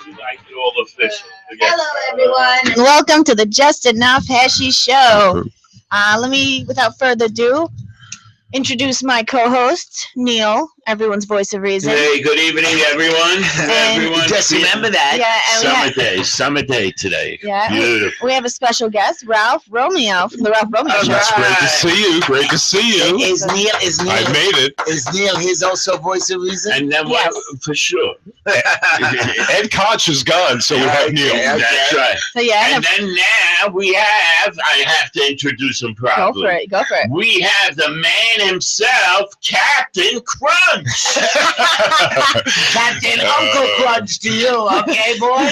Like it all official. Hello, everyone, and welcome to the Just Enough Heshy Show. Let me, without further ado, introduce my co-host, Neil, everyone's voice of reason. Hey, good evening, everyone. And Everyone, Just remember that. Yeah, and summer day today. yeah, Beautiful. we have a special guest, Ralph Romeo from the Ralph Romeo Show. That's Great to see you. Great to see you. Is Neil I made it. is Neil his also voice of reason? And then Yes. for sure. Ed Koch is gone, so we have Neil. Okay. That's right. So yeah, And then now I have to introduce him go properly. for it. We have the man himself, Captain Crunch. Captain Uncle Crunch to you, okay, boy?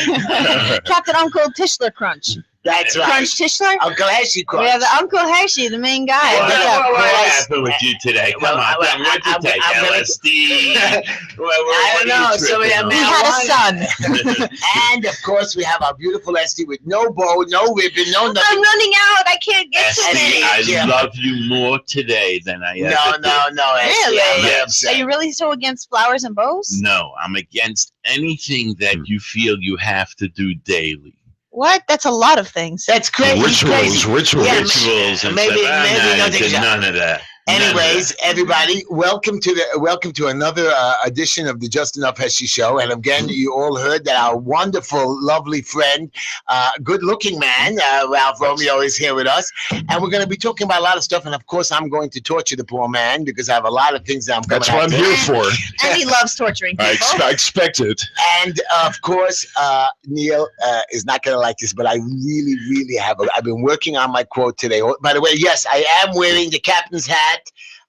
Captain Uncle Tischler Crunch. That's right. Crunch Tischler? Uncle Heshy We Crunch. have the Uncle Heshy, the main guy. What, What's up? what Chris? happened with you today? Come Well, on, well, what'd you I'm take? gonna- LSD? I don't know, so we have He had a son. And of course, we have our beautiful Esty with no bow, no ribbon, no nothing. I'm running out. I can't get to Esty, it. Yeah. I love you more today than I ever No, did. no, Esty. Really? I'm Yes. upset. Are you really so against flowers and bows? No, I'm against anything that you feel you have to do daily. What? That's a lot of things. That's crazy. He's crazy. Rituals. Yeah, Rituals and maybe- stuff. I'm maybe not nothing into shall- none of that. None of Anyways, everybody, welcome to another edition of the Just Enough Heshy Show. And again, you all heard that our wonderful, lovely friend, good-looking man, Ralph Romeo, is here with us, and we're going to be talking about a lot of stuff. And of course, I'm going to torture the poor man because I have a lot of things that I'm coming That's what I'm after. here for. And he loves torturing I people. expect it. And of course, Neil is not going to like this, but I really, really I've been working on my quote today. Oh, by the way, yes, I am wearing the captain's hat.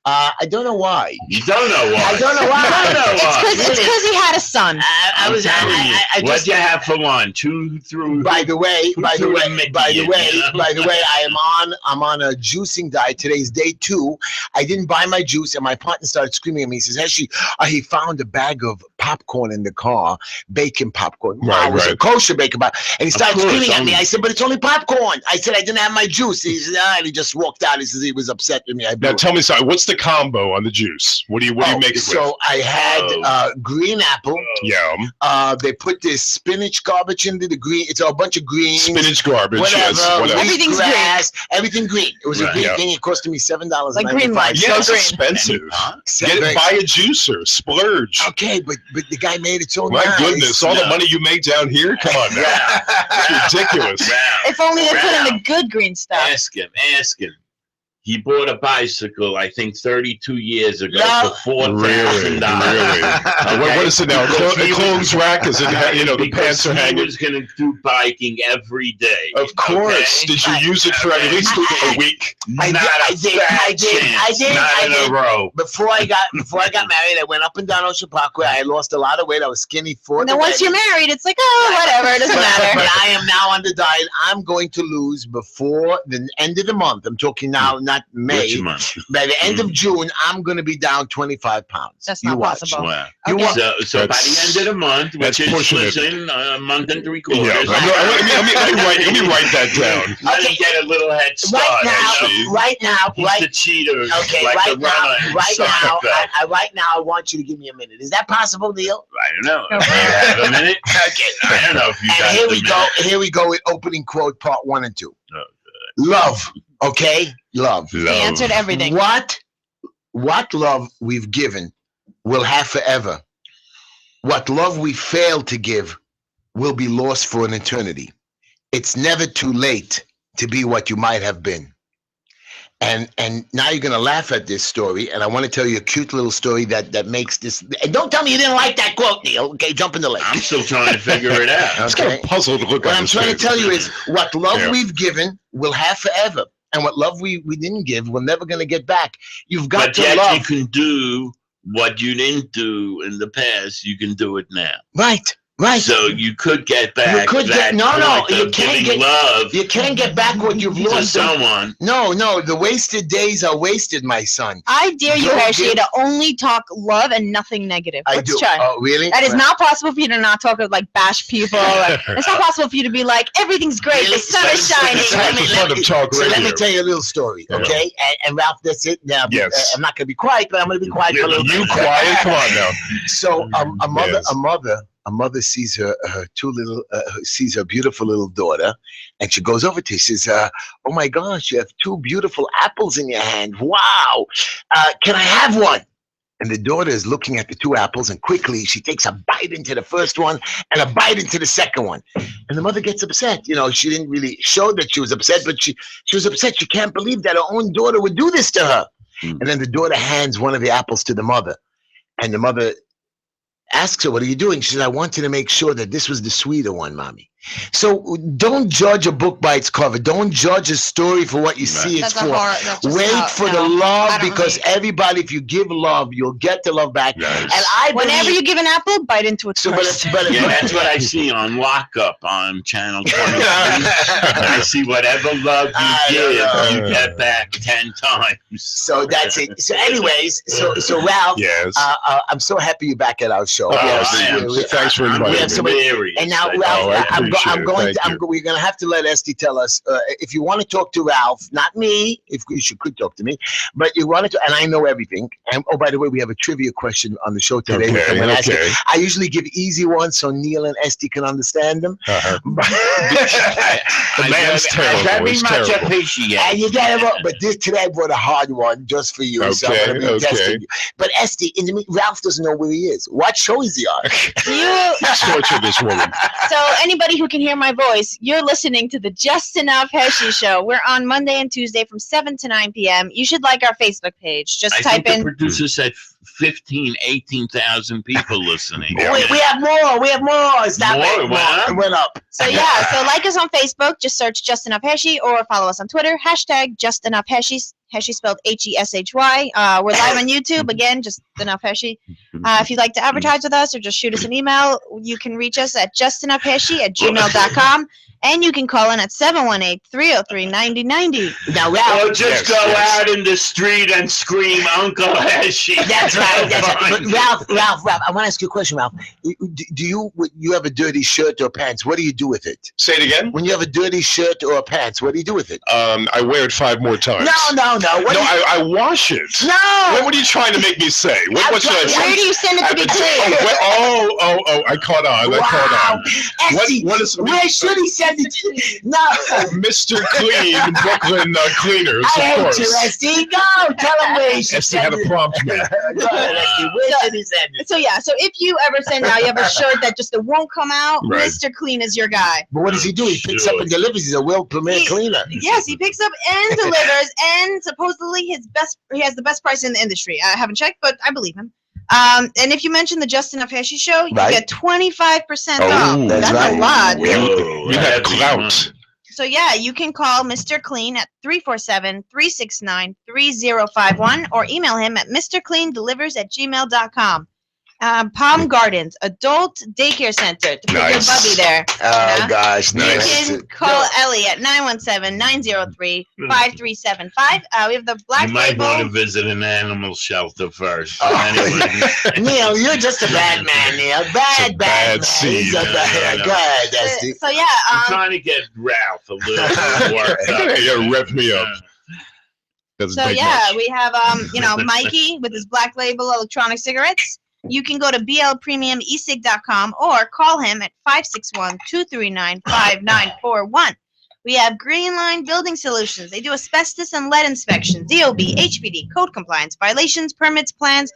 I don't know why. You don't know why. I don't know why. You don't know why. It's because he had a son. I was. I'm telling you. I What'd just. you have for one? Two through. By the way, through the Mickey, you know? I'm on a juicing diet. Today's day 2. I didn't buy my juice, and my partner started screaming at me. He says, "Heshy, he found a bag of popcorn in the car, bacon popcorn. Right, It was a right. kosher bacon popcorn." And he started course, screaming at me. only- I said, "But it's only popcorn." I said, "I didn't have my juice." He said, and he just walked out. He says he was upset with me. I blew Now it. tell me something. What's the combo on the juice? What do you make it So I had Oh. green apple. with? Yum. They put this spinach garbage into the green. It's a bunch of greens. Spinach garbage. Whatever. Yes. Whatever. Everything's Wheatgrass, everything green. It was a Right. green Yeah. thing. It cost me $7. Like green lights. Yeah, it's So green. expensive. Huh? Get it, buy a juicer. Splurge. Okay, but the guy made it so My nice. goodness, all the No. money you make down here? Come on now. It's ridiculous. If only they put in the Ralph, good green stuff. Ask him. He bought a bicycle, I think, 32 years ago No. for Really? $4,000. What is it now? Because A he clothes rack? Is it, the Because pants are he hanging? was going to do biking every day. Of course. Okay? Did you use it for at least a week? I Not did, a I fat did, chance. I Not in did. a row. Before I got married, I went up and down Ocean Parkway. I lost a lot of weight. I was skinny for And the then once wedding. you're married, it's like, oh, whatever. It doesn't But matter. I am now on the diet. I'm going to lose before the end of the month. I'm talking now, not May. Which month? By the end of June, I'm going to be down 25 pounds. That's You not watch. possible. Wow. You Okay. watch. So by the That's- end of the month, that's which is pushing it. listen, a month and 3 Yeah. quarters, Let me write that down. let Okay. him get a little head start. Right now, actually. right now, He's right the cheater. Okay, like right the runner now, and right stuff now, like that. right now, I want you to give me a minute. Is that possible, Neil? I don't know. Okay. Do you have a minute? Okay. I don't know if you And got here the we go. minute. Here we go with opening quote part 1 and 2. Oh, Love, okay, love. He answered everything. What love we've given will have forever. What love we fail to give will be lost for an eternity. It's never too late to be what you might have been. And now you're gonna laugh at this story, and I want to tell you a cute little story that makes this. And don't tell me you didn't like that quote, Neil. Okay, jump in the lake. I'm still trying to figure it out. It's kind of puzzled to look What at I'm this trying to face. tell you is what love Yeah. we've given will have forever. And what love we didn't give, we're never going to get back. You've got But to yet love. you can do what you didn't do in the past. You can do it now. Right, right. So you could get back. You could that get- no, point you of can't giving get- love You can't get back what you've to lost. someone. No, the wasted days are wasted, my son. I dare you, Don't Heshy, give- to only talk love and nothing negative. I Let's do. try. Oh, really? That is not possible for you to not talk of like bash people. It's not possible for you to be like, everything's great, Really? the sun is shining. It's half the fun of talk So let me radio. tell you a little story, Yeah. okay? And Ralph, that's it. Now, Yes. I'm not going to be quiet, but I'm going to be quiet for a little You bit. quiet? Come on now. So a mother a mother sees her sees her beautiful little daughter, and she goes over to her. She says, "Oh my gosh, you have two beautiful apples in your hand. Wow, can I have one?" And the daughter is looking at the two apples, and quickly she takes a bite into the first one and a bite into the second one. And the mother gets upset. You know, she didn't really show that she was upset, but she was upset. She can't believe that her own daughter would do this to her. And then the daughter hands one of the apples to the mother. And the mother asks her, "What are you doing?" She says, "I wanted to make sure that this was the sweeter one, Mommy." So don't judge a book by its cover. Don't judge a story for what you see it's for. Wait for the love, because everybody, if you give love, you'll get the love back. Yes. And I Whenever you give an apple, bite into it first. Yeah, that's what I see on Lockup on Channel 23. I see whatever love you give, you get back 10 times. So that's it. So anyways, so Ralph, Yes. I'm so happy you're back at our show. Thanks for inviting have me. somebody- And now, Ralph, we're going to have to let Esty tell us, if you want to talk to Ralph, not me, if you could talk to me, but you want to, and I know everything. And oh, by the way, we have a trivia question on the show today. which I'm gonna ask you. I usually give easy ones so Neil and Esty can understand them. The man's terrible. Very He's much terrible. appreciate. And you get it, but today I brought a hard one just for you. So I'm going to be testing you. But Esty, Ralph doesn't know where he is. What show is he on? Torture this woman. So anybody who can hear my voice, you're listening to the Just Enough Heshy Show. We're on Monday and Tuesday from 7 to 9 p.m. You should like our Facebook page. Just type think in. the producer said 18,000 people listening. We have more. We have more. Stop More? it. It went up. So yeah, so like us on Facebook, just search Just Enough Heshy, or follow us on Twitter, hashtag Just Enough Heshy, Heshy spelled Heshy. We're live on YouTube, again, Just Enough Heshy. If you'd like to advertise with us or just shoot us an email, you can reach us at justenoughheshy@gmail.com. And you can call in at 718-303-9090. Now, Ralph, Or just go out in the street and scream, Uncle Heshy. That's right. That's right. But Ralph, I want to ask you a question, Ralph. Do you have a dirty shirt or pants? What do you do with it? Say it again. When you have a dirty shirt or pants, what do you do with it? I wear it 5 more times. No. I wash it. No. What are you trying to make me say? What should I say? Where do you send it to be clean? I caught on. Wow. Esty, What is where should he send it to? No. Mr. Clean, Brooklyn Cleaners, I of hate course. you, Esty. Go. Tell him where he should Esty send had it. a prompt me. Go ahead, Esty. Where should he send it? So yeah, so if you ever send out, you have a shirt that just won't come out, Right. Mr. Clean is your guy. But what does he do? He picks up and delivers. He's a well-prepared cleaner. Yes, he picks up and delivers, and supposedly he has the best price in the industry. I haven't checked, but I believe him. And if you mention the Just Enough Heshy Show, you Right. get 25% Oh, off. that's That's right. a lot. Whoa, You have heavy clout. money. So yeah, you can call Mr. Clean at 347-369-3051 or email him at mrcleandelivers@gmail.com. Palm Gardens, adult daycare center to put your Nice. bubby there. Oh, gosh. You Nice. can call Ellie at 917-903-5375. We have the Black You might want to Label. visit an animal shelter first. Oh. Anyway. Neil, you're just a bad man, Neil. Bad man. seed. He's a bad. Go ahead, Esty. So yeah, I'm trying to get Ralph a little worked up. Yeah, rev me up. Doesn't So take yeah, much. we have Mikey with his Black Label electronic cigarettes. You can go to blpremiumesig.com or call him at 561-239-5941. We have Green Line Building Solutions. They do asbestos and lead inspections, DOB, HPD, code compliance, violations, permits, plans,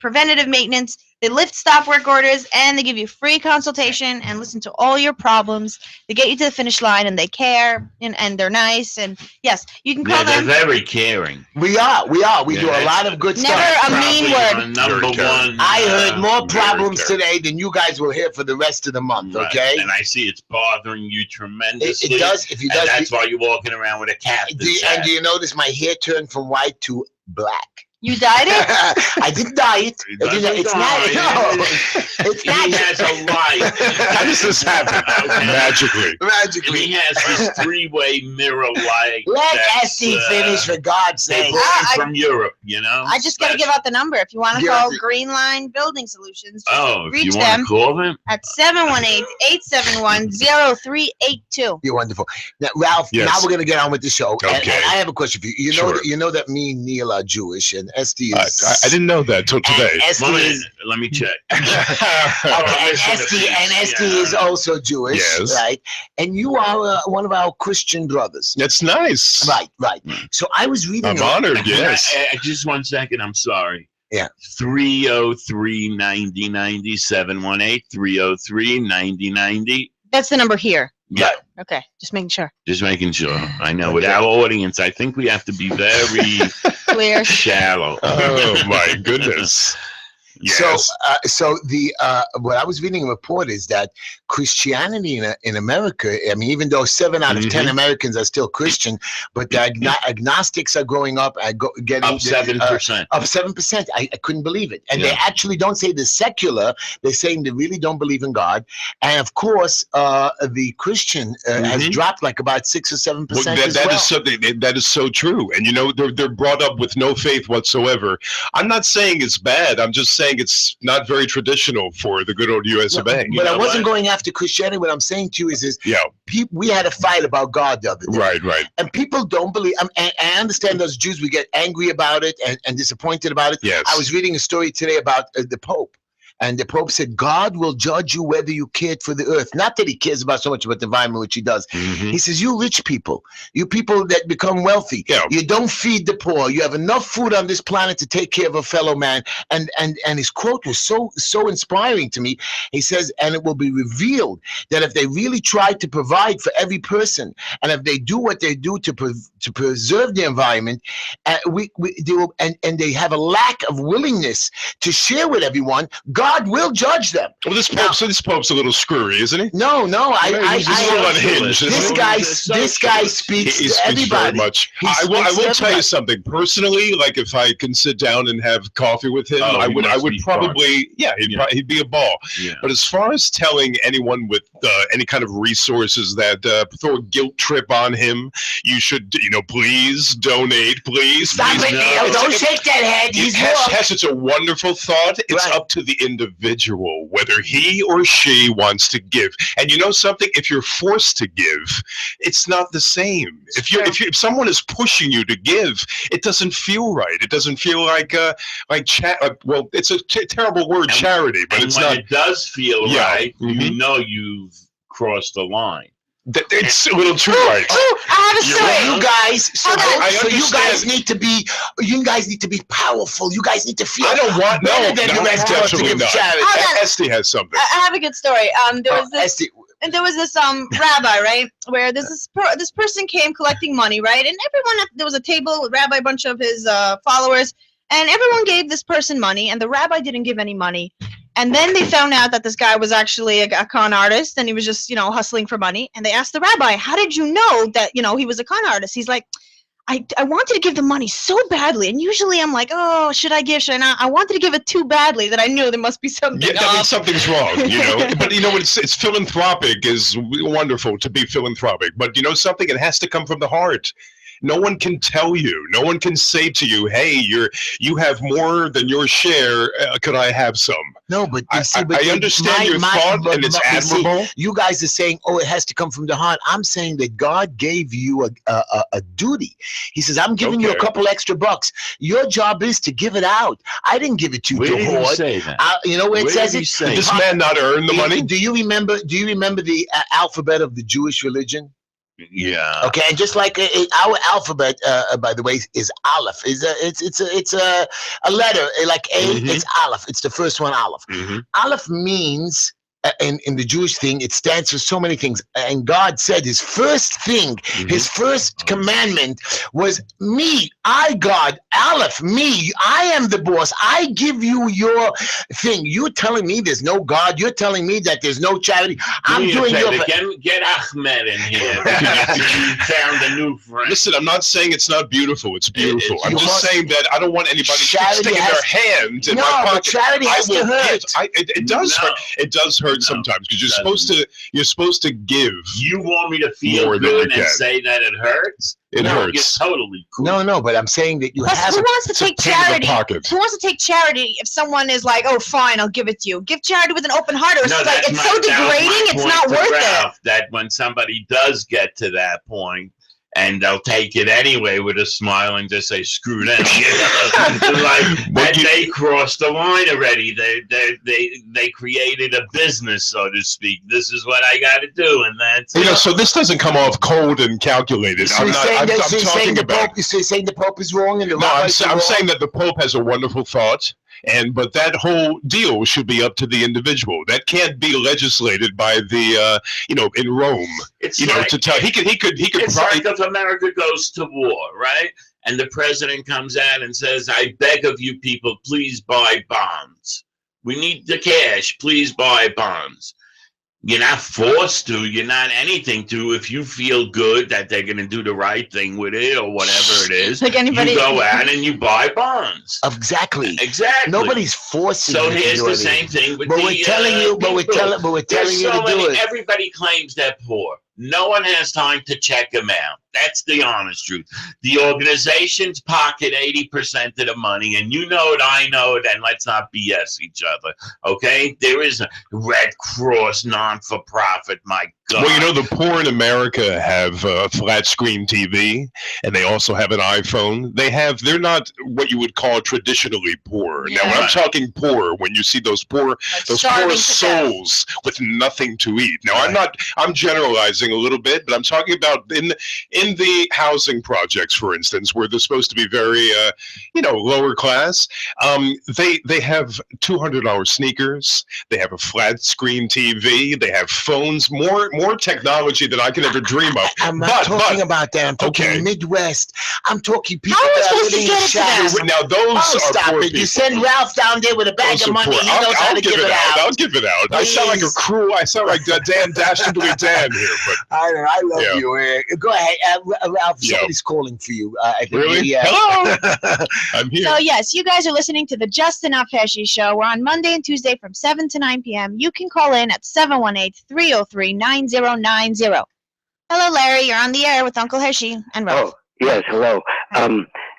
preventative maintenance. They lift stop work orders, and they give you free consultation and listen to all your problems. They get you to the finish line, and they care, and they're nice. And yes, you can call Yeah, they're them. very caring. We are. We do a Yeah, lot of good Never stuff. a mean Probably word. Number Very caring. one. I heard more very problems caring. today than you guys will hear for the rest of the month, Right. okay? And I see it's bothering you tremendously. It does. If you And does, that's why you're walking around with a cat. do you notice my hair turned from white to black? You dyed it? I didn't dye it. It's not. No, it's He not. has a light. How does this happen? Okay. Magically. Magically. He has this 3-way mirror light. Let that's, Esty finish, for God's They sake. brought I- it from Europe, you know? I just got to give out the number. If you want to Give call us the- Green Line Building Solutions, just Oh, if reach you want them to call them? at 718-871-0382. You're wonderful. Now, Ralph, Yes. now we're going to get on with the show. And Okay. I have a question for you. You know, Sure. you know that me and Neil are Jewish, and Esty is. I didn't know that till today. Esty is. Let me check. Okay, and Esty is also Jewish, Yes. right? And you are one of our Christian brothers. That's nice. Right. So I was reading. I'm honored. Yes. Just 1 second. I'm sorry. Yeah. 303-9090 718 303-9090. That's the number here. Yeah. Okay, just making sure. Just making sure. I know with our audience, I think we have to be very Clear. shallow. Oh my goodness. Yes. So the what I was reading a report is that Christianity in America, I mean, even though 7 out of 10 Americans are still Christian, but the agnostics are going up, getting Up 7%. Up 7%. I couldn't believe it. And they actually don't say the secular; they're saying they really don't believe in God. And of course, the Christian has dropped like about 6 or 7%. That is so true. And you know, they're brought up with no faith whatsoever. I'm not saying it's bad. I'm just saying it's not very traditional for the good old U.S. of A. But I wasn't going after Christianity. What I'm saying to you is we had a fight about God the other day. Right. And people don't believe. And I understand those Jews, we get angry about it and disappointed about it. Yes. I was reading a story today about the Pope. And the Pope said, God will judge you whether you cared for the earth. Not that he cares about so much about the environment, which he does. He says, you rich people, you people that become wealthy, you don't feed the poor. You have enough food on this planet to take care of a fellow man. And his quote was so inspiring to me. He says, and it will be revealed that if they really try to provide for every person, and if they do what they do to preserve the environment, they will, and they have a lack of willingness to share with everyone, God will judge them. Well, this Pope's a little screwy, isn't he? No, He's a little unhinged. This guy speaks to everybody. Very much. I will tell you something personally. Like if I can sit down and have coffee with him, I would probably, he'd be a ball. Yeah. But as far as telling anyone with any kind of resources that throw a guilt trip on him, you should, please donate, please. Stop it, Neil! Don't shake that head. Hess, it's a wonderful thought. It's up to the individual whether he or she wants to give. And you know something? If you're forced to give, it's not the same. If someone is pushing you to give, it doesn't feel right. It doesn't feel like well, it's a terrible word, charity, but it's not. It does feel right. You know you've crossed the line. It's a little too right. I have a story. You guys need to be powerful. You guys need to feel. I don't want better than the rest of us to give charity. Esty has something. I have a good story. There was this rabbi, right, where this person came collecting money, right, and there was a table with rabbi, a bunch of his followers, and everyone gave this person money, and the rabbi didn't give any money. And then they found out that this guy was actually a con artist, and he was just, hustling for money. And they asked the rabbi, how did you know that, he was a con artist? He's like, I wanted to give the money so badly. And usually I'm like, oh, should I give, should I not? I wanted to give it too badly that I knew there must be something that means something's wrong, But, it's philanthropic is wonderful to be philanthropic. But, something, it has to come from the heart. No one can tell you. No one can say to you, "Hey, you have more than your share. Could I have some?" No, but I understand your thought, and it's admirable. You guys are saying, "Oh, it has to come from the heart." I'm saying that God gave you a duty. He says, "I'm giving you a couple extra bucks. Your job is to give it out. I didn't give it to you to hoard." Where say that? Where it says it. Did this man not earn the money? Do you remember the alphabet of the Jewish religion? Yeah. Okay, and just like our alphabet, by the way, is Aleph. It's a letter like A. It's Aleph. It's the first one, Aleph. Aleph means. In the Jewish thing, it stands for so many things. And God said his first thing, his first commandment was me, God, Aleph, me, I am the boss. I give you your thing. You're telling me there's no God. You're telling me that there's no charity. I'm doing your Get Ahmed in here. You found a new friend. Listen, I'm not saying it's not beautiful. It's beautiful. I'm just saying that I don't want anybody sticking their hand in my pocket. But charity has to hurt. It does hurt. It does hurt sometimes because you're supposed to give. You want me to feel good and say that it hurts? It hurts. It's totally cool. No, but I'm saying that you Plus, have. Who wants to take charity? Who wants to take charity if someone is like, "Oh, fine, I'll give it to you"? Give charity with an open heart, or it's so degrading, it's not worth it. That when somebody does get to that point, and they'll take it anyway with a smile and just say screw them. They crossed the line already. They created a business, so to speak. This is what I got to do, and that's so this doesn't come off cold and calculated. So I'm saying the Pope is wrong, and I'm saying that the Pope has a wonderful thought. But that whole deal should be up to the individual. That can't be legislated by the in Rome. It's to tell he could. It's like if America goes to war, right? And the president comes out and says, "I beg of you people, please buy bonds. We need the cash. Please buy bonds." You're not forced to. You're not anything to. If you feel good that they're going to do the right thing with it or whatever it is, like anybody, you go out and you buy bonds. Exactly. Nobody's forcing. So here's the same thing with we're telling you to do it. Everybody claims they're poor. No one has time to check them out. That's the honest truth. The organizations pocket 80% of the money, and you know it, I know it, and let's not BS each other, okay? There is a Red Cross non-for-profit, my God. Well, the poor in America have a flat screen TV, and they also have an iPhone. They're not what you would call traditionally poor. Yeah. Now, when I'm talking poor, when you see those poor souls with nothing to eat. Now, I'm generalizing a little bit, but I'm talking about in the housing projects, for instance, where they're supposed to be very, lower class. They have $200 sneakers. They have a flat screen TV. They have phones. More technology than I can ever dream of. I'm not talking about that. I'm talking Midwest. I'm talking people that are living in shadows. Now those are stop poor it. people. You send Ralph down there with a bag of money. He knows how to give it out. I'll give it out. I sound like I sound like Dan Dastardly Dan here, but I love you. Go ahead, Ralph. Somebody's calling for you. I think really? Hello. I'm here. So yes, you guys are listening to the Just Enough Heshy Show. We're on Monday and Tuesday from 7 to 9 p.m. You can call in at 718-303-9090. Hello, Larry. You're on the air with Uncle Heshy and Ralph. Oh, yes. Hello.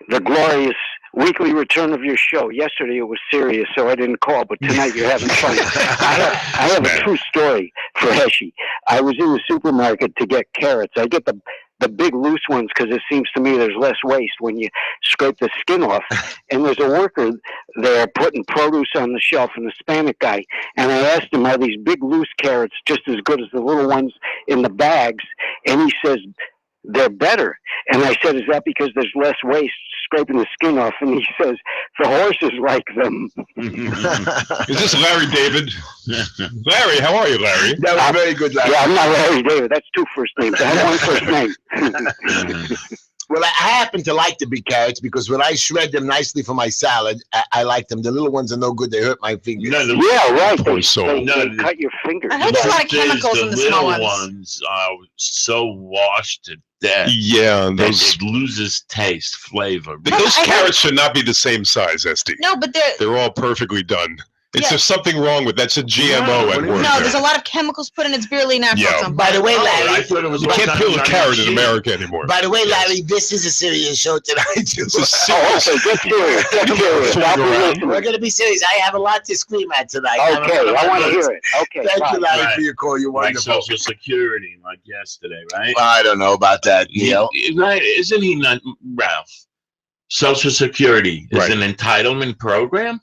The glorious weekly return of your show. Yesterday it was serious, so I didn't call, but tonight you're having fun. I have a true story for Heshy. I was in the supermarket to get carrots. I get the big loose ones because it seems to me there's less waste when you scrape the skin off. And there's a worker there putting produce on the shelf, an Hispanic guy. And I asked him, are these big loose carrots just as good as the little ones in the bags? And he says, they're better. And I said, is that because there's less waste scraping the skin off? And he says, the horses like them. Is this Larry David? Larry, how are you, Larry? That was very good, Larry. Yeah, I'm not Larry David. That's two first names. I have one first name. Well, I happen to like the big carrots because when I shred them nicely for my salad, I like them. The little ones are no good. They hurt my fingers. Yeah, right. They I cut your fingers. heard there's a lot of chemicals in the small little ones. ones are so washed to death. Yeah, that it loses taste, flavor. But those carrots should not be the same size, Esty. No, but they're all perfectly done. There's something wrong with that's a GMO at work. No, there's a lot of chemicals put in. It's barely natural. Yeah. By the way, Larry, I thought it was you can't peel a carrot in America anymore. By the way, Larry, this is a serious show tonight. This is serious. Get serious. We're going to be serious. I have a lot to scream at tonight. Okay, I want to hear it. Okay, thank you, Larry, for your call. You're wonderful. Like Social Security, like yesterday, right? I don't know about that. Right? Isn't he not, Ralph? Social Security is an entitlement program.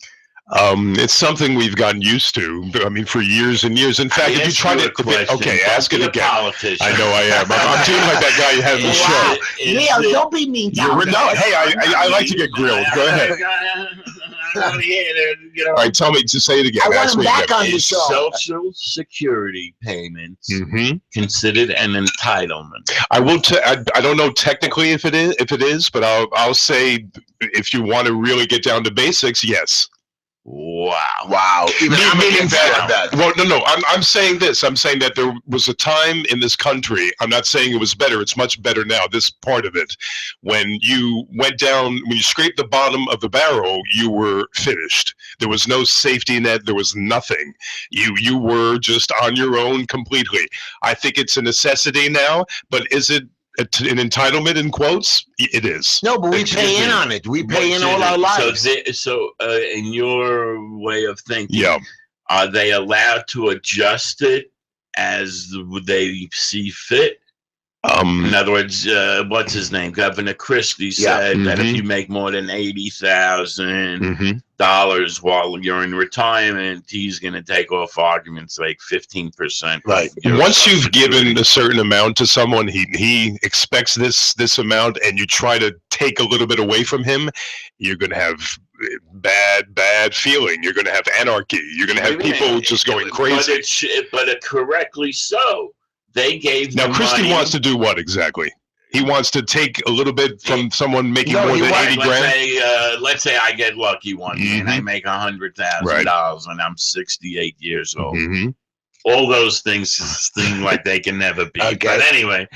It's something we've gotten used to. I mean, for years and years. In fact, if you try to, ask it again. I know I am. I'm doing like that guy you had in the show. Neil, don't be mean to him. No, hey, I like to get grilled. Go ahead. All right, tell me to say it again. I want him back on the show. Social Security payments considered an entitlement? I will. I don't know technically if it is, but I'll say if you want to really get down to basics, yes. Wow. Meaning that. Well, no. I'm saying this. I'm saying that there was a time in this country. I'm not saying it was better. It's much better now. This part of it, when you went down, when you scraped the bottom of the barrel, you were finished. There was no safety net. There was nothing. You were just on your own completely. I think it's a necessity now, but is it an entitlement in quotes? It is. No, but we pay in on it. We pay in all our lives. So in your way of thinking, are they allowed to adjust it as they see fit? In other words, what's his name? Governor Christie said that if you make more than $80,000 while you're in retirement, he's going to take off arguments like 15%. Right. Once you've given a certain amount to someone, he expects this amount, and you try to take a little bit away from him, you're going to have bad feeling. You're going to have anarchy. You're going to have people just going crazy. But correctly so. They gave now Christie money. Wants to do what exactly? He wants to take a little bit from someone making more than 80 grand. Let's say I get lucky one day and I make $100,000 when I'm 68 years old. All those things seem like they can never be. Okay. But anyway,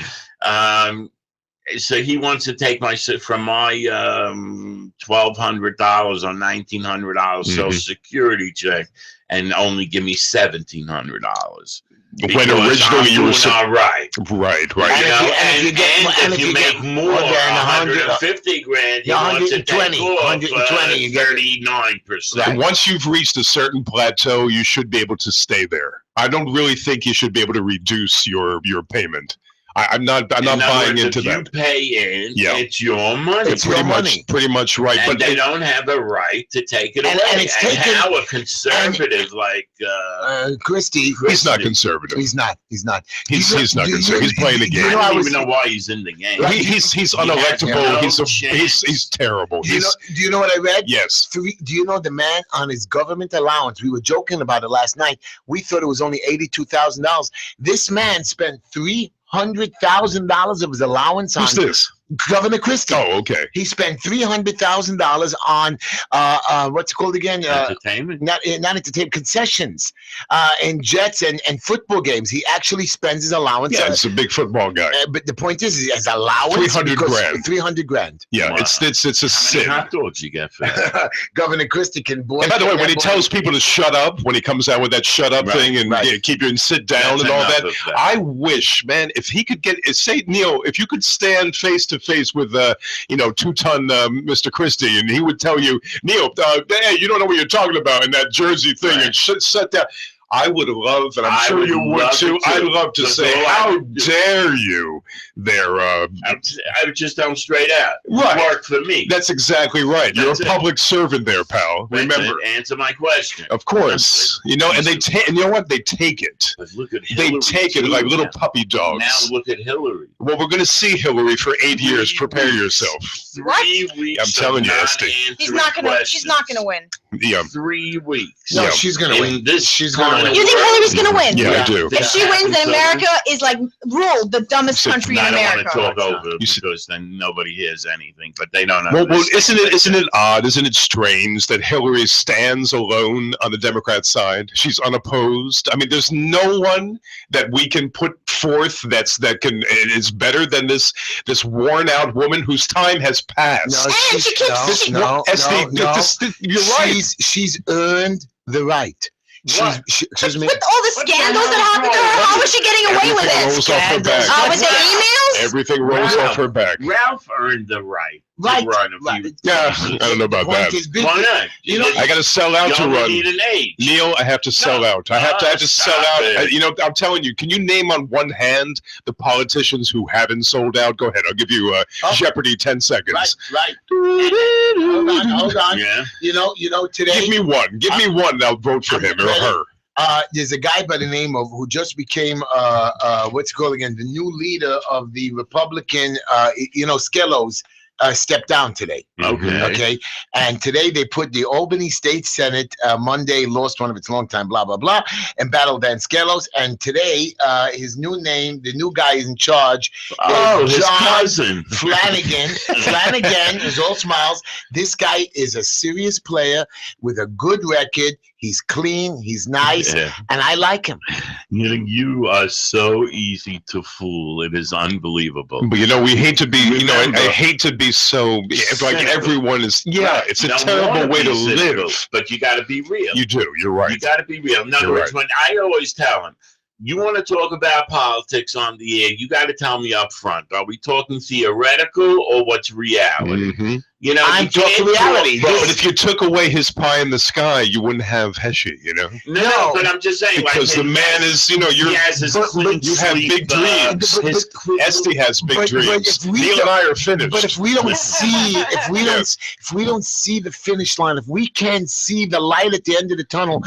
so he wants to take from my $1,200 or $1,900 Social Security check and only give me $1,700. When originally you were all right. Right. And if you make more than 150 grand, you want to take off 39%. Once you've reached a certain plateau, you should be able to stay there. I don't really think you should be able to reduce your payment. I'm not buying into that. If you pay in, it's your money. It's pretty much right. And but they don't have a right to take it away. And it's taken, how a conservative like Christie, he's not conservative. He's not. He's not conservative. He's playing the game. I don't even know why he's in the game. He's unelectable. He's terrible. Do you know what I read? Yes. Do you know the man on his government allowance? We were joking about it last night. We thought it was only $82,000. This man spent $300,000 of his allowance on. Who's this? Governor Christie. Oh, okay. He spent $300,000 on what's it called again? Entertainment. Not entertainment, concessions, and jets and football games. He actually spends his allowance. Yeah, he's a big football guy. But the point is, his allowance 300 grand. 300 grand. Yeah, wow. It's a sin. How many hot dogs you get for that? Governor Christie can. And by the way, when he tells people to shut up, when he comes out with that shut up thing and keep you and sit down and all that, I wish, man, if he could say, Neil, if you could stand face to face with 2-ton Mr. Christie, and he would tell you, Neil, hey, you don't know what you're talking about in that Jersey thing, and shut down. I would love, and I'm sure you would too. I'd love to say, how dare you there? I would just tell him straight out. Right. Work for me. That's exactly right. You're a public servant there, pal. Remember. Answer my question. Of course. And they take, and you know what? They take it. But look at Hillary. They take it like little puppy dogs. Now look at Hillary. Well, we're going to see Hillary for 8 years. Prepare yourself. 3 weeks. I'm telling you, Esty. She's not going to win. Yeah. 3 weeks. No, she's going to win. She's going to win. You think Hillary's going to win? Yeah, I do. If she wins, then America is like ruled the dumbest country in America. I don't want to talk over because then nobody hears anything, but they don't know. Well, isn't it odd? Isn't it strange that Hillary stands alone on the Democrat side? She's unopposed. I mean, there's no one that we can put forth is better than this worn out woman whose time has passed. No, you're right. She's earned the right. With all the scandals that happened to her, how was she getting away with it? Rolls off her back. Was it emails? Everything rolls off her back. Ralph earned the right. Right. Yeah, I don't know about that. Why not? I got to sell out to run. Need an age. Neil, I have to sell out. I have to sell out. I'm telling you, can you name on one hand the politicians who haven't sold out? Go ahead. I'll give you Jeopardy 10 seconds. Right. Hold on. Yeah. You know, today. Give me one. And I'll vote for him or her. There's a guy by the name of who just became what's it called again? The new leader of the Republican Skelos. Stepped down today. Okay. And today they put the Albany State Senate Monday lost one of its longtime blah blah blah and battled Dan Skelos. And today his new name, the new guy is in charge. His cousin Flanagan. Flanagan is all smiles. This guy is a serious player with a good record. He's clean. He's nice, and I like him. You are so easy to fool. It is unbelievable. But we hate to be. I hate to be so like everyone is. Yeah, it's a terrible way to live. But you got to be real. You do. You're right. You got to be real. In other words, when I always tell them, you want to talk about politics on the air, you got to tell me up front. Are we talking theoretical or what's reality? You know, I'm you can't talking reality. But if you took away his pie in the sky, you wouldn't have Heshy, you know? No, but I'm just saying. Because the man is, you know, he has his you have big dreams. Esty has big dreams. Neil and I are finished. But if we don't see, if we don't see the finish line, if we can't see the light at the end of the tunnel,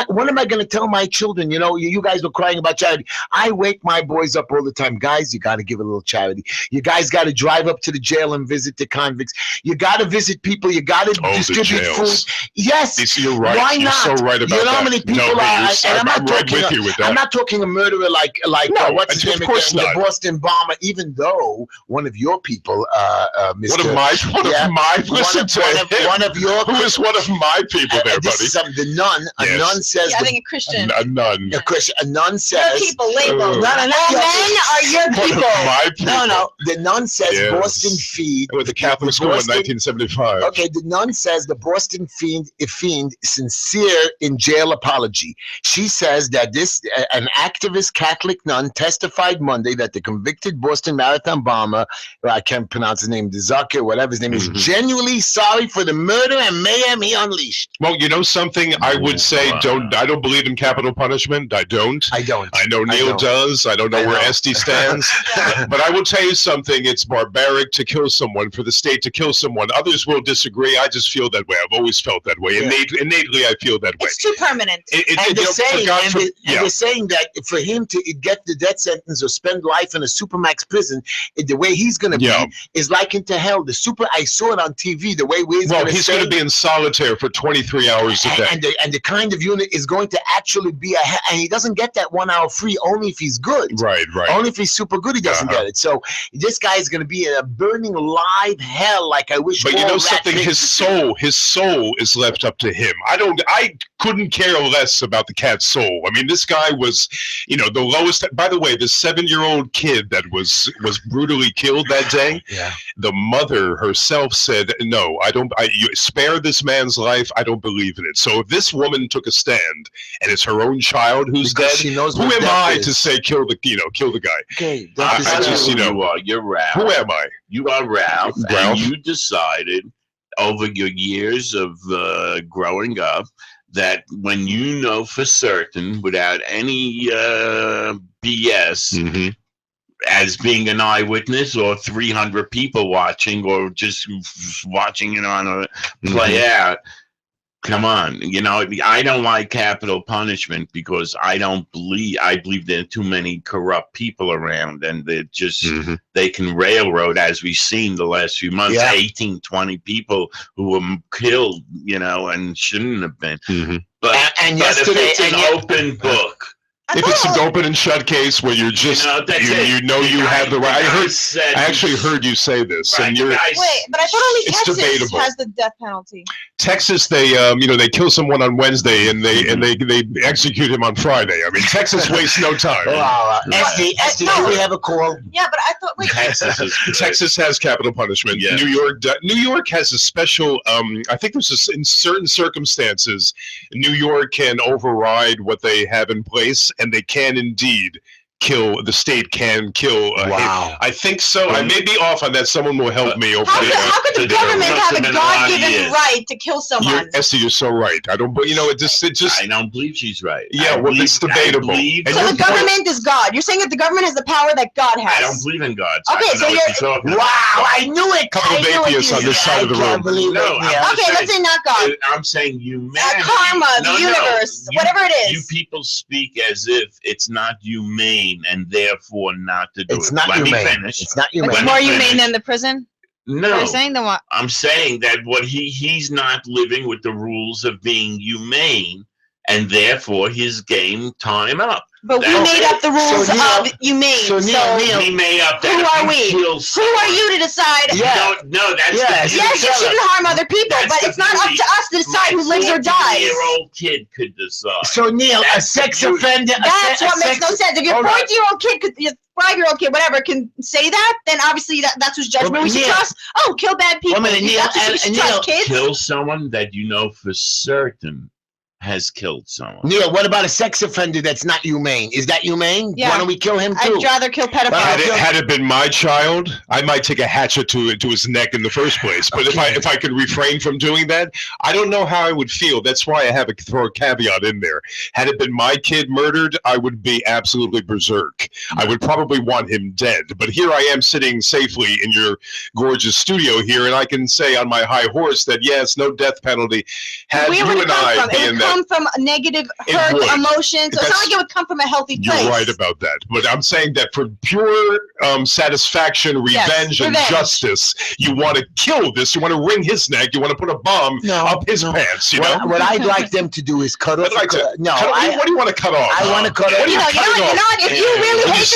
what am I going to tell my children? You know, you guys were crying about charity. I wake my boys up all the time. Guys, you got to give a little charity. You guys got to drive up to the jail and visit the convicts. You got to visit people. You got to distribute food. Yes. You're right. Why not? You're so right about that. You know how many people are? And I'm not talking a murderer like what's his name? The Boston bomber. Even though one of your people, Mr. One of your. Who is one of my people there, buddy? This is the nun. A nun says. I think a Christian. A nun says. Your people labeled. Men are your people. My people. No. The nun says Boston Fiend. With the Catholic school in 1975. Okay, the nun says the Boston Fiend sincere in jail apology. She says that an activist Catholic nun testified Monday that the convicted Boston Marathon bomber, I can't pronounce his name, Zucker, whatever his name is, genuinely sorry for the murder and mayhem he unleashed. Well, you know something? I would say I don't believe in capital punishment. I don't. I know Neil does. I don't know where Esty stands. But I will tell you something. It's barbaric to kill someone, for the state to kill someone. Others will disagree. I just feel that way. I've always felt that way. Innately, I feel that way. It's too permanent. They're saying that for him to get the death sentence or spend life in a supermax prison, the way he's going to be is likened to hell. I saw it on TV. The way he's going to be in solitaire for 23 hours a day. And the kind of unit is going to actually be and he doesn't get that 1 hour free only if he's good. Right. Only if he's super good, he doesn't get it. So this guy is going to be in a burning live hell. Like I wish. But you know something? His soul is left up to him. I couldn't care less about the cat's soul. I mean, this guy was, you know, the lowest. By the way, the 7-year-old kid that was brutally killed that day. Yeah. The mother herself said, "No, you spare this man's life. I don't believe in it." So if this woman took a stand and it's her own child who's dead, she knows who am I to say kill the guy? Okay. You're Ralph. Who am I? You are Ralph. And you decided over your years of growing up that when you know for certain, without any BS, as being an eyewitness or 300 people watching or just watching it on a play out, come on, you know, I don't like capital punishment because I believe there are too many corrupt people around, and they're just, they can railroad, as we've seen the last few months, 18, 20 people who were killed, you know, and shouldn't have been. But if it's an open book, if it's an open and shut case where you're just, you have the right. I actually heard you say this, and you're. Wait, but I thought only Texas debatable. has the death penalty. Texas, they kill someone on Wednesday and they execute him on Friday. I mean, Texas wastes no time. Esty, do we have a call? Yeah, but I thought Texas has capital punishment. Yes. New York has a special. I think there's in certain circumstances, New York can override what they have in place, and they can indeed kill. The state can kill. Wow. I think so. I may be off on that. Someone will help me. Over how could the government have a God-given right to kill someone? Esty, you're so right. I don't. But it just. I don't believe she's right. Yeah, it's debatable. So the government is God. You're saying that the government has the power that God has. I don't believe in God. So okay, so you're. Wow, I knew it. Couple of atheists on this side of the room. Okay, let's say not God. I'm saying humanity. Karma, the universe, whatever it is. You people speak as if it's not humane and therefore not to do it. It's not humane. It's not humane. It's more humane than the prison? No. What are you saying? Then what? I'm saying that he's not living with the rules of being humane, and therefore his game time up. But we made up the rules of humane. So Neil, we made up that. Who are we? Who are you to decide? No, that's yes, you shouldn't harm other people, but it's not up to us to decide who lives or dies. A 14-year-old kid could decide. So Neil, a sex offender. That's what makes no sense. If your 14-year-old kid your 5-year-old kid, whatever, can say that, then obviously that's whose judgment we should trust. Oh, kill bad people. Neil, Kill someone that you know for certain has killed someone. Neil, what about a sex offender that's not humane? Is that humane? Yeah. Why don't we kill him too? I'd rather kill pedophiles. Had it been my child, I might take a hatchet to his neck in the first place. But if I could refrain from doing that, I don't know how I would feel. That's why I have to throw a caveat in there. Had it been my kid murdered, I would be absolutely berserk. I would probably want him dead. But here I am sitting safely in your gorgeous studio here, and I can say on my high horse that yes, no death penalty. Had Where would you it and come I from? It been would that. come from negative It hurt, would. emotions. So it's not like it would come from a healthy place. You're right about that. But I'm saying that for pure satisfaction, revenge, and justice, you want to kill this. You want to wring his neck. You want to put a bomb up his pants. You know? What I'd like them to do is cut off. What do you want to cut off? I want to cut off. You know what? If you really hate this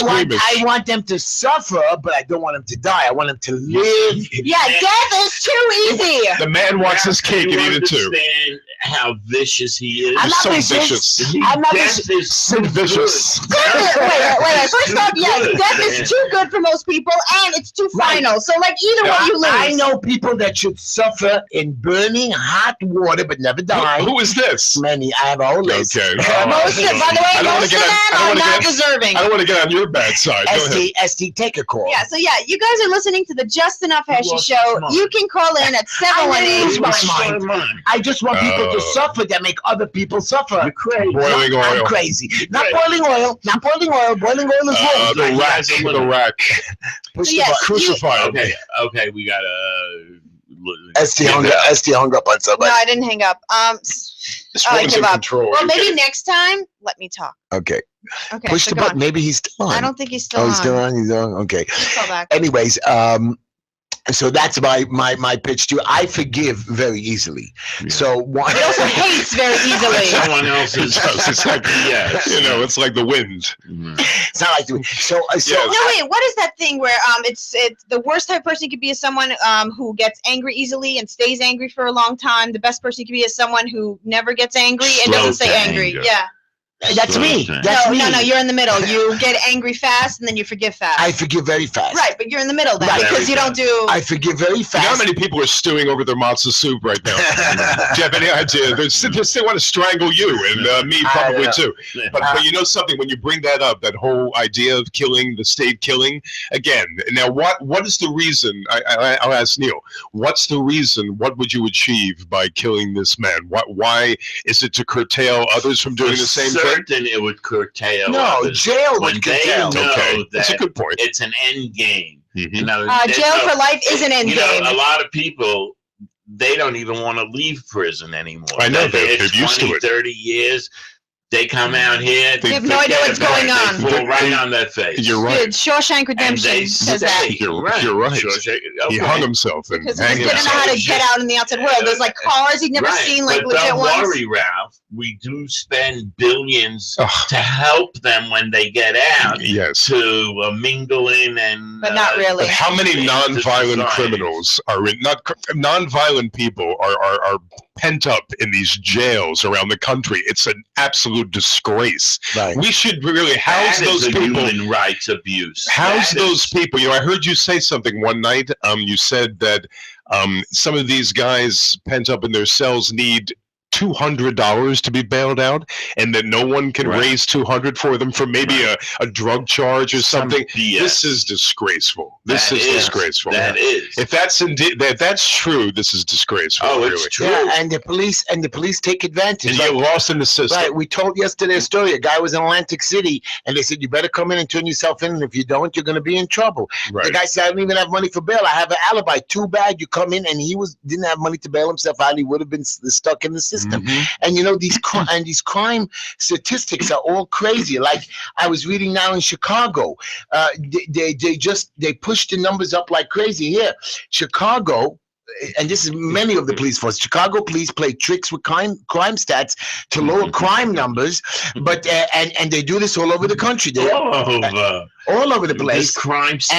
person, I want them to suffer, but I don't want them to die. I want them to live. Yeah, death is too easy. The man wants his cake and eat it too. Understand how vicious he is. I'm not so vicious. vicious. I'm not Death vicious. is so vicious. Wait. First off, yes, death is too good for most people, and it's too final. So, like, either way, you lose. I know people that should suffer in burning hot water but never die. Who is this? Many. I have a whole list. Okay. Most of them, by the way, I don't wanna most get of on- them I don't are wanna not get- deserving. I don't want to get on your bad side. Go ahead. ST, take a call. Yeah, so you guys are listening to the Just Enough Heshy lost Show. his mind. You can call in at lose 718. my mind. I just want people to suffer that make other people suffer. You're crazy. Boiling oil. I'm crazy. Not boiling oil. Not boiling oil. Boiling oil is wrong. The rack. The rack. Push the yes, button. Crucified. Okay, we gotta. ST hung up on No, somebody. I didn't hang up. This I woman's give in up. control. Well, You maybe get it? next time, let me talk. Okay. Okay. Push so the go button. on. Maybe he's still on. I don't think he's still Oh, on. he's still on. He's on. Okay. Please call back. Anyways, so that's my pitch to you. I forgive very easily. Yeah. So one. He also hates very easily. Someone else's. It's like, Yes. you know, it's like the wind. Mhm. It's not like so. Yes. No, wait. What is that thing where it's the worst type of person you could be is someone who gets angry easily and stays angry for a long time. The best person you could be is someone who never gets angry and Slow doesn't stay to angry. anger. Yeah. That's me. Slow That's me. No. You're in the middle. You get angry fast and then you forgive fast. I forgive very fast. Right, but you're in the middle then Right. because you don't do. I forgive very You know how fast. many people are stewing over their matzo soup right now? Do you have any idea? They want to strangle you and me probably too. But you know something, when you bring that up, that whole idea of killing, the state killing, again, now what is the reason, I'll ask Neil, what's the reason, what would you achieve by killing this man? Why is it to curtail others from doing the same thing? Certain it would curtail. No, others. jail When would they curtail. know Okay, that's a that good point. it's an end game. Mhm. You know, Jail for life is an end you know, game. a lot of people, they don't even want to leave prison anymore. I know, It's they're used to 20, it. 30 years. They come out here. You have no idea what's going on. They fall right on their face. You're right. Dude, Shawshank And Redemption they says stay. that. You're right. Shawshank- He okay. hung himself and Because he hanged didn't know how himself. to get out in the outside world. There's like cars he'd never Right, seen, like but legit don't ones. worry, Ralph. We do spend billions Ugh. to help them when they get out Yes. to mingle in and. But not really. But how many into non-violent society. criminals are in, non-violent people are pent up in these jails around the country? It's an absolute disgrace. Right. We should really house That is those a people. human rights abuse. House That those is- people. You know, I heard you say something one night. You said that some of these guys pent up in their cells need $200 to be bailed out, and that no one can Right. raise $200 for them for maybe a drug charge or Some something. BS. This is disgraceful. This That is disgraceful. That is. If that's indeed that's true, this is disgraceful. Oh, really. it's true. Yeah, and the police take advantage. And Like, you're lost in the system. right, we told yesterday a story. A guy was in Atlantic City, and they said, you better come in and turn yourself in, and if you don't, you're going to be in trouble. The Right. guy said, I don't even have money for bail. I have an alibi. Too bad you come in, and he didn't have money to bail himself out. He would have been stuck in the system. Mhm. And you know, these crime statistics are all crazy. Like I was reading now in Chicago, they pushed the numbers up like crazy. Here, Chicago, and this is many of the police force. Chicago police play tricks with crime stats to lower crime numbers, but and they do this all over the country. All over. all over the This place. crime stats.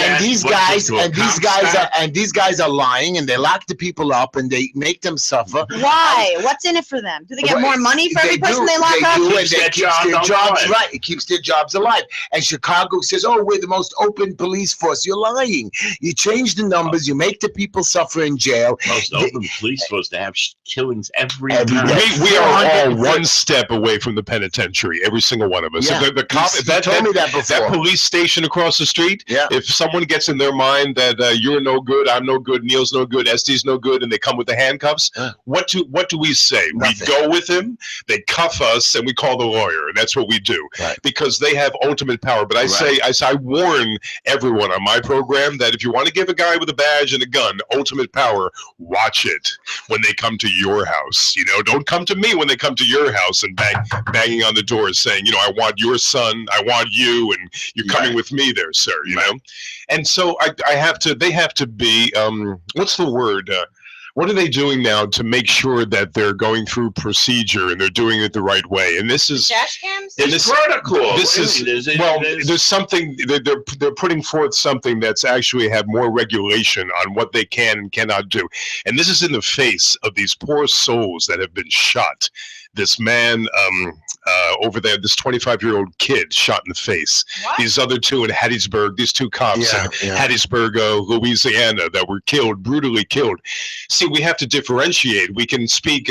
And these guys are lying, and they lock the people up, and they make them suffer. Why? What's in it for them? Do they get more money for every person they lock up? Do, and Keeps they their keeps their jobs jobs alive. right. It keeps their jobs alive. And Chicago says, "Oh, we're the most open police force." You're lying. You change the numbers. You make the people suffer in jail. Most open police force to have killings every Every night. day. We are all 400 one step away from the penitentiary, every single one of us. Yeah. So the cop, You told me that before. that police station across the street, Yeah. if someone gets in their mind that you're no good, I'm no good, Neil's no good, Este's no good, and they come with the handcuffs, what do we say? Nothing. We go with him, they cuff us, and we call the lawyer, and that's what we do. Right. Because they have ultimate power. But I warn everyone on my program that if you want to give a guy with a badge and a gun ultimate power, watch it when they come to your house. You know, don't come to me when they come to your house and banging on the door saying, you know, I want your son, I want you, and you're coming with me there, sir, you know? And so they have to be, what's the word? What are they doing now to make sure that they're going through procedure and they're doing it the right way? And this is Dash cams? It's protocol. this is there's something they're putting forth something that's actually have more regulation on what they can and cannot do, and this is in the face of these poor souls that have been shot. This man over there, this 25-year-old kid shot in the face. What? These other two in Hattiesburg, these two cops in Hattiesburg, Louisiana, that were killed, brutally killed. See, we have to differentiate. We can speak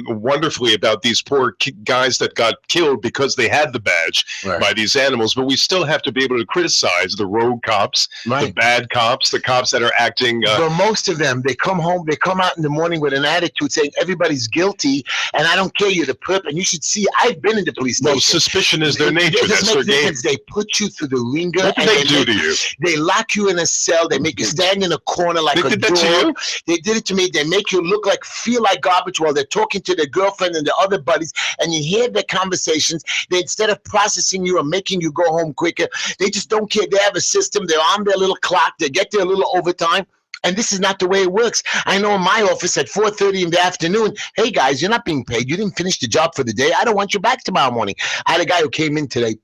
wonderfully about these poor guys that got killed because they had the badge by these animals, but we still have to be able to criticize the rogue cops, the bad cops, the cops that are acting. But most of them, they come home, they come out in the morning with an attitude saying everybody's guilty, and I don't care, you're the perp, and you should see, I've been in the police station. Well, suspicion is their nature. It That's their game. they put you through the ringer. What do they do to you? They lock you in a cell. They make you stand in a corner like They a did that to dog. you? They did it to me. They make you feel like garbage while they're talking to their girlfriend and their other buddies, and you hear their conversations. They, instead of processing you or making you go home quicker, they just don't care. They have a system. They're on their little clock. They get their little overtime. And this is not the way it works. I know in my office at 4:30 in the afternoon, hey guys, you're not being paid. You didn't finish the job for the day. I don't want you back tomorrow morning. I had a guy who came in today.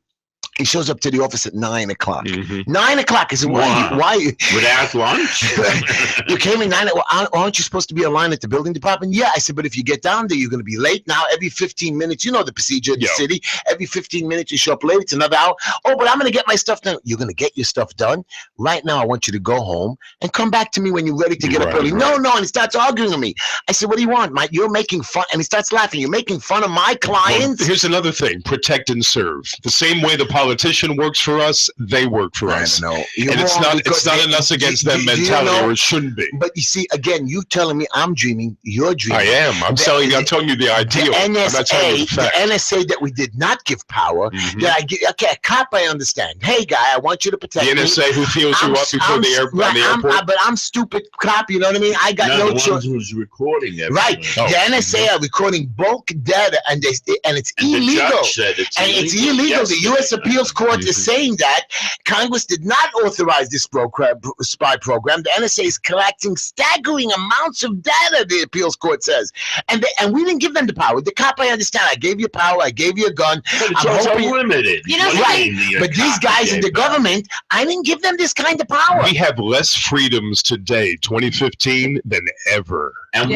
He shows up to the office at 9 o'clock. 9 o'clock. I said, why? Without lunch? You came in 9. Well, aren't you supposed to be aligned at the building department? Yeah. I said, but if you get down there, you're going to be late. Now, every 15 minutes, you know the procedure in the city. Every 15 minutes, you show up late. It's another hour. Oh, but I'm going to get my stuff done. You're going to get your stuff done. Right now, I want you to go home and come back to me when you're ready to get up early. No. And he starts arguing with me. I said, what do you want, Mike? You're making fun. And he starts laughing. You're making fun of my clients. Well, here's another thing. Protect and serve. The same way the politician works for us, they work for us. I know. And it's not an us against them mentality, or it shouldn't be. But you see, again, you telling me I'm dreaming, you're dreaming. I am. I'm telling you the ideal. I'm not telling you the fact. The NSA that we did not give power. That I give, okay, a cop, I understand. Hey, guy, I want you to protect me. The NSA who feels you up before the airport. But I'm stupid cop. You know what I mean? I got no choice. Who's recording everything. Right. The NSA are recording bulk data, and it's illegal. It's illegal. The U.S. Appeals Court is saying that Congress did not authorize this spy program. The NSA is collecting staggering amounts of data, the appeals court says. And we didn't give them the power. The cop, I understand. I gave you power. I gave you a gun. But it's also limited. You know, But these guys in the government, I didn't give them this kind of power. We have less freedoms today, 2015, than ever. And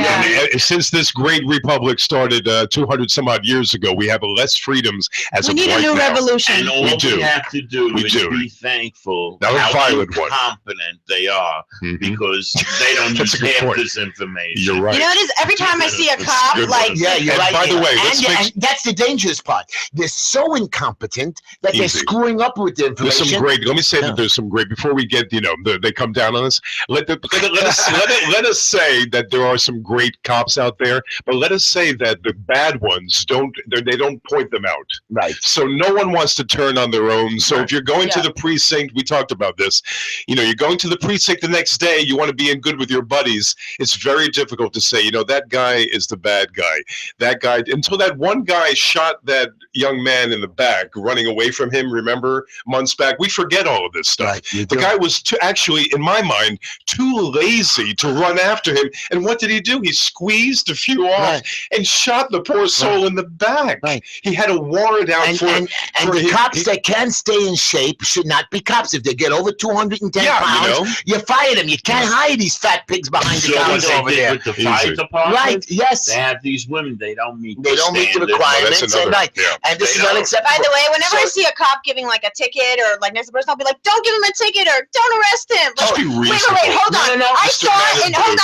since this great republic started 200 some odd years ago, we have less freedoms as we of need right a new now. revolution. And all we have to do is be thankful how incompetent they are, because they don't use half this information. You're right. You know, it is every time I see a cop, like, you're right. By the way, and that's the dangerous part. They're so incompetent that they're screwing up with the information. There's some great. Let me say that there's some great. Before we get, they come down on us. Let us say that there are some great cops out there, but let us say that the bad ones they don't point them out. Right. So no one wants to turn on their own. So if you're going to the precinct, we talked about this. You're going to the precinct the next day. You want to be in good with your buddies. It's very difficult to say, that guy is the bad guy. That guy, until that one guy shot that young man in the back, running away from him. Remember, months back, we forget all of this stuff. Right, the guy was actually, in my mind, too lazy to run after him. And what did he he do? He squeezed a few off and shot the poor soul in the back. Right. He had a warrant out And the cops that can stay in shape should not be cops. If they get over 210 pounds, you fire them. You can't hire these fat pigs behind the counter over there. With the fire department, right? Yes. They have these women. They don't meet. They don't meet the requirements. And this is unacceptable. By the way, whenever I see a cop giving like a ticket or like next person, I'll be like, "Don't give him a ticket or don't arrest him." Just be reasonable. Wait, hold on. No, I saw it. Hold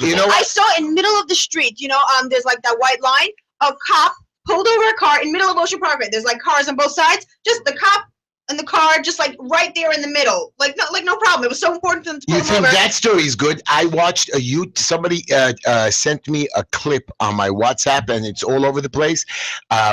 on. You know I saw in the middle of the street. There's like that white line. A cop pulled over a car in middle of Ocean Parkway. There's like cars on both sides. Just the cop and the car, just like right there in the middle. Like no problem. It was so important for them to pull You him think over. that story is good? I watched somebody sent me a clip on my WhatsApp, and it's all over the place.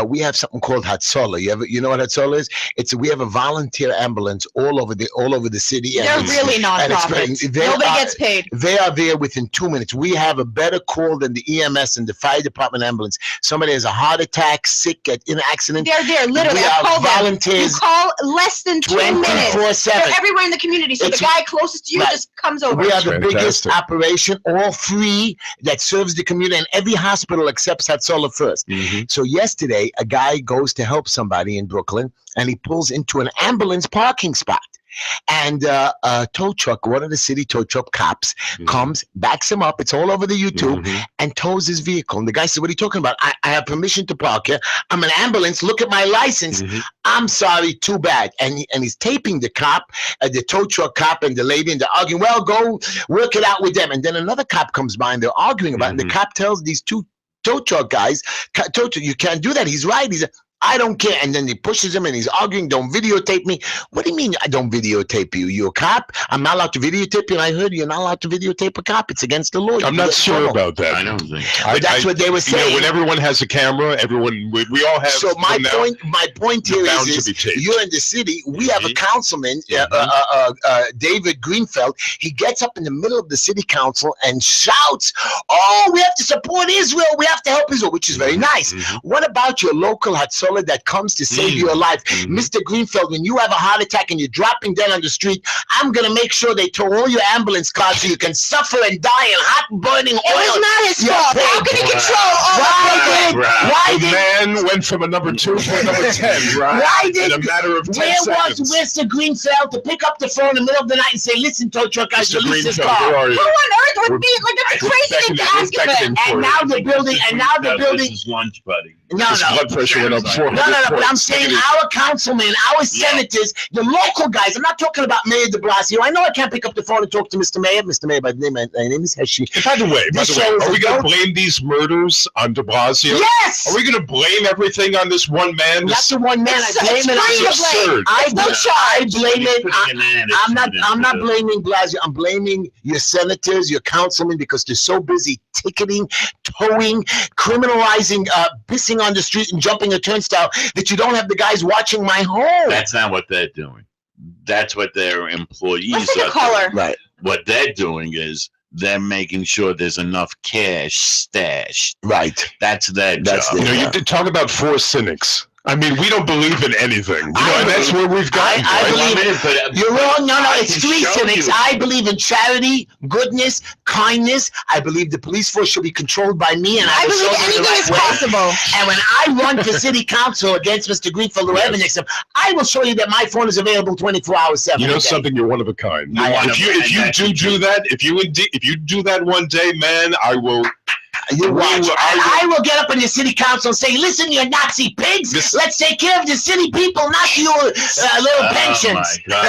We have something called Hatzola. You know what Hatzola is? We have a volunteer ambulance all over the city. They're really nonprofits. Nobody gets paid. They are there within 2 minutes. We have a better call than the EMS and the fire department ambulance. Somebody has a heart attack, sick, in an accident. They're there, literally. We are volunteers. You call less than 2 minutes. 24/7. They're everywhere in the community. So the guy closest to you just comes over. We are the biggest operation, all free, that serves the community, and every hospital accepts Hatzola first. So yesterday, a guy goes to help somebody in Brooklyn, and he pulls into an ambulance parking spot. And a tow truck, one of the city tow truck cops, comes, backs him up. It's all over the YouTube, and tows his vehicle. And the guy said, "What are you talking about? I have permission to park here. I'm an ambulance. Look at my license. I'm sorry, too bad." And he's taping the cop, the tow truck cop, and the lady, and they're arguing. Well, go work it out with them. And then another cop comes by, and they're arguing about it. And the cop tells these two tow truck guys, "You can't do that. He's right." He's "I don't care." And then he pushes him and he's arguing, "Don't videotape me." What do you mean I don't videotape you? You're a cop? I'm not allowed to videotape you. And I heard you're not allowed to videotape a cop. It's against the law. I'm not sure about that. I don't think. But that's what they were saying. When everyone has a camera, we all have. So my point here is you're in the city. We have a councilman, David Greenfeld. He gets up in the middle of the city council and shouts, "Oh, we have to support Israel. We have to help Israel," which is very nice. What about your local Hatzola that comes to save your life? Mr. Greenfeld, when you have a heart attack and you're dropping dead on the street, I'm going to make sure they tow all your ambulance cars so you can suffer and die in hot burning oil. It was not his fault. How can he control all Why the man went from a number 2 to a number 10, right? Why did, in a matter of 10 where seconds. was Mr. Greenfeld to pick up the phone in the middle of the night and say, "Listen, tow truck guys, release this car"? Where are you? Who on earth would be like that's a crazy thing to ask of him? And now the building, This is lunch, buddy. No. Blood pressure went up 400 No, but I'm points. saying our councilmen, our senators, the local guys. I'm not talking about Mayor de Blasio. I know I can't pick up the phone and talk to Mr. Mayor. Mr. Mayor, my name is Heshy. By the way, This show is are we a going to dope- blame these murders on de Blasio? Yes! Are we going to blame everything on this one man? Not the one man. I blame it it's on absurd. I blame it. I'm not I'm blaming Blasio. I'm blaming your senators, your councilmen, because they're so busy ticketing, towing, criminalizing, pissing on the street and jumping a turnstile that you don't have the guys watching my home. That's not what they're doing. That's what their employees Let's take a are caller. doing. Right. What they're doing is they're making sure there's enough cash stashed. Right. That's their That's job. their You talk about 4 cynics. I mean, we don't believe in anything. And that's where we've gotten. I believe you're wrong. No, it's 3 cynics. You. I believe in charity, goodness, kindness. I believe the police force should be controlled by me, and I will believe show them the anything right is way. possible. And when I run for city council against Mr. Greenfield or Evan Nixon, I will show you that my phone is available 24 hours 7 You know day. something? You're one of a kind. If If you do that one day, man, I will. You watch. I will get up in the city council and say, "Listen, you Nazi pigs, let's take care of the city people, not your little pensions." Oh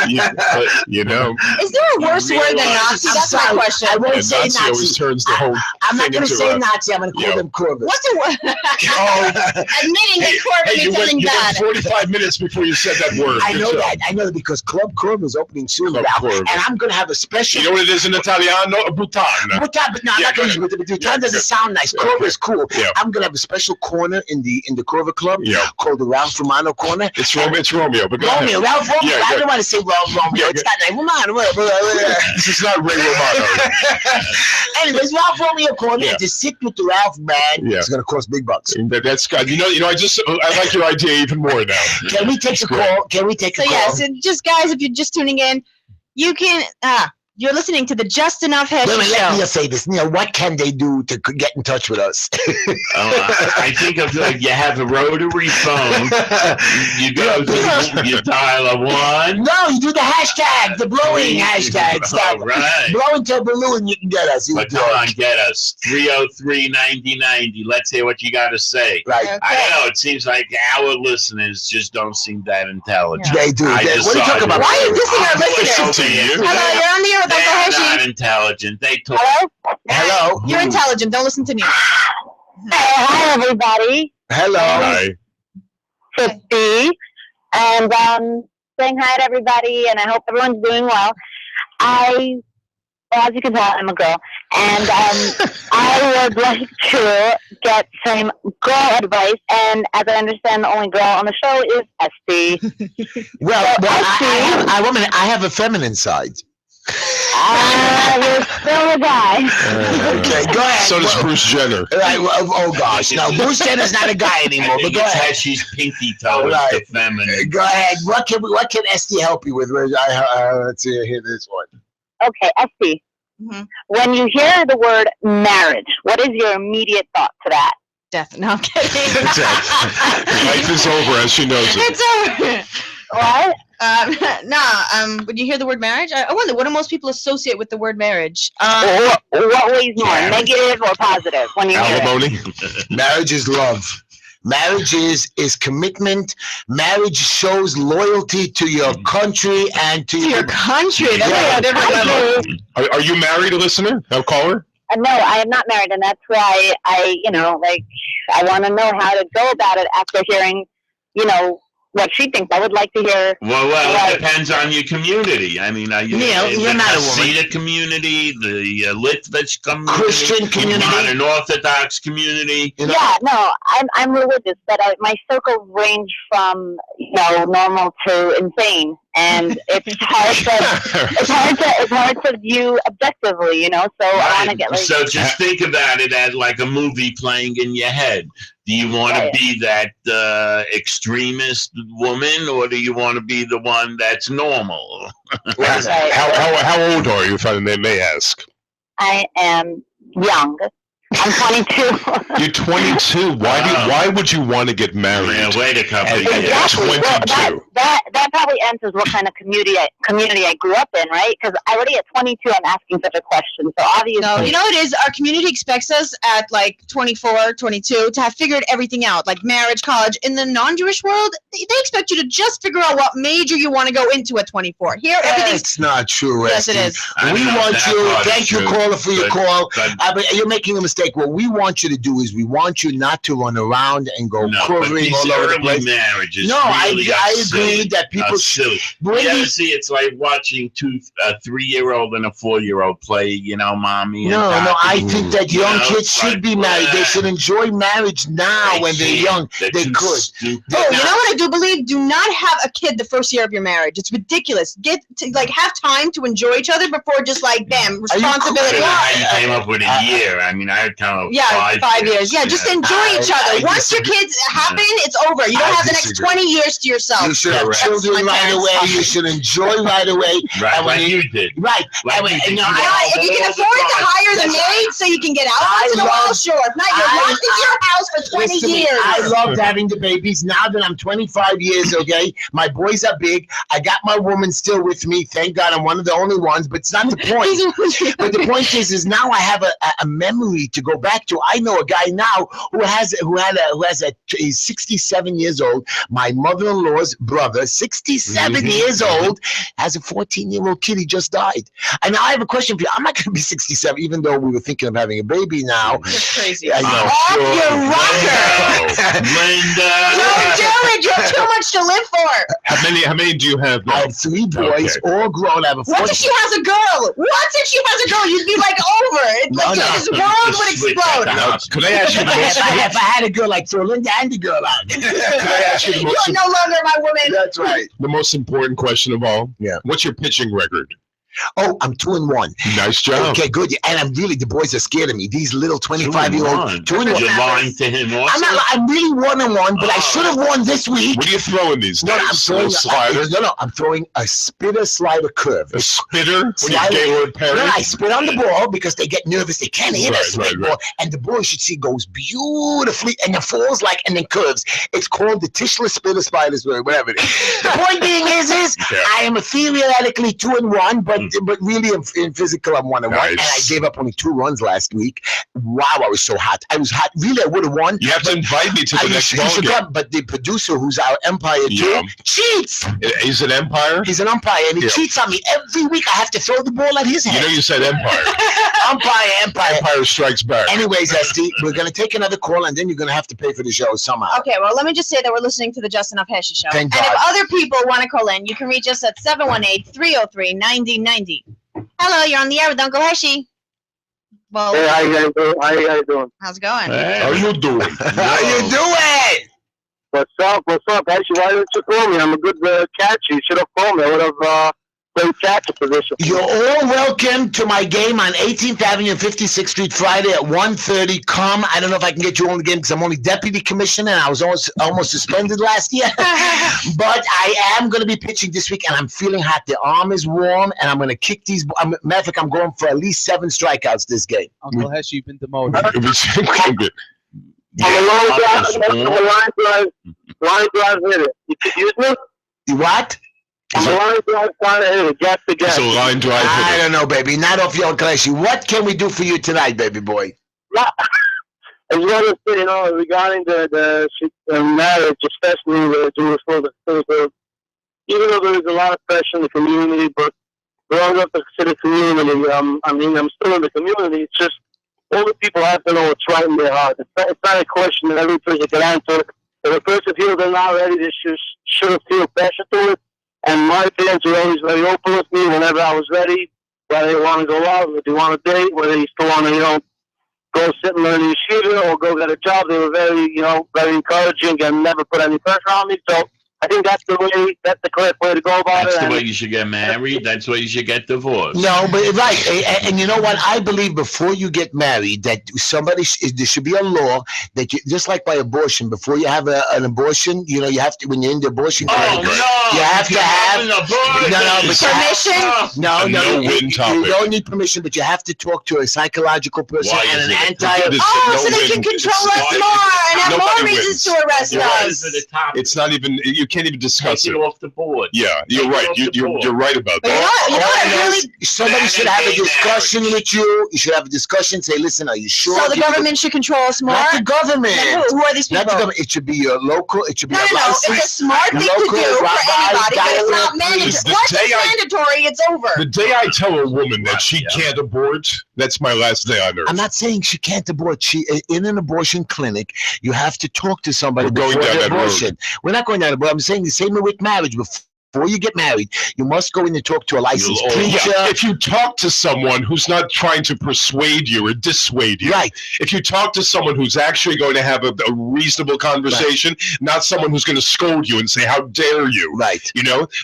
my God. You know, Is there a worse word than Nazi? I'm That's my sorry. question. I won't and say Nazi always Nazi. turns the whole. I'm not thing going to into say a- Nazi. I'm going to call them Corvus. What's a word? Admitting that Corbin you is something went bad. 45 minutes before you said that word. I Good know job. that. I know that because Club Corv is opening soon, Club Ralph, Corv. and I'm going to have a special. You know what it is in Italiano? Bhutan. But no, I'm Yeah, not going to go use it. Bhutan doesn't sound nice. Yeah, Corver is cool. Yeah. I'm going to have a special corner in the Corver Club Yeah. called the Ralph Romano Corner. It's Romeo, but go Romeo, ahead. Ralph Romeo. Yeah, I yeah. don't want to say Romeo. Yeah, It's not nice. Romano. This is not Ray Romano. Anyways, Ralph Romeo Corner. Yeah. To sit with the Ralph band, Yeah. it's going to cost big bucks. That's God. You know. I like your idea even more now. Can we take a call? Can we take a So call? yes, just guys, if you're just tuning in, you can You're listening to the Just Enough Heshy Wait a minute, let me Show. just say this. Neil, what can they do to get in touch with us? I think of you have a rotary phone. You go you dial a 1. No, you do the hashtag, the blowing hashtag. Stop. Right. Blow into a balloon, you can get us. But come on, get us. 303-9090. Let's hear what you got to say. Right. Okay. I know, it seems like our listeners just don't seem that intelligent. They do. I What are you decided- talking about? Why are you dissing our Listen listeners? to you. Hello, you're on the air with They're Uncle not Heshy. intelligent. They talk. Hello. You're intelligent. Don't listen to me. Hi, everybody. Hello. Hi. Christy. And saying hi to everybody, and I hope everyone's doing well. As you can tell, I'm a girl. And I would like to get some girl advice. And as I understand, the only girl on the show is Esty. Well, Esty. I have a feminine side. You're still a guy. Okay, go ahead. So does Bruce Jenner. Right, well, oh gosh, no, Bruce Jenner's not a guy anymore. But go ahead. She's pinky toe Right. is the feminine. Go ahead. What can Esty help you with? Let's hear this one. Okay, Esty. Mhm. When you hear the word marriage, what is your immediate thought to that? Death. No, I'm kidding. Life is over as she knows it. It's over. What? When you hear the word marriage, I wonder, what do most people associate with the word marriage? What weighs more, Yeah. negative or positive when you hear it? Alimony. Marriage is love. Marriage is commitment. Marriage shows loyalty to your country and to To your country. That's Yeah. a different level. Actually, Are you married, listener? No caller? no, I am not married, and that's why I want to know how to go about it after hearing, what she thinks. I would like to hear. Well, Right. it depends on your community. I mean, Neil, the you're not a woman. Hasidic community, the Litvish community, Christian community. modern Orthodox community. You know, Yeah, no, I'm religious, but my circles range from normal to insane, and it's hard to view objectively, So I want to get So just think about it as like a movie playing in your head. Do you want to Right. be that extremist woman, or do you want to be the one that's normal? Right. How old are you, if I may ask? I am young. I'm 22. You're 22. Why would you want to get married? Yeah, wait a couple of At years. Exactly. Well, 22. that probably answers what kind of community I grew up in, right? Because already at 22, I'm asking such a question. So obviously, No, you know what it is? Our community expects us at like 24, 22 to have figured everything out, like marriage, college. In the non-Jewish world, they expect you to just figure out what major you want to go into at 24. Here, everything's... It's not true, Yes, it Esty. is. I We know want that you. part is Thank you, true, caller, for your call. but- But you're making a mistake. What we want you to do is we want you not to run around and go No, but quivering these all over the early place. marriages No, really I are agree silly. that people Silly. bring You ever these. see? It's like watching a 3-year-old and a 4-year-old play. Mommy. And No, Daddy. I think that You young know, kids it's should like, be married. They should enjoy marriage now when they're young. They're They too could. stupid. Oh, you know what I do believe? Do not have a kid the first year of your marriage. It's ridiculous. Get to have time to enjoy each other before just bam, I don't responsibility. know how you came up with a year. I mean, I would come up with Yeah, 5 years. Yeah, just enjoy each other. I Once your disagree. kids happen, it's over. You don't I have the next disagree. 20 years to yourself. You should have Correct. children That's my right parents' away. thought. You should enjoy right away. Right, And when like you- you did. Right. Like And you did. you know, You I- If you can all the afford to time. hire the maid so you can get out I once in a while, love- sure. If not, you're I- locked in your house for 20 Listen to me, years. I loved having the babies. Now that I'm 25 years, okay, my boys are big. I got my woman still with me. Thank God, I'm one of the only ones. But it's not the point. But the point is now I have a memory to go back to. I know a guy now he's 67 years old. My mother-in-law's brother, 67 years old, has a 14-year-old kid. He just died. And now I have a question for you. I'm not going to be 67, even though we were thinking of having a baby now. You're crazy. I know. Off your rocker. Linda. Don't do it. You have too much to live for. How many do you have I now? have 3 boys, all grown. I have a What if she has a girl? What if she has a girl? You'd be like over. It's No, like no. this world would Switch explode. that Now, out. could I ask you the most? If I had a girl, like throw Linda and the girl out. Could I ask you the You most? are no longer my woman. That's right. The most important question of all. Yeah. What's your pitching record? Oh, I'm 2-1. Nice job. Okay, good. Yeah, and I'm really, the boys are scared of me. These little 25-year-old. 2-1. You're lying to him also? I'm really 1-1, but I should have won this week. What are you throwing these No, days? I'm throwing slider. I'm throwing a spitter slider curve. A spitter? What are Slider. you, Gaylord Perry? No, I spit on the ball because they get nervous. They can't hit a spit ball. And the ball, you should see, goes beautifully and it falls and then curves. It's called the Tischler spitter spiders, whatever it is. The point being is I am theoretically 2-1, but really in physical I'm 1-1. Nice. And I gave up only 2 runs last week. Wow, I was so hot. I was hot. Really, I would have won. You have to invite me to the next ball game. But the producer, who's our umpire too, cheats. He's an umpire? He's an umpire, and he cheats on me every week. I have to throw the ball at his head. You know you said empire. Empire. Empire strikes back. Anyways, SD, we're going to take another call, and then you're going to have to pay for the show somehow. Okay, well, let me just say that we're listening to the Justin F. Heshy Show. Thank and God. if other people want to call in, you can reach us at 718-303-9090. Hello, you're on the air with Uncle Heshy. Well, Hey, how you guys doing? how's it going? Hey. How you doing? How you doing? What's up? Actually, why didn't you call me? I'm a good catcher. You should have called me. I would have played catcher position. You're all welcome to my game on 18th Avenue and 56th Street Friday at 1:30. Come. I don't know if I can get you on the game because I'm only deputy commissioner and I was almost suspended last year. But I am going to be pitching this week and I'm feeling hot. The arm is warm and I'm going to kick these. Matter of fact, I'm going for at least 7 strikeouts this game. Uncle Heshy, you've been demoted. I'm a line drive hitter. Excuse me? What? I'm a line drive kind of hitter. Gap to gap. It's a line drive I hitter. don't know, baby. Not off your classy. What can we do for you tonight, baby boy? I just want to say, regarding the marriage, especially for the even though there is a lot of pressure in the community, but growing up to the community, I'm still in the community. It's just all the people have to know what's right in their heart. It's not a question that every person can answer. If a person feels they're not ready, they shouldn't feel pressure to it. And my parents were always very open with me whenever I was ready, whether they want to go out, whether they want to date, whether they still want to, go sit and learn the yeshiva or go get a job. They were very, very encouraging and never put any pressure on me. So I think that's the correct way to go about That's it. the way you should get married. That's the way you should get divorced. No, but right. And you know what? I believe before you get married that there should be a law that you, just like by abortion, before you have an abortion, you have to, when you're in the abortion clinic, you have to have Permission? No, no-win you don't need permission, but you have to talk to a psychological person Why and is an it anti. So they can control us more and have more reasons to arrest Why us. is it a topic? It's not even, you can't even discuss Take it. it off the board. Yeah, you're right. You're right about But that. you know what really? Somebody should have a discussion with you. You should have a discussion. Say, listen, are you sure? So the government should control us more? Not the government. Then who are these people? Not the government. It should be your local. It should be No, a it's a licensed. smart thing to local do for rabbi, anybody, but it's not doctor, mandatory. priest. Once The it's day I- mandatory, it's over. The day I tell a woman that she Yeah. can't abort, that's my last day on earth. I'm not saying she can't abort. In an abortion clinic, you have to talk to somebody We're going before down the that road. abortion. We're not going down the road. I'm saying the same way with marriage. Before you get married, you must go in and talk to a licensed You'll always- preacher. Yeah, if you talk to someone who's not trying to persuade you or dissuade you, Right. if you talk to someone who's actually going to have a reasonable conversation, not someone who's going to scold you and say, how dare you? Right.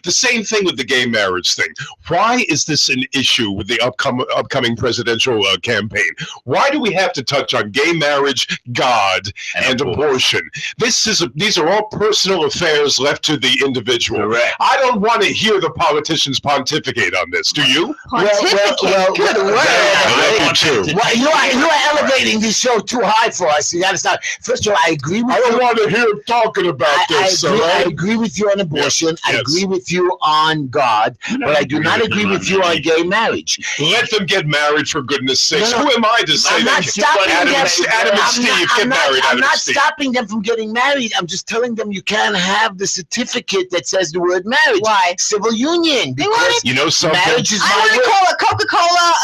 The same thing with the gay marriage thing. Why is this an issue with the upcoming presidential campaign? Why do we have to touch on gay marriage, God, and abortion? These are all personal affairs left to the individual. Correct. I don't want to hear the politicians pontificate on this. Do you? Pontificate, good word. I do too. Well, you are elevating this show too high for us. You got to stop. First of all, I agree with I you. don't want to hear him talking about this. I agree with you on abortion. Yes, I yes. agree with you on God, but I do not agree with you on gay marriage. Let them get married, for goodness sakes. No, no. Who am I to say I'm not that? stopping Adam, them. Adam and Steve, get married. I'm Adam not and Steve. stopping them from getting married. I'm just telling them you can't have the certificate that says the word marriage. Why? Civil union. They want Because You know something? marriage is I my want to word. call a Coca-Cola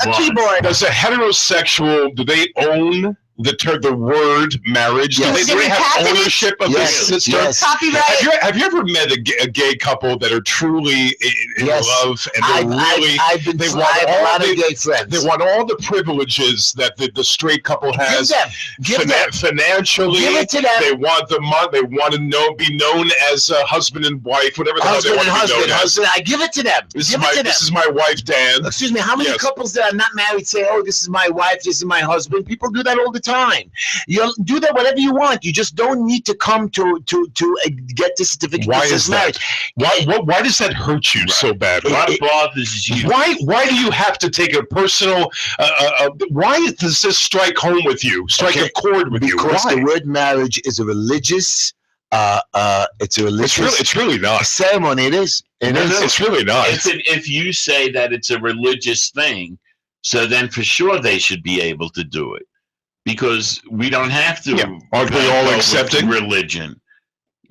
a Why? keyboard. Does a heterosexual, do they own the word marriage? Yes. Do they have Patent it? ownership of Yes. this system? Yes. Copyright. Have you ever met a gay couple that are truly in Yes. love and they're really I have a lot of gay friends. they want all the privileges that the straight couple has. Give them. Financially, Give it to them. they want the money. They want to be known as a husband and wife, whatever the hell they Husband want and to be known husband. as. I give it to them. This Give it to them. is my wife, Dan. Excuse me, how many Yes. couples that are not married say, "Oh, this is my wife, this is my husband"? People do that all the time. You do that whatever you want. You just don't need to come to get the certificate. Why that says is that? Why does that hurt you so bad? What bothers you? Why do you have to take a personal? Why does this strike home with you? Strike a chord with you? Because Why? the word marriage is a religious. It's a religious. It's really not. Ceremony. It is. It's really not. If you say that it's a religious thing, so then for sure they should be able to do it, because we don't have to. Yeah. Aren't we all accepting religion?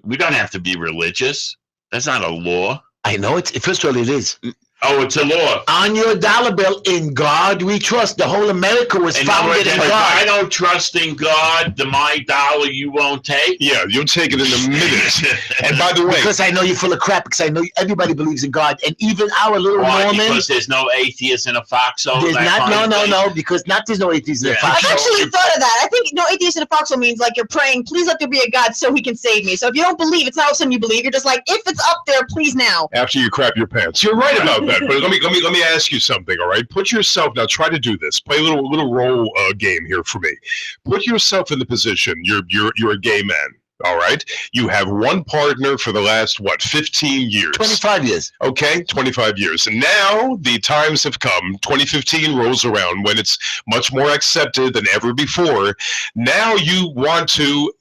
We don't have to be religious. That's not a law. I know it. First of all, it is. Oh, it's a law. On your dollar bill, in God we trust. The whole America was founded in If I God. don't trust in God, my dollar you won't take. Yeah, you'll take it in a minute. And by the way, Because I know you're full of crap. Because I know everybody believes in God, and even our little Why? Because Mormons. there's no atheist in a foxhole. There's not. No. Because there's no atheists in the Yeah. Fox I've Show. actually thought of that. I think no atheist in a foxhole means like you're praying, please let there be a God so he can save me. So if you don't believe, it's not all of a sudden you believe. You're just like, if it's up there, please now. after you crap your pants, you're right about that. But let me ask you something. All right, put yourself now. Try to do this. Play a little role game here for me. Put yourself in the position. You're a gay man. All right. You have one partner for the last 15 years. 25 years. Okay, 25 years. And now the times have come. 2015 rolls around when it's much more accepted than ever before. Now you want to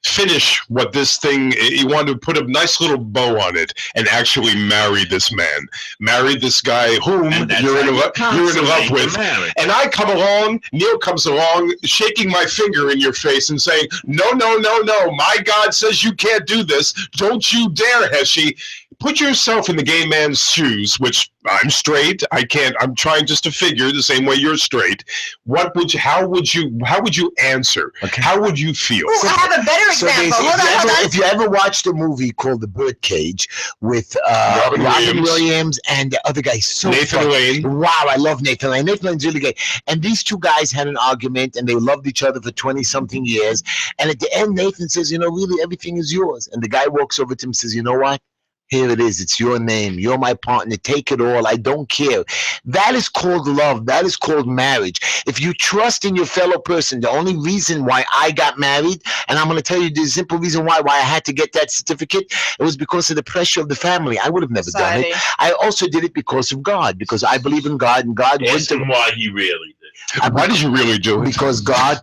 finish what this thing, you want to put a nice little bow on it and actually marry this man. Marry this guy whom you're in love with. And I come along, Neil comes along, shaking my finger in your face and saying, no, my God says you can't do this. Don't you dare, Heshy. Put yourself in the gay man's shoes, which I'm straight. I'm trying just to figure the same way you're straight. How would you answer? Okay. How would you feel? Ooh, I have a better example. Hold on. If you ever watched a movie called The Birdcage with Robin Williams and the other guy, Nathan Lane. Wow, I love Nathan Lane. Nathan Lane's really gay. And these two guys had an argument and they loved each other for 20-something years. And at the end, Nathan says, really, everything is yours. And the guy walks over to him and says, you know what? Here it is. It's your name. You're my partner. Take it all. I don't care. That is called love. That is called marriage. If you trust in your fellow person, the only reason why I got married, and I'm going to tell you the simple reason why I had to get that certificate, it was because of the pressure of the family. I would have never done it. I also did it because of God, because I believe in God, and God Ask him why he really did. Why did you really do it? Because God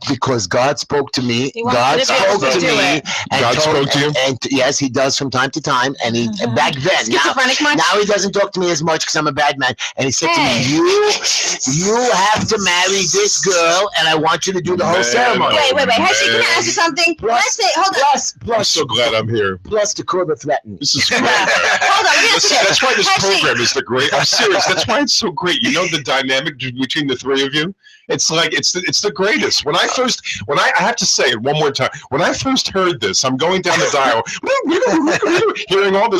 spoke to me. God spoke to me. God spoke to you? And yes, he does from time to time. And he back then. Now he doesn't talk to me as much because I'm a bad man. And he said to me, you have to marry this girl, and I want you to do the whole ceremony. Wait. Heshy, can I ask you something? Plus, I'm so glad I'm here. Plus to curb the threatening. This is great. Hold on, let me ask you this. That's why this Heshy. program is the great. I'm serious. That's why it's so great. You know the dynamic between the three of you? It's like it's the greatest. When I have to say it one more time. When I first heard this, I'm going down the dial, hearing all the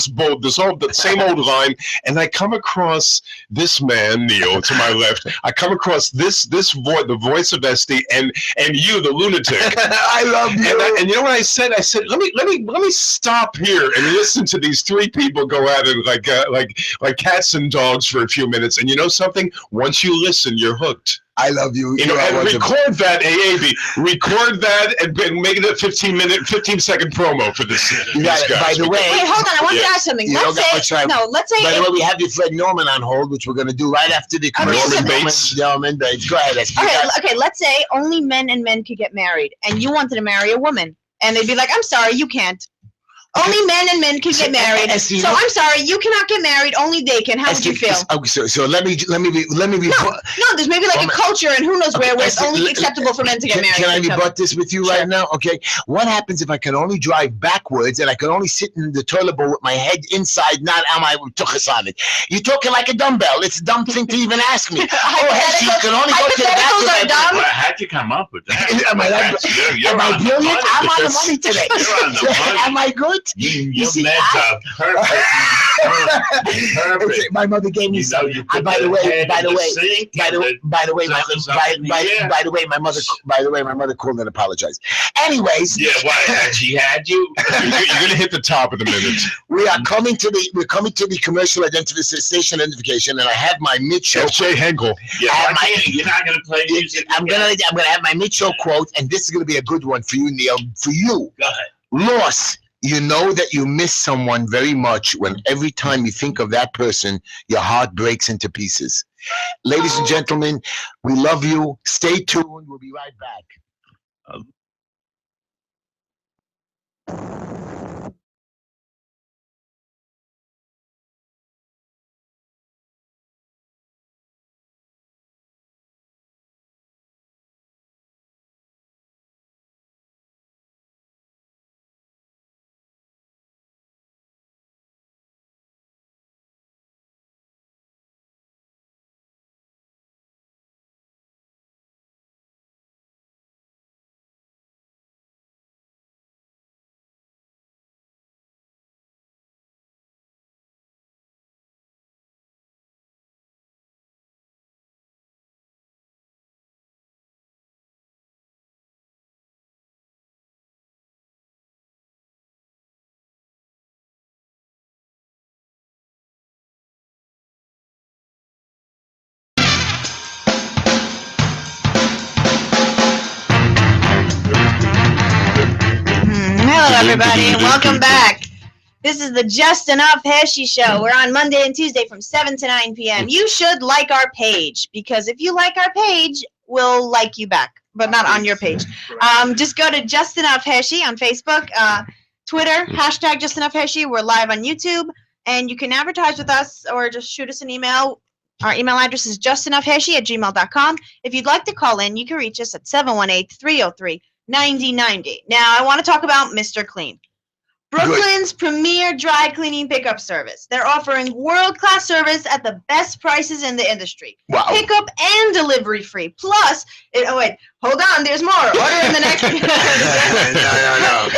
same old line, and I come across this man, Neil, to my left. I come across this voice, the voice of Esty, and you, the lunatic. I love you. And you know what I said? I said, let me stop here and listen to these three people go at it like cats and dogs for a few minutes. And you know something? Once you listen, you're hooked. I love you. And record that, AAB. Record that and make it a 15-second promo for this. You got it. By the way, wait, hold on. I want to ask something. Let's say. By the way, we have your friend Norman on hold, which we're going to do right after the commercial. Norman Bates. Go ahead. Okay. Let's say only men and men could get married, and you wanted to marry a woman, and they'd be like, "I'm sorry, you can't." Only men and men can get married. Esty, So I'm sorry, you cannot get married. Only they can. How would you feel? So let me be. No, there's maybe like a culture and who knows where it's only acceptable for men to get married. Can I rebut this with you right now? Okay. What happens if I can only drive backwards and I can only sit in the toilet bowl with my head inside, not on my tuchus on it? You're talking like a dumbbell. It's a dumb thing to even ask me. Heshy, you can only go to the bathroom. How'd you come up with that? Am I brilliant? I'm on the money today. You're on the money. Am I good? Your meds are perfect. My mother gave me some. By the way, my mother called and apologized. Anyways, yeah, why? She had you. You're gonna hit the top of the minute. We're coming to the commercial station identification, and I have my mid-show. Jay Henkel. Yeah, you're not gonna play music. I'm gonna have my mid-show quote, and this is gonna be a good one for you, Neil. For you, go ahead. Loss. You know that you miss someone very much when every time you think of that person, your heart breaks into pieces. Ladies and gentlemen, we love you. Stay tuned. We'll be right back. Hello, everybody, and welcome back. This is the Just Enough Heshy Show. We're on Monday and Tuesday from 7 to 9 p.m. You should like our page, because if you like our page, we'll like you back, but not on your page. Just go to Just Enough Heshy on Facebook, Twitter, hashtag Just Enough Heshy. We're live on YouTube, and you can advertise with us or just shoot us an email. Our email address is justenough@gmail.com. If you'd like to call in, you can reach us at 718-303-9090. Now, I want to talk about Mr. Clean. Brooklyn's premier dry cleaning pickup service. They're offering world-class service at the best prices in the industry. Wow. Pickup and delivery free. Plus, hold on, there's more. Order in the next. No.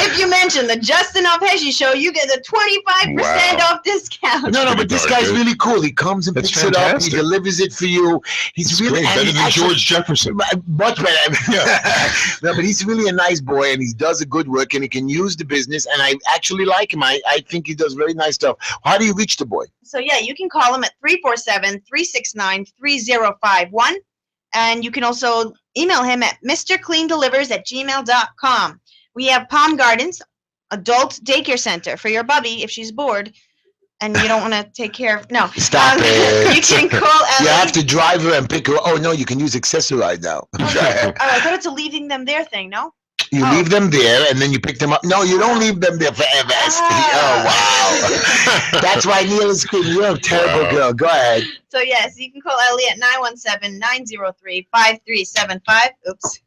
If you mention the Just Enough Heshy Show, you get a 25% off discount. No, but this guy's really cool. He comes and picks it up. He delivers it for you. He's really better than George Jefferson. Much better. No, but he's really a nice boy, and he does a good work, and he can use the business, and I actually like him. I think he does very nice stuff. How do you reach the boy? So, yeah, you can call him at 347-369-3051. And you can also email him at mrcleandelivers@gmail.com. We have Palm Gardens, adult daycare center for your bubby if she's bored and you don't want to take care of. No. Stop it. You can call Ellie. You have to drive her and pick her. Oh, no, you can use Accessoride now. Oh, I thought it's a leaving them there thing, no? You leave them there and then you pick them up. No, you don't leave them there forever. Oh, wow. That's why Neil is screaming. You're a terrible girl. Go ahead. So, yes, you can call Ellie at 917-903-5375. Oops.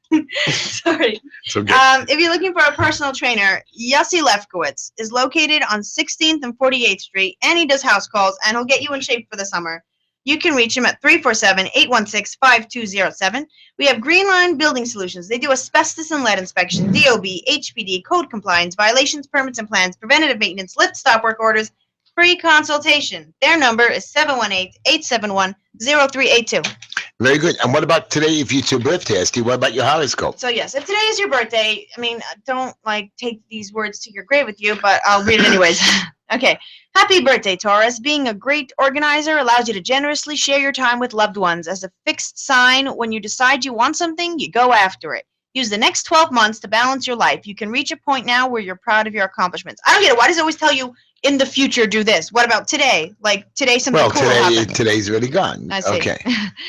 Sorry. Okay. If you're looking for a personal trainer, Yossi Lefkowitz is located on 16th and 48th Street, and he does house calls, and he'll get you in shape for the summer. You can reach him at 347-816-5207. We have Green Line Building Solutions. They do asbestos and lead inspection, DOB, HPD, code compliance, violations, permits and plans, preventative maintenance, lift stop work orders, free consultation. Their number is 718-871-0382. Very good. And what about today, if it's your birthday, Esty? What about your horoscope? So, yes, if today is your birthday, I mean, don't, take these words to your grave with you, but I'll read it anyways. Okay. Happy birthday, Taurus. Being a great organizer allows you to generously share your time with loved ones. As a fixed sign, when you decide you want something, you go after it. Use the next 12 months to balance your life. You can reach a point now where you're proud of your accomplishments. I don't get it. Why does it always tell you in the future do this? What about today? Today something cool will happen. Today's already gone. I see. Okay.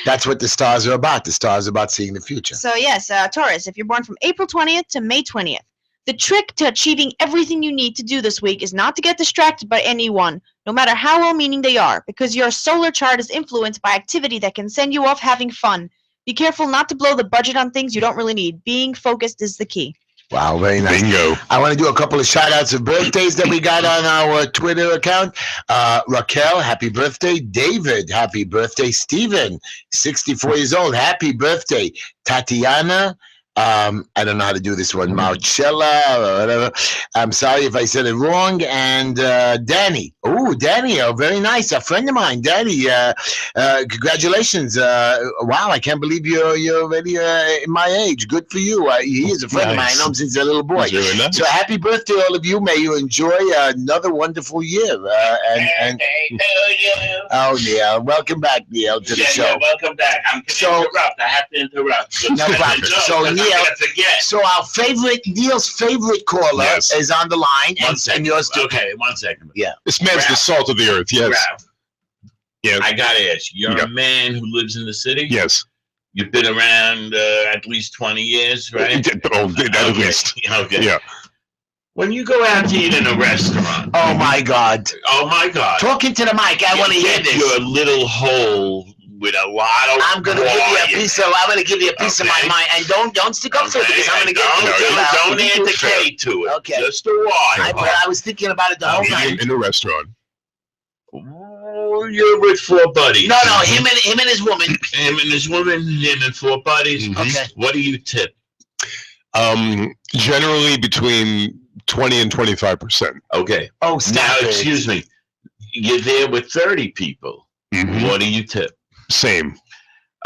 That's what the stars are about. The stars are about seeing the future. So, yes, Taurus, if you're born from April 20th to May 20th, The trick to achieving everything you need to do this week is not to get distracted by anyone, no matter how well-meaning they are, because your solar chart is influenced by activity that can send you off having fun. Be careful not to blow the budget on things you don't really need. Being focused is the key. Wow, very nice. Bingo. I want to do a couple of shout-outs of birthdays that we got on our Twitter account. Raquel, happy birthday. David, happy birthday. Stephen, 64 years old, happy birthday. Tatiana, I don't know how to do this one. Marcella, or whatever. I'm sorry if I said it wrong. And Danny. Oh, Danny, very nice. A friend of mine, Danny. Congratulations. Wow, I can't believe you're already my age. Good for you. He is a friend of mine. I know him since a little boy. Really nice. So happy birthday, all of you. May you enjoy another wonderful year. Oh, Neil. Welcome back, Neil, to the show. Yeah, welcome back. I'm going to interrupt. I have to interrupt. No problem. So, Neil, so our Neil's favorite caller is on the line, and yours too. Okay, 1 second. Yeah. This man's the salt of the earth. Yes. Ralph, Yeah. I got to ask. You're a man who lives in the city? Yes. You've been around at least 20 years, right? At least. Okay. Yeah. When you go out to eat in a restaurant. Oh, my God. Oh, my God. Talk into the mic. I want to hear this. Your little hole with a lot of I'm gonna give you a piece of. I'm gonna give you a piece of my mind, and don't stick up for it because I'm gonna get don't add the K to it. Okay. Just a Y. I was thinking about it the whole time. In a restaurant. Oh, you're with 4 buddies. No, him and his woman. Him and his woman. Him and 4 buddies. Mm-hmm. Okay. What do you tip? Generally between 20 and 25%. Okay. Oh, stop now, it. excuse me. You're there with 30 people. Mm-hmm. What do you tip? Same.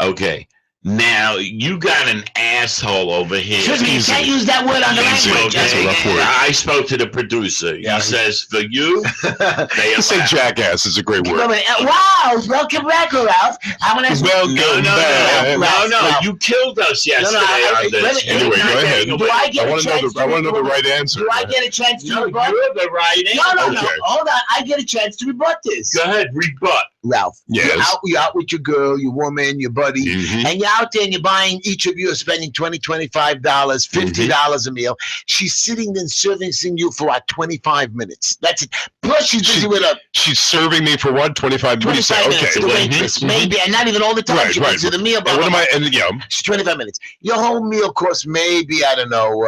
Okay. Now, you got an asshole over here. Excuse me, you can't use that word on the language. That's a rough word. I spoke to the producer. He says, for you, they To say jackass is a great word. Wow, welcome back, Ralph. I want to Welcome back. No, you killed us yesterday on this. Anyway, go ahead. Do I get a chance I want to know the right answer. Do I get a chance to rebut? You're the right answer. No. Okay. Hold on. I get a chance to rebut this. Go ahead, rebut. Ralph, Yes. you're out with your girl, your woman, your buddy, Mhm. and you're out there and you're buying, each of you are spending $20, $25, $50 a meal. She's sitting there servicing you for 25 minutes. That's it. Plus, she's busy with a She's serving me for what? 25 minutes? 25 minutes. Okay. The waitress, maybe, and not even all the time. Right, She right. gets to the meal. And what am I? And yeah. It's 25 minutes. Your whole meal costs maybe, I don't know,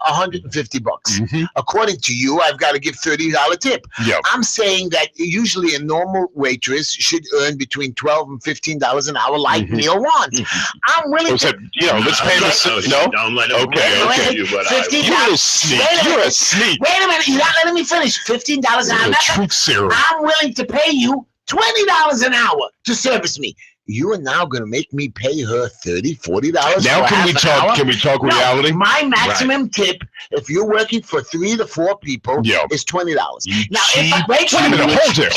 $150. Mhm. According to you, I've got to give $30 tip. Yeah. I'm saying that usually a normal waitress should earn between $12 and $15 an hour, like Neil wants. I'm willing to. Let's pay this. No. Don't let him Okay. you what $15. You're a sneak. You're a sneak. Wait a minute, you're not letting me finish. $15 an hour. You're a truth serum. I'm willing to pay you $20 an hour to service me. You are now going to make me pay her $30, $40. Now for can we half an talk? hour? Can we talk No, reality? my maximum tip, if you're working for 3 to 4 people, Yeah. is $20. Now, cheap- if I wait Wait a minute, hold it.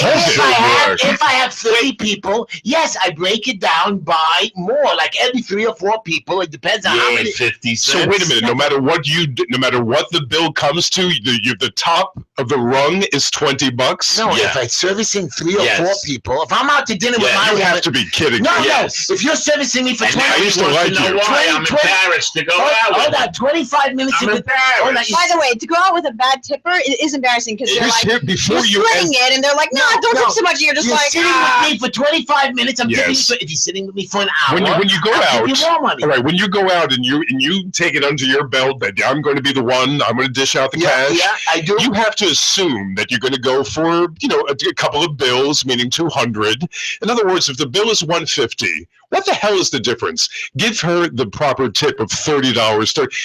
if I have 30 people, yes, I break it down by more, like every 3 or 4 people. It depends on how many. 50 cents. So wait a minute. No matter what the bill comes to, the top of the rung is $20. No, Yeah. if I'm servicing 3 or Yes. 4 people, if I'm out to dinner with Yeah, my You woman, have to be kidding. no, me. Yes. if you're servicing me for And 20 now I you used to want like to know you. why I'm 20 embarrassed to go hold out with on, 25 minutes I'm of the. Hold on, embarrassed. By the way, to go out with a bad tipper is embarrassing because you're Here's like, here before you're you splitting it, and they're like, no, don't no. tip so much. And you're just You're like, sitting with me for 25 minutes. I'm tipping you Yes. for, if you're sitting with me for an hour. when you go I'll out, give you more money. all right. When you go out and you take it under your belt that I'm going to be the one. I'm going to dish out the cash. Yeah, I do. You have to assume that you're going to go for a couple of bills, meaning 200. In other words, if the bill is 150, what the hell is the difference? Give her the proper tip of $30.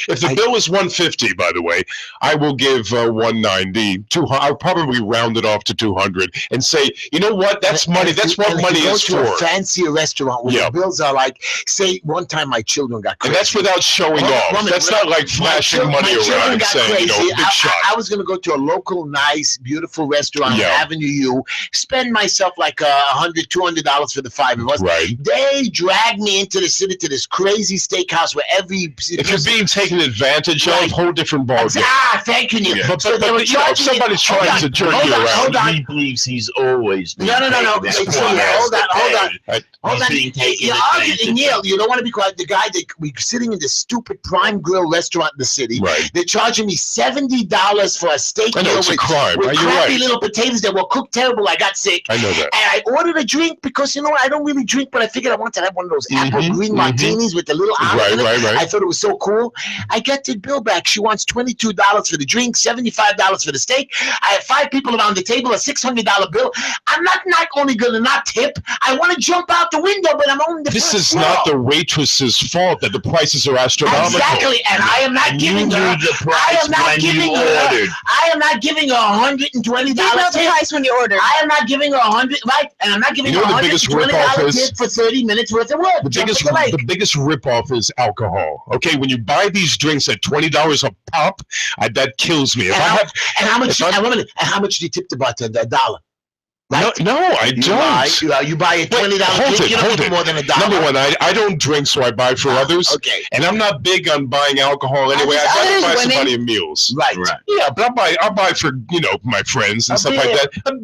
If the bill is 150, by the way, I will give 190. 200. I'll probably round it off to 200 and say, you know what? That's money. That's what money is for. Go to for. a fancier restaurant where the bills are like, say, one time my children got crazy. And that's without showing off. That's not like flashing money around and saying, big shot. I was going to go to a local, nice, beautiful restaurant on Avenue U, spend myself like $100, $200 for the 5 of us. Right. They dragged me into the city to this crazy steakhouse where every. If you're being taken advantage of, whole different ballgame. Thank you, Neil. Yeah. But, So they were you know, if somebody's trying to jerk you around. Hold on. He believes he's always been No. taken It's advantage hold on. of. Hold on. He's being taken You're advantage arguing, of. Neil, you don't want to be quiet. The guy that we're sitting in this stupid Prime Grill restaurant in the city. Right. They're charging me $70 for a steak I know, meal it's a with crime. crappy You're right. little potatoes that were cooked terrible. I got sick. I know that. And I ordered a drink because, you know what, I don't really drink, but I figured I wanted to have one of those apple green martinis with the little olive in it. Right. I thought it was so cool. I get the bill back. She wants $22 for the drink, $75 for the steak. I have 5 people around the table, a $600 bill. I'm not only going to not tip, I want to jump out the window, but I'm only the This first is floor. not the waitress's fault that the prices are astronomical. Exactly, and I am not giving her. I am not giving her. I am not giving her $120 You didn't know the tip. price when you ordered. I am not giving her $100, right? And I'm not giving You her know the biggest ripoff $120 is? tip for 30 minutes worth of work. The biggest ripoff is alcohol. Okay, when you buy these drinks at $20 a pop, that kills me. And how much do you tip the bartender? $1. Right? No, I don't. You buy a $20 drink, you don't give more than $1. Number one, I don't drink, so I buy for others. Okay. And I'm not big on buying alcohol anyway. I buy somebody a meals. Right. Yeah, but I'll buy for my friends and stuff like that. A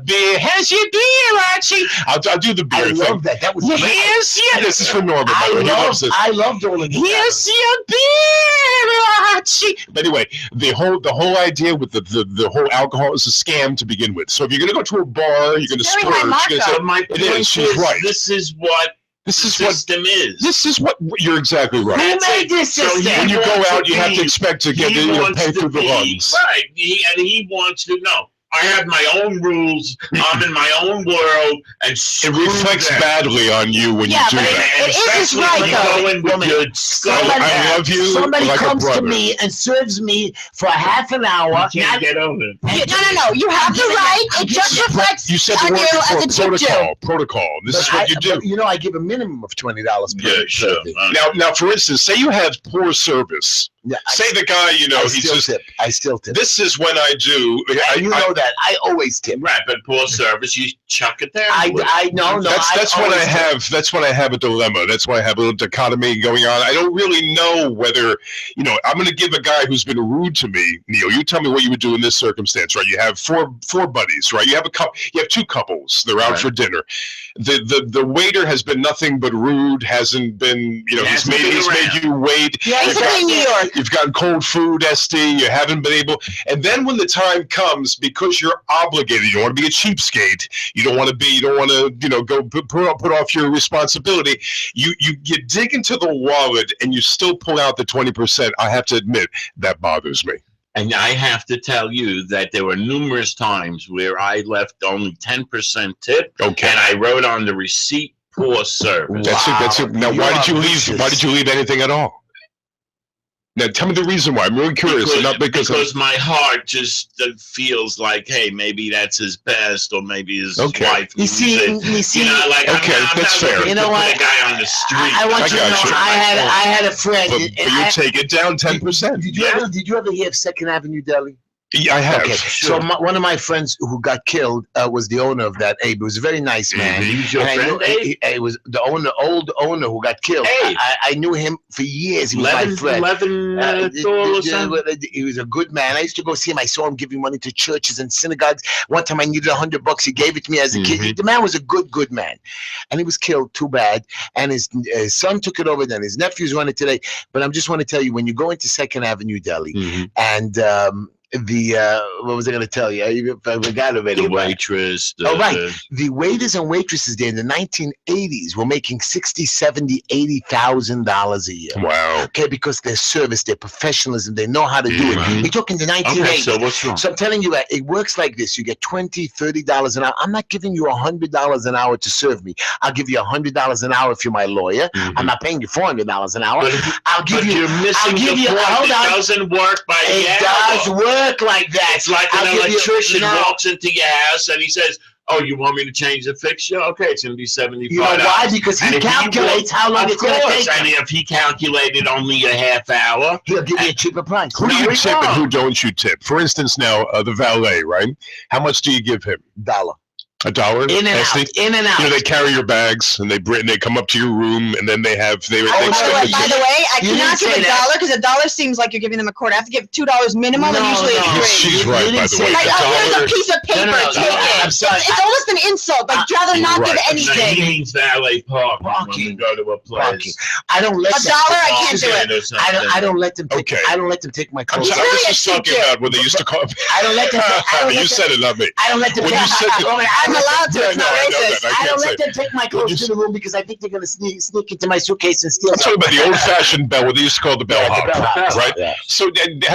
beer. Heshy beer, Archie. I'll do the beer thing. I love that. That was great. This is for Norbert. I loved all of this. Here's your beer, Archie. But anyway, the whole idea with the whole alcohol is a scam to begin with. So if you're gonna go to a bar, you're gonna splurge. My point is, right. This is what system is. This is what you're exactly right. Who made this system? When you go out, you have to expect to get pay through the lungs. Right. He wants to know. I have my own rules. I'm in my own world, and it reflects badly on you when you do that. It is right, though. I love you. Somebody like comes a to me and serves me for a half an hour. You can't get over it. No. You have the right. It just reflects You said on the you word as a tip protocol. This is what you do. You know, I give a minimum of $20 per Yeah, sure. thing. Now, for instance, say you have poor service. Yeah, say the guy, I still tip. This is when I do. You know that. I always tip. Right, but poor service, you chuck it there. I know. That's when I have. That's when I have a dilemma. That's why I have a little dichotomy going on. I don't really know whether, I'm going to give a guy who's been rude to me. Neil, you tell me what you would do in this circumstance, right? You have four buddies, right? You have You have 2 couples. They're out for dinner. The waiter has been nothing but rude. Hasn't been, he's made you wait. Basically, New York. You've gotten cold food, SD. You haven't been able. And then when the time comes, because you're obligated, you don't want to be a cheapskate. You don't want to go put off your responsibility. You dig into the wallet and you still pull out the 20%. I have to admit that bothers me. And I have to tell you that there were numerous times where I left only 10% tip, okay, and I wrote on the receipt poor service. That's it. Now, why did you leave? Why did you leave anything at all? Now, tell me the reason why. I'm really curious. Because my heart just feels like, hey, maybe that's his best, or maybe his wife. You see, that's fair. You know what? A guy on the street. I want you to know. I had a friend. But you take it down 10%. Did you ever hear of 2nd Avenue Deli? Yeah, I have. Okay. Sure. So one of my friends who got killed was the owner of that. Abe, he was a very nice man. He was your friend, Abe? It was the old owner who got killed. Abe. I knew him for years. He was my friend. He was a good man. I used to go see him. I saw him giving money to churches and synagogues. One time I needed $100. He gave it to me as a kid. The man was a good man. And he was killed, too bad. And his son took it over then. His nephews run it today. But I just want to tell you, when you go into 2nd Avenue Deli and what was I going to tell you? I forgot already. The waitress. The waiters and waitresses there in the 1980s were making $60,000, $70,000, $80,000 a year. Wow. Okay, because their service, their professionalism, they know how to do it. We're talking the 1980s. Okay, so what's wrong? So I'm telling you, it works like this. You get $20, $30 an hour. I'm not giving you $100 an hour to serve me. I'll give you $100 an hour if you're my lawyer. I'm not paying you $400 an hour. You're missing the point. It doesn't work by the hour. It does work like that. It's like an electrician walks into your house and he says, "Oh, you want me to change the fixture? Okay, it's going to be $75." You know why? Because he calculates how long it's going to take. And if he calculated only a half hour, he'll give you a cheaper price. Who do you tip and who don't you tip? For instance, now the valet, right? How much do you give him? $1. $1? In and out. Esty? In and out. You know, they carry your bags and they come up to your room and then they By the way, I You cannot didn't give say $1 because $1 seems like you're giving them a quarter. I have to give $2 minimum, and usually it's free. She's right, by the way. Like, here's a piece of paper. Take it. I'm sorry. It's almost an insult. Like, rather not give No, anything. he means valet parking when we go to a place. I don't let $1, I can't do it. I don't let them take. Okay. I don't let them take my I'm clothes. sorry, I was just talking about when they used to call me. I don't let them. You said it, not me. I don't let them. When you said I'm allowed to. It's not racist. I don't let them take my clothes to the room because I think they're going to sneak into my suitcase and steal. I'm talking about the old-fashioned bell, what they used to call the bellhop, right? Yeah. So,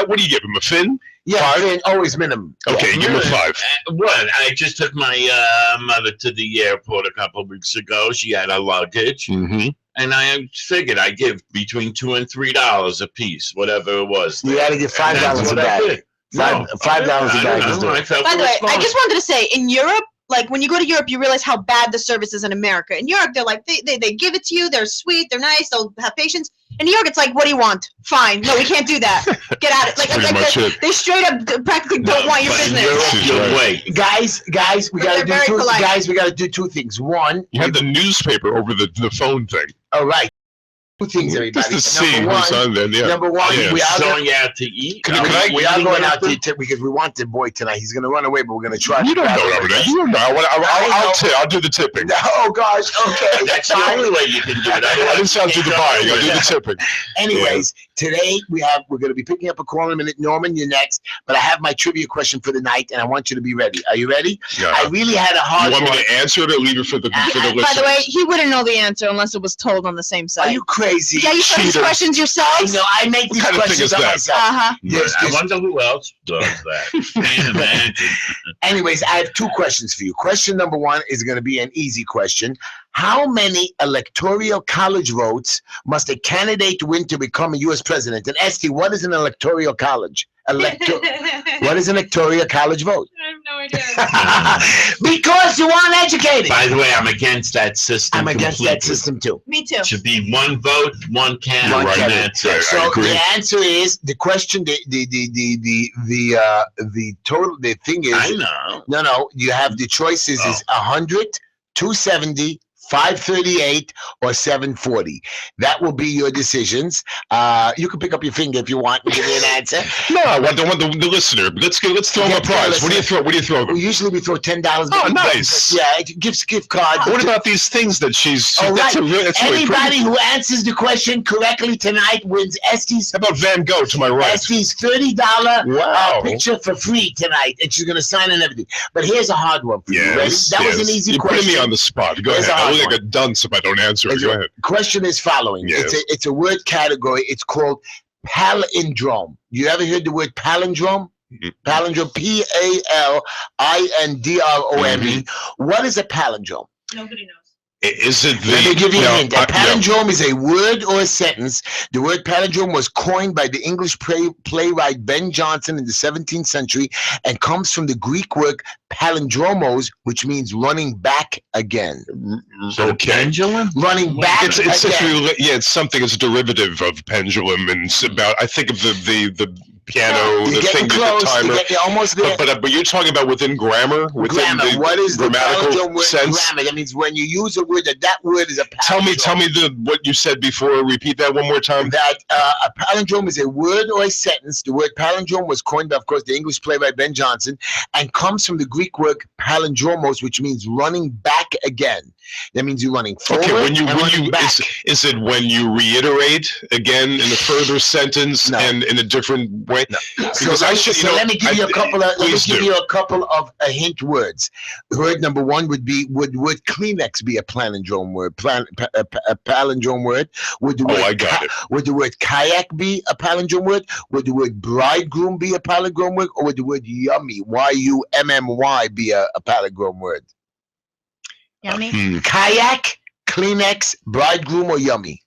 what do you give him? A fin? Yeah, 5? Finn, always minimum. Okay, give him a 5. What? I just took my mother to the airport a couple of weeks ago. She had her luggage, Mm-hmm. and I figured I give between $2 and $3 a piece, whatever it was. You got to give $5 a bag. $5 a bag is doing. By the way, I just wanted to say, in Europe, like when you go to Europe, you realize how bad the service is in America. In Europe, they're like, they give it to you. They're sweet. They're nice. They'll have patience. In New York, it's like, what do you want? Fine. No, we can't do that. Get out of it. They straight up practically don't want your business. Guys, we got to do two. Guys, we got to do two things. One, you have the newspaper over the phone thing. All right. Two things, everybody. Just to see who's on there. Yeah. Number one, we are going out to eat. We are going out to eat because we want the boy tonight. He's going to run away, but we're going to try. You don't know that. You don't know. I'll do the tipping. Oh gosh. Okay. That's the only way you can do it. I didn't sound to the buying. I'll do the tipping. Anyways, today we're going to be picking up a call in a minute. Norman, you're next. But I have my trivia question for the night, and I want you to be ready. Are you ready? Yeah. I really had a hard one. You want me to answer it or leave it for the listeners? By the way, he wouldn't know the answer unless it was told on the same side. Are you crazy? Yeah, you put these questions yourselves? No, I make these questions up myself. I wonder who else does that. Can't imagine. Anyways, I have two questions for you. Question number one is going to be an easy question. How many electoral college votes must a candidate win to become a U.S. president? And Esty, what is an electoral college? What is an electoral college vote? I have no idea. Because you aren't educated. By the way, I'm against that system. I'm against that system too. Me too. Should be one vote, one candidate. One candidate. That's it. So the answer is the question. The total. The thing is. I know. No. You have the choices is 100, 270. 538 or 740. That will be your decisions. You can pick up your finger if you want and give me an answer. No, I want the listener. Let's throw him a prize. What do you throw? Usually we throw $10. Oh, nice. Yeah, gift card. What about these things that she's? All right. That's Anybody who answers the question correctly tonight wins Esty's. How about Van Gogh to my right? Esty's $30 picture for free tonight, and she's gonna sign and everything. But here's a hard one for you. Ready? That was an easy question. You're putting me on the spot. Go ahead. I look like a dunce if I don't answer it. Go ahead. Question is following. Yes. It's a word category. It's called palindrome. You ever heard the word palindrome? Mm-hmm. Palindrome. Palindrome. What is a palindrome? Nobody knows. Is it the? Let me give you a hint. A palindrome is a word or a sentence. The word palindrome was coined by the English playwright Ben Jonson in the 17th century and comes from the Greek word palindromos, which means running back again. So pendulum? Running back it's again. It's something. It's a derivative of pendulum, and it's about. I think of the piano, the thing, close, the timer. You're almost there. But you're talking about within grammar, within the what is grammatical the sense? Grammar. That means when you use a word, that word is a palindrome. Tell me what you said before. Repeat that one more time. That a palindrome is a word or a sentence. The word palindrome was coined by, of course, the English playwright Ben Jonson, and comes from the Greek word palindromos, which means running back again. That means you're running forward. Okay, is it when you reiterate again in a further sentence and in a different way? No. Because let me give you a couple of hint words. Word number one would word Kleenex be a palindrome word? A palindrome word? Would the word kayak be a palindrome word? Would the word bridegroom be a palindrome word? Or would the word yummy, Y-U-M-M-Y, be a palindrome word? Yummy. Kayak, Kleenex, bridegroom, or yummy?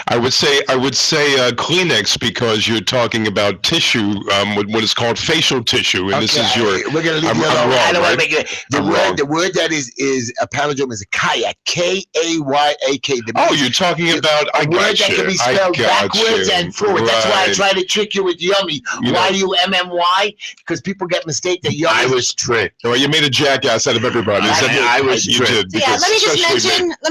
I would say Kleenex because you're talking about tissue, what is called facial tissue, and this is your. We're gonna leave I'm you alone. wrong, I don't want right? to make it. The word that is a palindrome is a kayak. K-A-Y-A-K. Oh, you're talking about a word that can be spelled backwards and forward. That's why I try to trick you with yummy. Y-U-M-M-Y, because people get mistake that yummy. I was tricked. Well, you made a jackass out of everybody. I was tricked. Yeah, let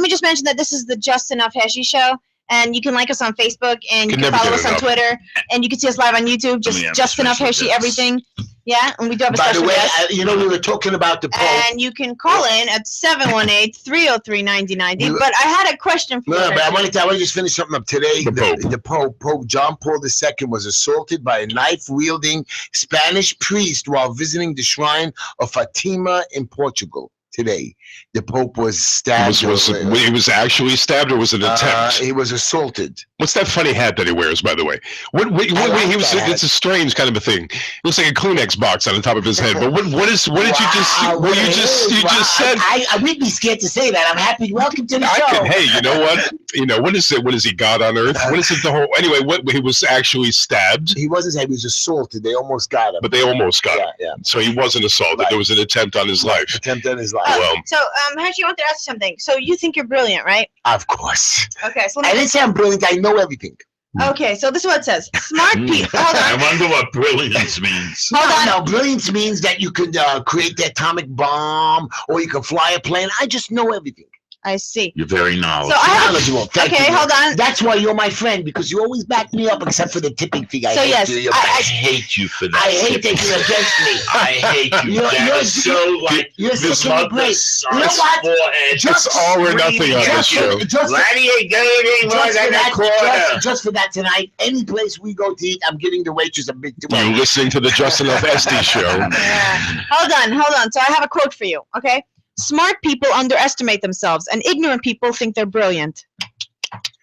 me just mention that this is the Just Enough Heshy show, and you can like us on Facebook, and you can follow us on Twitter, and you can see us live on YouTube. Just Enough Heshy everything. Yeah, and we do have a special guest. By the way, we were talking about the poll. And you can call in at 718-303-9090. But I had a question for you. No, but I want to just finish something up. Today, the Pope John Paul II was assaulted by a knife-wielding Spanish priest while visiting the shrine of Fatima in Portugal. Today, the Pope was stabbed. He was actually stabbed, or was it an attempt? He was assaulted. What's that funny hat that he wears, by the way? It's a strange kind of a thing. It looks like a Kleenex box on the top of his head. But what did you just? Well, you just said. I would be scared to say that. I'm happy. Welcome to the show. Hey, you know what? What is it? What is he, God on earth? What is it? Anyway, he was actually stabbed. He wasn't stabbed. He was assaulted. They almost got him. But they almost got him. Yeah. So he wasn't assaulted. Right. There was an attempt on his life. Attempt on his life. So, Heshy, I want to ask you something. So you think you're brilliant, right? Of course. Okay. So I didn't say I'm brilliant. I know everything. Okay, so this is what it says. Smart people. Hold on. I wonder what brilliance means. No, brilliance means that you could create the atomic bomb, or you can fly a plane. I just know everything. I see. You're very knowledgeable. So knowledgeable. Hold on. That's why you're my friend, because you always back me up, except for the tipping fee. I hate you for that. I hate that you're against me. I hate you. You're such a great. You know what? It's all or nothing on this show. Just for that tonight, any place we go to eat, I'm giving the waitress a big. You're listening to the Just Enough SD show. Hold on. So I have a quote for you. Okay. Smart people underestimate themselves, and ignorant people think they're brilliant.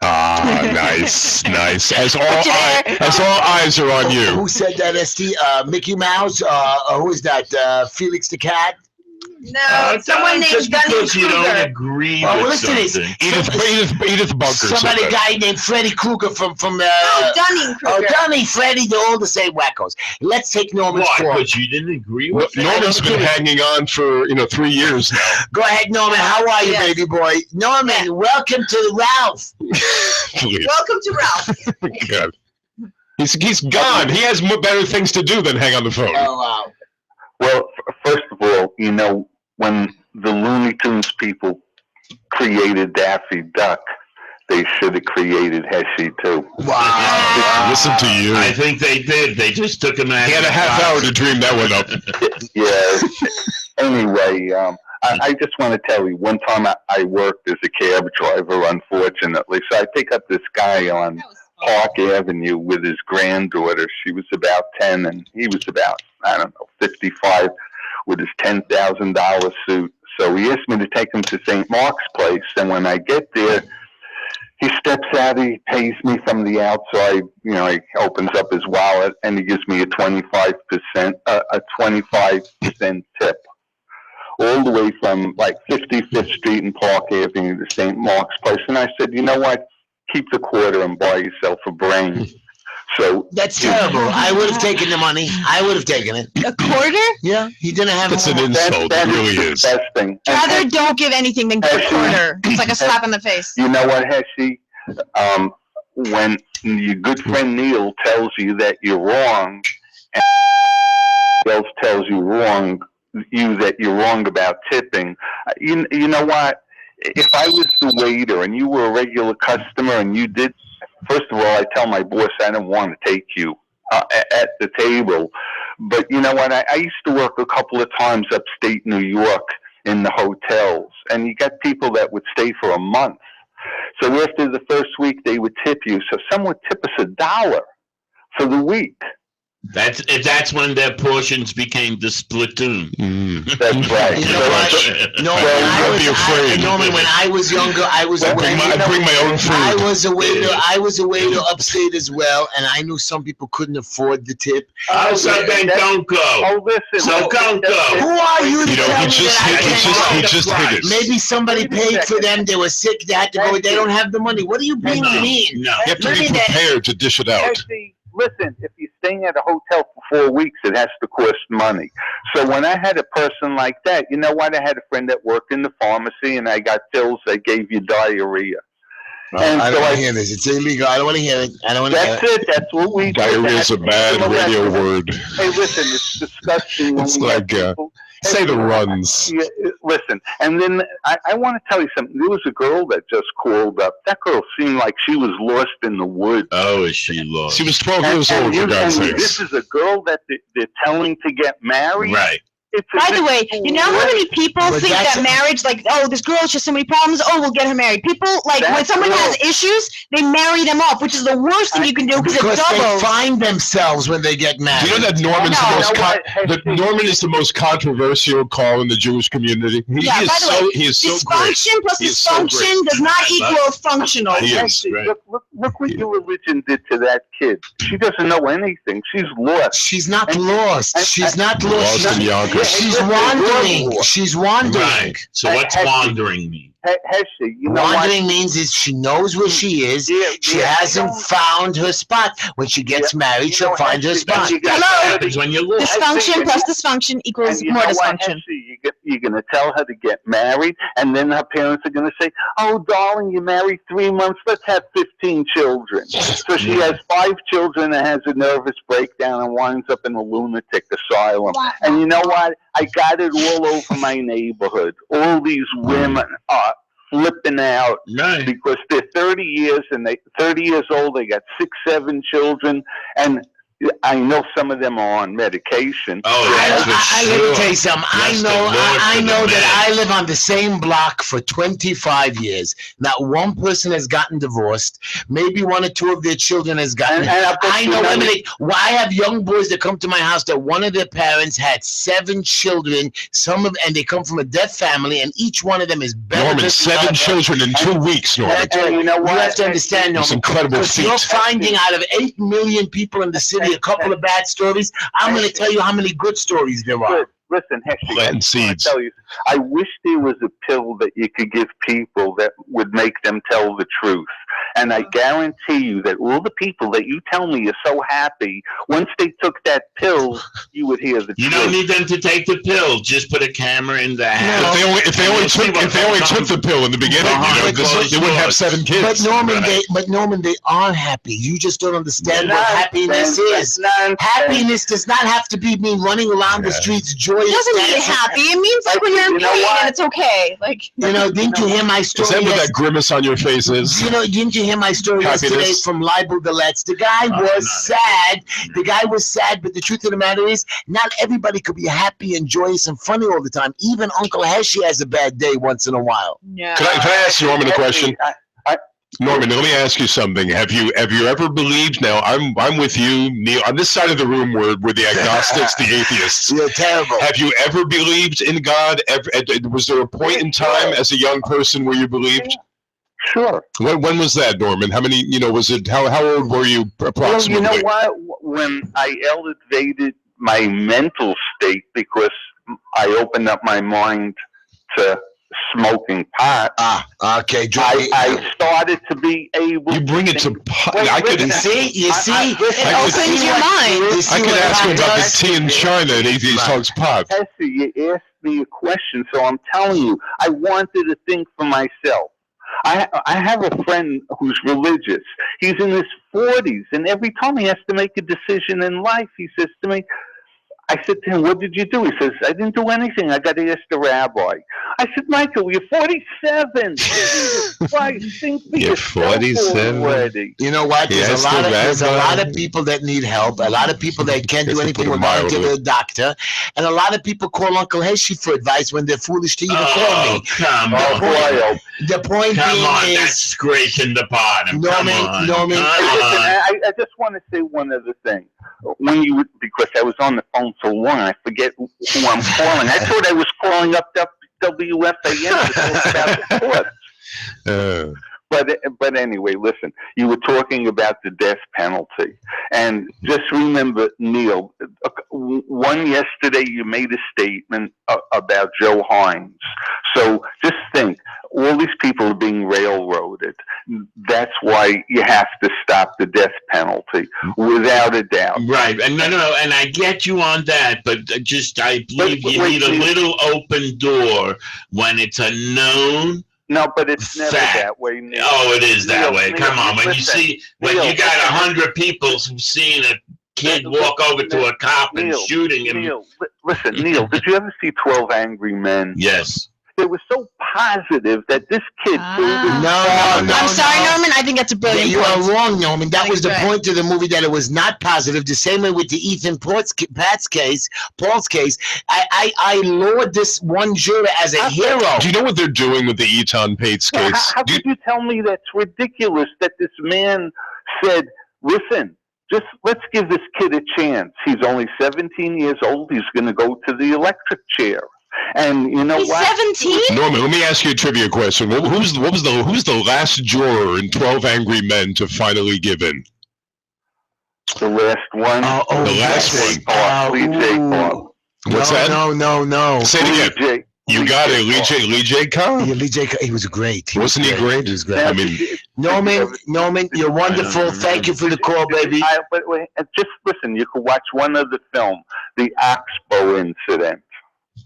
Nice. As all eyes are on you. Who said that, ST? Mickey Mouse? Who is that? Felix the Cat? No, someone named Dunning Kruger. You don't agree with something. Edith Bunker. Somebody guy named Freddy Krueger from Dunning Kruger. Dunning, Freddy, they're all the same wackos. Let's take Norman's call. Because you didn't agree with Norman's been hanging on for 3 years now. Go ahead, Norman. How are you, baby boy? Norman, welcome to Ralph. Welcome to Ralph. God. He's gone. He has better things to do than hang on the phone. Oh, wow. Well, first of all, when the Looney Tunes people created Daffy Duck, they should have created Heshy too. Wow. Listen to you. I think they did. They just took him out. He had a half hour to dream that one up. Yeah. Anyway, I just want to tell you, one time I worked as a cab driver, unfortunately. So I pick up this guy on Park Avenue with his granddaughter. She was about 10 and he was about, 55 with his $10,000 suit. So he asked me to take him to St. Mark's Place. And when I get there, he steps out, he pays me from the outside, he opens up his wallet and he gives me a 25% tip. All the way from 55th Street and Park Avenue to St. Mark's Place. And I said, you know what? Keep the quarter and buy yourself a brain. So that's terrible. I would have taken the money. I would have taken it. A quarter? Yeah, he didn't have. That's an insult. It really is. Best thing. Rather don't give anything than give a quarter. It's like a slap in the face. You know what, Heshy? When your good friend Neil tells you that you're wrong, and else tells you that you're wrong about tipping, you know what? If I was the waiter and you were a regular customer and you did, first of all, I tell my boss I don't want to take you at the table. But you know what? I used to work a couple of times upstate New York in the hotels, and you got people that would stay for a month. So after the first week, they would tip you. So some would tip us $1 for the week. That's when their portions became the splatoon. That's right. You know what? Don't be afraid. Norman, when I was younger, I was a waiter. I bring my own food. I was a waiter upstate as well, and I knew some people couldn't afford the tip. So then don't go. Oh, listen. So don't go. Who are you to tell just hit it. Maybe somebody paid for them. They were sick. They had to go. They don't have the money. What do you mean? No. You have to be prepared to dish it out. Actually, listen, if you're staying at a hotel for 4 weeks, it has to cost money. So when I had a person like that, you know what? I had a friend that worked in the pharmacy, and I got pills that gave you diarrhea. And I don't want to hear this. It's illegal. I don't want to hear it. That's it. That's what we do. Diarrhea is a bad radio word. Hey, listen, it's disgusting. It's like, say the runs. Yeah, listen, and then I want to tell you something. There was a girl that just called up. That girl seemed like she was lost in the woods. Oh, is she lost? She was 12 years old, for God's sakes. This is a girl that they're telling to get married. Right. By the way, you know how many people think that marriage, like, oh, this girl has just so many problems, oh, we'll get her married. People, like, when someone has issues, they marry them off, which is the worst thing you can do because it doubles. They find themselves when they get married. You know that Norman is the most controversial call in the Jewish community? He is so great. Dysfunction plus dysfunction does not equal functional. He is, right. Look what your religion did to that kid. She doesn't know anything. She's lost. She's not lost. She's not lost. Lost in Yonkers. She's wandering. She's wandering. Right. So what's wandering mean? Heshy, you know wandering means is she knows where she is. She hasn't found her spot. When she gets married, she'll find her spot. Hello. When you look. Dysfunction plus dysfunction equals more dysfunction. You're going to tell her to get married, and then her parents are going to say, "Oh, darling, you married 3 months. Let's have 15 children." So she has 5 children and has a nervous breakdown and winds up in a lunatic asylum. And you know what? I got it all over my neighborhood. All these women are flipping out because they're 30 years old. They got 6, 7 children, and I know some of them are on medication. Let me tell you something. I know that I live on the same block for 25 years. Not one person has gotten divorced. Maybe 1 or 2 of their children has gotten. I know women. I have young boys that come to my house that one of their parents had 7 children. And they come from a deaf family, and each one of them is better. Norman, 7 children in 2 weeks. Norman, you know what? You have to understand, Norman. It's incredible. You're finding out of 8 million people in the city a couple of bad stories. I'm going to tell you how many good stories there are. Listen, Heshy, planting seeds. I wish there was a pill that you could give people that would make them tell the truth. And I guarantee you that all the people that you tell me are so happy, once they took that pill, you would hear the truth. You don't need them to take the pill. Just put a camera in the house. If they only took the pill in the beginning, they wouldn't have 7 kids. But Norman, they are happy. You just don't understand what happiness is. Happiness does not have to be me running around the streets joyous. It doesn't mean happy. It means like when you're in pain and it's okay. Like didn't you hear my story? Is that what that grimace on your face is? Didn't you hear my story yesterday from Libel Deletz? The guy was sad. The guy was sad, but the truth of the matter is, not everybody could be happy and joyous and funny all the time. Even Uncle Heshy has a bad day once in a while. Yeah. Can I ask Norman a question? Norman, let me ask you something. Have you ever believed? Now, I'm with you, Neil. On this side of the room, we're the agnostics, the atheists. You're terrible. Have you ever believed in God? Was there a point in time as a young person where you believed? Sure. When was that, Norman? How many? Was it? How old were you approximately? Well, you know what? When I elevated my mental state because I opened up my mind to smoking pot. Okay. I started to be able. You bring it to pot. You see. It opens your mind. I could ask him about the tea in China, and he talks pot. You asked me a question, so I'm telling you, I wanted to think for myself. I have a friend who's religious. He's in his 40s, and every time he has to make a decision in life, he says to me, I said to him, "What did you do?" He says, "I didn't do anything. I got to ask the rabbi." I said, "Michael, you're 47. You're 47. You know what? There's a lot of people that need help. A lot of people that can't do anything without going to the doctor, and a lot of people call Uncle Heshy for advice when they're foolish to even call me. Come on. The point being is, that's scraping the bottom. Norman. I just want to say one other thing. Because I was on the phone so long, I forget who I'm calling. I thought I was calling up WFAN to talk about the court. But anyway, listen. You were talking about the death penalty, and just remember, Neil. One yesterday, you made a statement about Joe Hines. So just think, all these people are being railroaded. That's why you have to stop the death penalty, without a doubt. Right, and no, and I get you on that, but I believe you need a little open door when it's a known. No, but it's never fact. that way, Neil. Oh, it is that way. Neil, Come on, when listen, you got 100 people seeing a kid walk over to a cop and shooting him. Listen, Neil, did you ever see 12 Angry Men? Yes. They were so positive that this kid. I'm sorry, Norman. I think that's a brilliant You point. are wrong, Norman. That was the right. point of the movie, that it was not positive. The same way with the Ethan Paul's case. I laud this one juror as a hero. Do you know what they're doing with the Eton Pates case? How could you tell me that's ridiculous that this man said, listen, just let's give this kid a chance. He's only 17 years old. He's going to go to the electric chair. And you know He's what? 17? Norman, let me ask you a trivia question. Who's the last juror in 12 Angry Men to finally give in? The last one? The last one. Lee J. Clark. What's that? No. Say it again. You got it, Lee J. Clark? Yeah, Lee J. He was great. Wasn't he great? He was great. I mean, Norman, you're wonderful. Thank you for the call, baby. But just listen, you could watch one other film, The Oxbow Incident.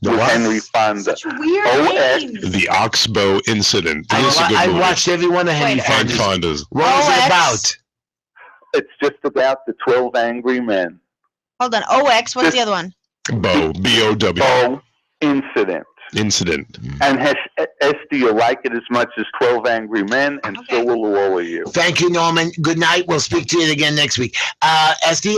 With Henry Fonda. Such weird names. The Oxbow Incident. I watched every one of Henry Fonda's. What was it about? It's just about the 12 Angry Men. Hold on. OX. What's the other one? Bow. B-O-W. Bow Incident. And Esty, you like it as much as 12 Angry Men, and so will all of you. Thank you, Norman. Good night. We'll speak to you again next week. Esty,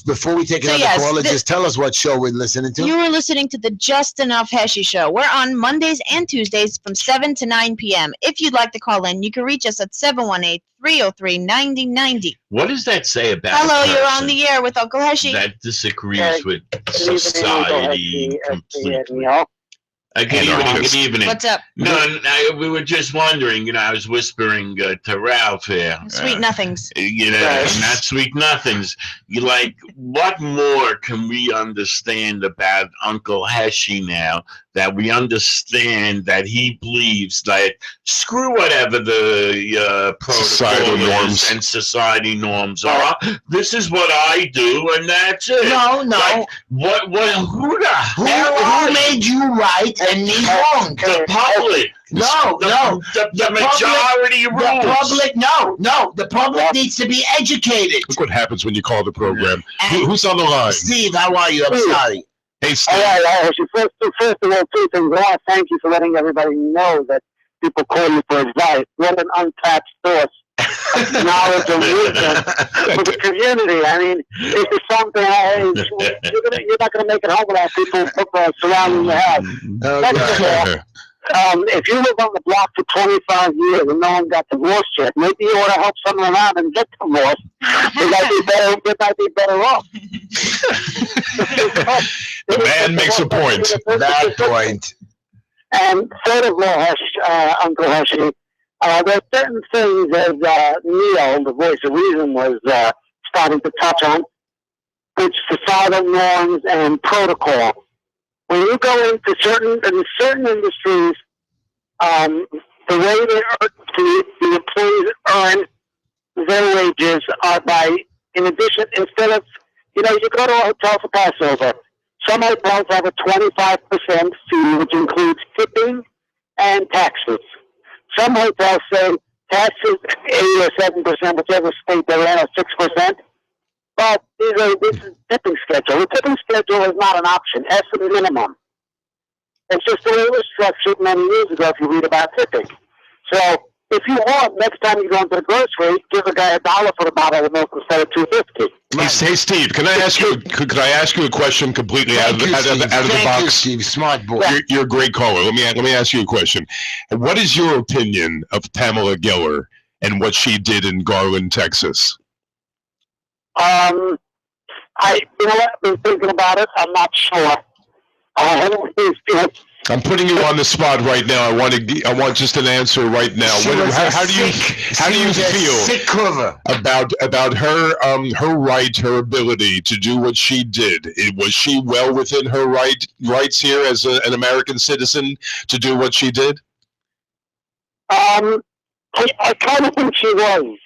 before we take another caller, just tell us what show we're listening to. You were listening to the Just Enough Heshy Show. We're on Mondays and Tuesdays from 7 to 9 p.m. If you'd like to call in, you can reach us at 718-303-9090. What does that say about Hello, a you're person on the air with Uncle Heshy. that disagrees with society completely? Good evening. What's up? No, we were just wondering, I was whispering to Ralph here. Sweet nothings. Not sweet nothings. What more can we understand about Uncle Heshy now that we understand that he believes that screw whatever the societal norms and society norms are. This is what I do, and that's it. No. Who made you right and me wrong? The public. No. The majority rules. The public, no. The public needs to be educated. Look what happens when you call the program. Who's on the line? Steve, how are you? I'm sorry. Hey, Steve. All right. First of all, two things. One, thank you for letting everybody know that people call you for advice. What an untapped source of knowledge and wisdom for the community. I mean, this is something, you're not going to make it home without people surrounding your house. Second of all, if you live on the block for 25 years and no one got divorced yet, maybe you ought to help someone out and get divorced. They might be better off. The man makes a point. Bad point. And third of all, Uncle Heshy, there are certain things as Neil, the voice of reason, was starting to touch on, which societal norms and protocol. When you go into certain industries, the way the employees earn their wages are by, instead of, you go to a hotel for Passover. Some hotels have a 25% fee, which includes tipping and taxes. Some hotels say taxes 8 or 7%, whichever state they're in, or 6%. But this is tipping schedule. The tipping schedule is not an option. It's a minimum. It's just the way it was structured many years ago if you read about tipping. So if you want, next time you go into the grocery, give a guy $1 for the bottle of milk instead of $2.50. Hey, Steve, can I ask you a question completely out of the box? Thank you, Steve. Smart boy. You're a great caller. Let me ask you a question. What is your opinion of Pamela Geller and what she did in Garland, Texas? I've been thinking about it. I'm not sure. I'm putting you on the spot right now. I want just an answer right now. How do you feel sick cover about her right, her ability to do what she did? Was she well within her rights here as an American citizen to do what she did? I kind of think she was.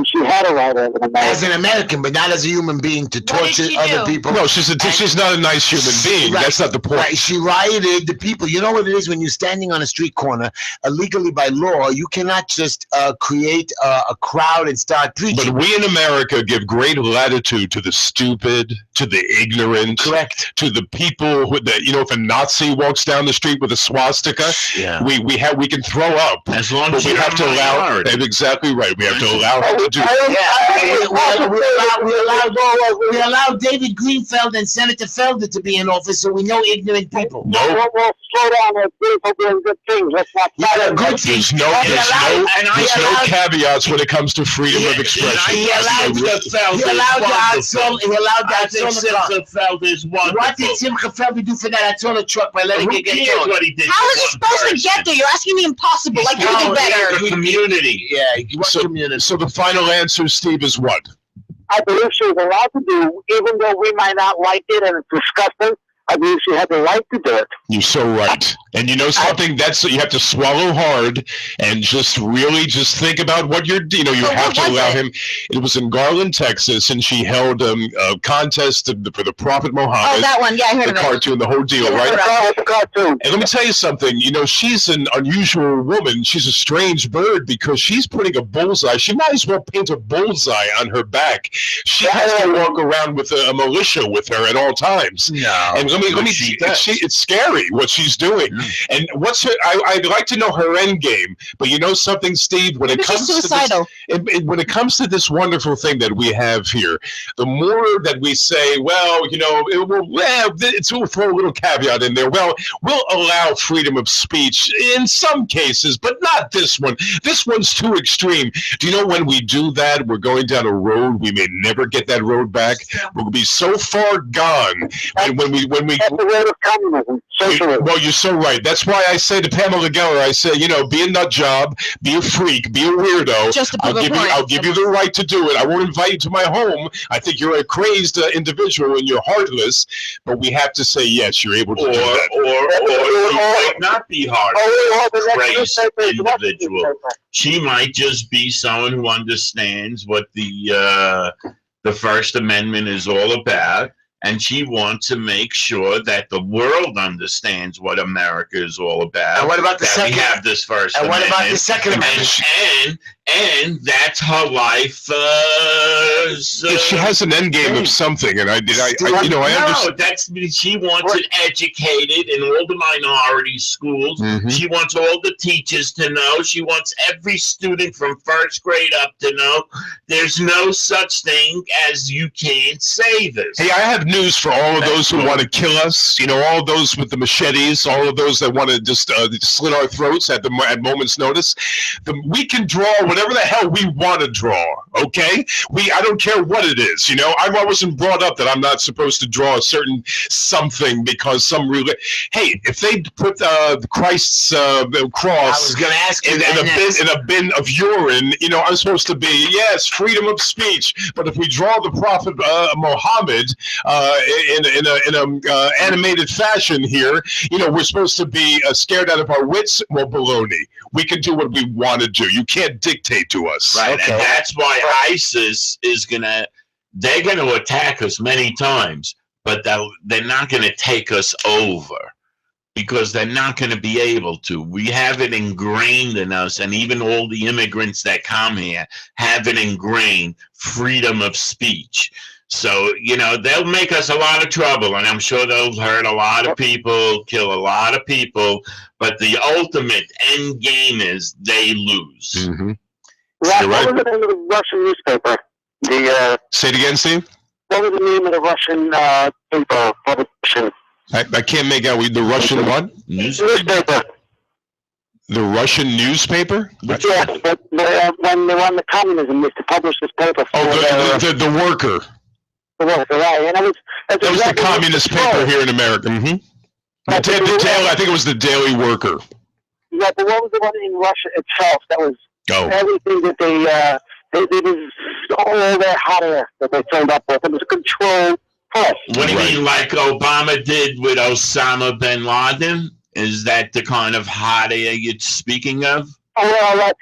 She had a right as an American, but not as a human being to torture other people. No, she's not a nice human being. Right, that's not the point. Right. She rioted the people. You know what it is when you're standing on a street corner, illegally by law, you cannot just create a crowd and start preaching. But we in America give great latitude to the stupid, to the ignorant, correct, to the people who, if a Nazi walks down the street with a swastika, we can throw up. As long as we have to allow. Exactly right. We have to allow her to do. We allow David Greenfeld and Senator Felder to be in office, so we know ignorant people. No. We'll slow down. People doing good things. Let's not. Good things. There's no caveats when it comes to freedom of expression. He allowed Simcha Felder is wonderful. What did Simcha Felder do for that? I told the truck by letting it get going. What he did. How is he supposed to get there? You're asking me impossible. Like, you did better. Community. Yeah. So the final answer, Steve, is what? I believe she was allowed to do, even though we might not like it and it's disgusting. I believe she had the right to do it. You're so right. And you know something? You have to swallow hard and just think about what you have to allow him. It was in Garland, Texas, and she held a contest for the Prophet Muhammad. Oh, that one. Yeah, I heard of it. The cartoon, the whole deal, right? The cartoon. And let me tell you something. She's an unusual woman. She's a strange bird because she's putting a bullseye. She might as well paint a bullseye on her back. She has to walk around with a militia with her at all times. No. And it's scary what she's doing. And I'd like to know her end game. But you know something, Steve? When it comes suicidal. When it comes to this wonderful thing that we have here, the more that we say, well, we'll throw a little caveat in there. Well, we'll allow freedom of speech in some cases, but not this one. This one's too extreme. Do you know when we do that, we're going down a road we may never get that road back. We'll be so far gone That's the road of communism, socialism. Well, you're so right. That's why I say to Pamela Geller, I say, be a nut job, be a freak, be a weirdo. I'll give you the right to do it. I won't invite you to my home. I think you're a crazed individual and you're heartless. But we have to say, yes, you're able to do that. Or she might not be crazed individual. She might just be someone who understands what the First Amendment is all about. And she wants to make sure that the world understands what America is all about. And what about the second? We have this First Amendment. And what about the Second Amendment? And that's her life. She has an end game of something, and I understand. She wants it educated in all the minority schools. Mm-hmm. She wants all the teachers to know. She wants every student from first grade up to know. There's no such thing as you can't say this. Hey, I have news for all of those who want to kill us. All those with the machetes, all of those that want to just slit our throats at moment's notice. We can draw whatever the hell we want to draw. Okay, I don't care what it is. I wasn't brought up that I'm not supposed to draw a certain something because Hey, if they put Christ's cross in a bin of urine, I'm supposed to be freedom of speech. But if we draw the Prophet Muhammad in a animated fashion here, we're supposed to be scared out of our wits. Well, baloney. We can do what we want to do. You can't dictate to us. Right, okay. And that's why ISIS is they're going to attack us many times, but they're not going to take us over because they're not going to be able to. We have it ingrained in us, and even all the immigrants that come here have it ingrained, freedom of speech. So, they'll make us a lot of trouble, and I'm sure they'll hurt a lot of people, kill a lot of people, but the ultimate end game is they lose. Mm-hmm. What was the name of the Russian newspaper? Say it again, Steve? What was the name of the Russian paper publication? I can't make out the Russian what? Newspaper. The Russian newspaper? Yes, but when they won the communism, was to publish this paper. The Worker. The Worker, right. And that was the communist paper here in America. Mm-hmm. I think it was the Daily Worker. Yeah, but what was the one in Russia itself that was everything that they just all that hot air that they turned up with? It was a controlled press. What do you mean, like Obama did with Osama bin Laden? Is that the kind of hot air you're speaking of? Oh, well, all that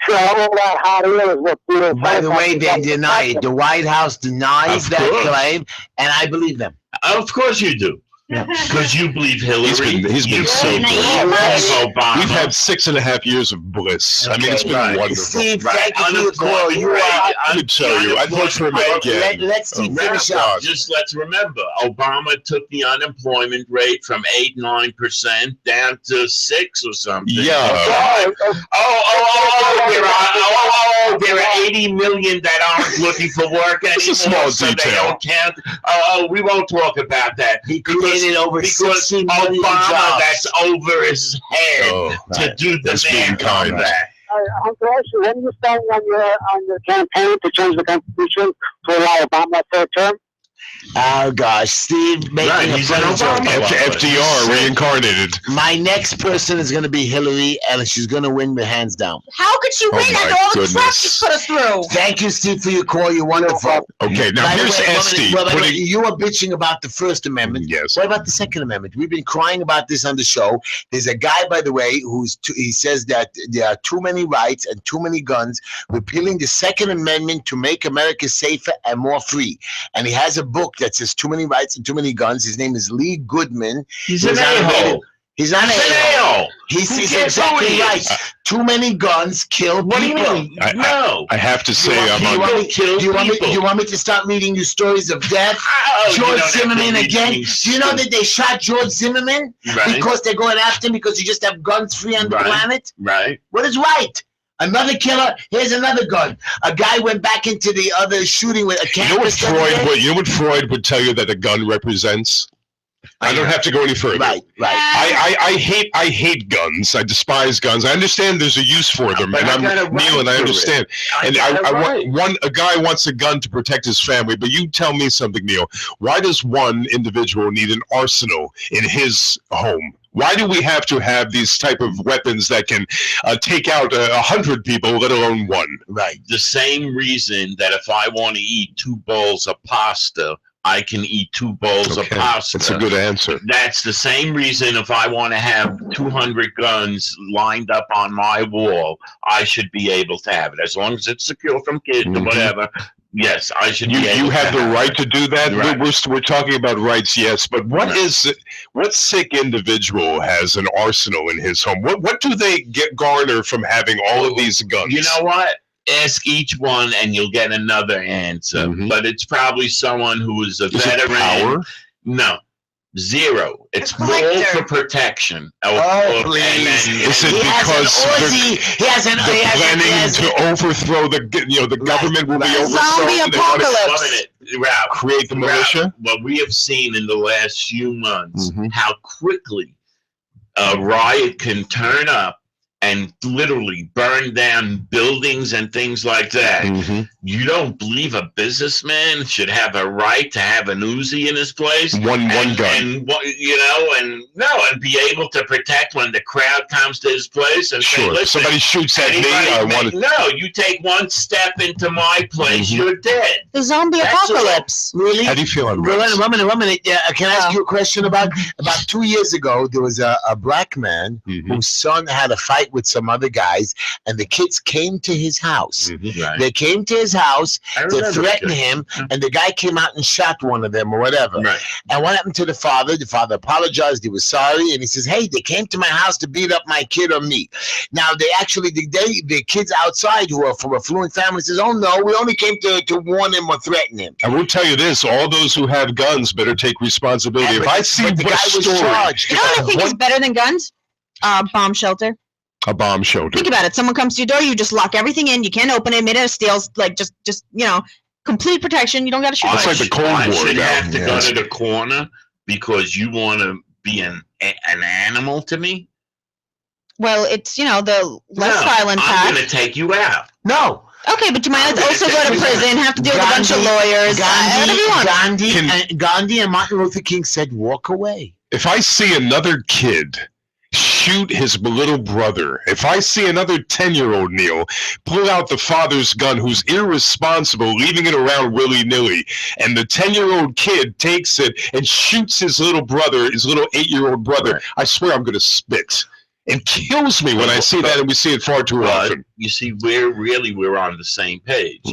hot air is what. By the way, they deny it. The White House denies that claim, and I believe them. Of course you do. Because you believe Hillary. He's been so good. Obama. We've had 6.5 years of bliss. I mean, it's been wonderful. Steve, thank you for your call. I would tell you. I'd vote for him again. Let's finish up. Just let's remember, Obama took the unemployment rate from 8-9% down to 6 or something. Yeah. There are 80 million that aren't looking for work anymore. It's a small so detail. They don't count. We won't talk about that. He created over 16 million Obama, jobs. that's over his head to do the being kind. on that. Uncle Heshy, when you starting on your campaign to change the Constitution to allow Obama a third term? Oh gosh, Steve making a he's an funny joke. Obama. FDR reincarnated. My next person is going to be Hillary, and she's going to win with hands down. How could she win after all the crap she put us through? Thank you, Steve, for your call. You're wonderful. Okay, now here's Esty. You were bitching about the First Amendment. Yes. What about the Second Amendment? We've been crying about this on the show. There's a guy, by the way, he says that there are too many rights and too many guns, repealing the Second Amendment to make America safer and more free. And he has a book that says too many rights and too many guns. His name is Lee Goodman. He's an a-hole. He's not an a-hole. He's exactly right. Too many guns kill people. What do you mean? No. I have to say, do you want me to start reading you stories of death? George Zimmerman again. Do you know that they shot George Zimmerman because they're going after him because you just have guns free on the planet? Right. What is right? Another killer. Here's another gun. A guy went back into the other shooting with a campus. You know what Freud would tell you that a gun represents? I don't have to go any further. Right. I hate guns. I despise guns. I understand there's a use for them, and I'm Neil, and I understand. And a guy wants a gun to protect his family, but you tell me something, Neil. Why does one individual need an arsenal in his home? Why do we have to have these type of weapons that can take out 100 people, let alone one? Right. The same reason that if I want to eat 2 bowls of pasta, I can eat 2 bowls of pasta. That's a good answer. That's the same reason if I want to have 200 guns lined up on my wall, I should be able to have it. As long as it's secure from kids or whatever. Yes, I should. You have the right to do that. Right. We're talking about rights, yes, but what sick individual has an arsenal in his home? What do they garner from having all of these guns? You know what? Ask each one, and you'll get another answer. But it's probably someone who is a veteran. Power? No. 0. It's more for protection. Please. Is it because they're planning to overthrow the government will be overthrown? Zombie apocalypse. Create the militia? What we have seen in the last few months, how quickly a riot can turn up and literally burn down buildings and things like that. You don't believe a businessman should have a right to have an Uzi in his place? One gun. And be able to protect when the crowd comes to his place and say, listen, somebody shoots at me. No, you take one step into my place, you're dead. The zombie apocalypse. Really? How do you feel on this? One minute. Can I ask you a question about 2 years ago, there was a black man whose son had a fight with some other guys, and the kids came to his house. They came to his house to threaten him, and the guy came out and shot one of them or whatever. And what happened to the father? The father apologized. He was sorry, and he says, hey, they came to my house to beat up my kid or me. Now, the kids outside who are from affluent families says, oh, no, we only came to warn him or threaten him. I will tell you this, all those who have guns better take responsibility. If I see the guy was charged. You know what I think is better than guns? Bomb shelter. A bomb shelter. Think about it. Someone comes to your door, you just lock everything in. You can't open it. Made out of steel. Like just complete protection. You don't got to shoot. It's like the Cold War. I should have to go to the corner because you want to be an animal to me. Well, it's the less violent path. I'm going to take you out. No. Okay, but you might also go to prison, have to deal with a bunch of lawyers. Gandhi and Martin Luther King said, walk away. if I see another kid shoot his little brother, if I see another 10-year-old Neil pull out the father's gun who's irresponsible, leaving it around willy-nilly, and the 10-year-old kid takes it and shoots his little brother, his little 8-year-old brother, right. I swear I'm going to spit. It kills me when I see that, and we see it far too often. You see, we're on the same page,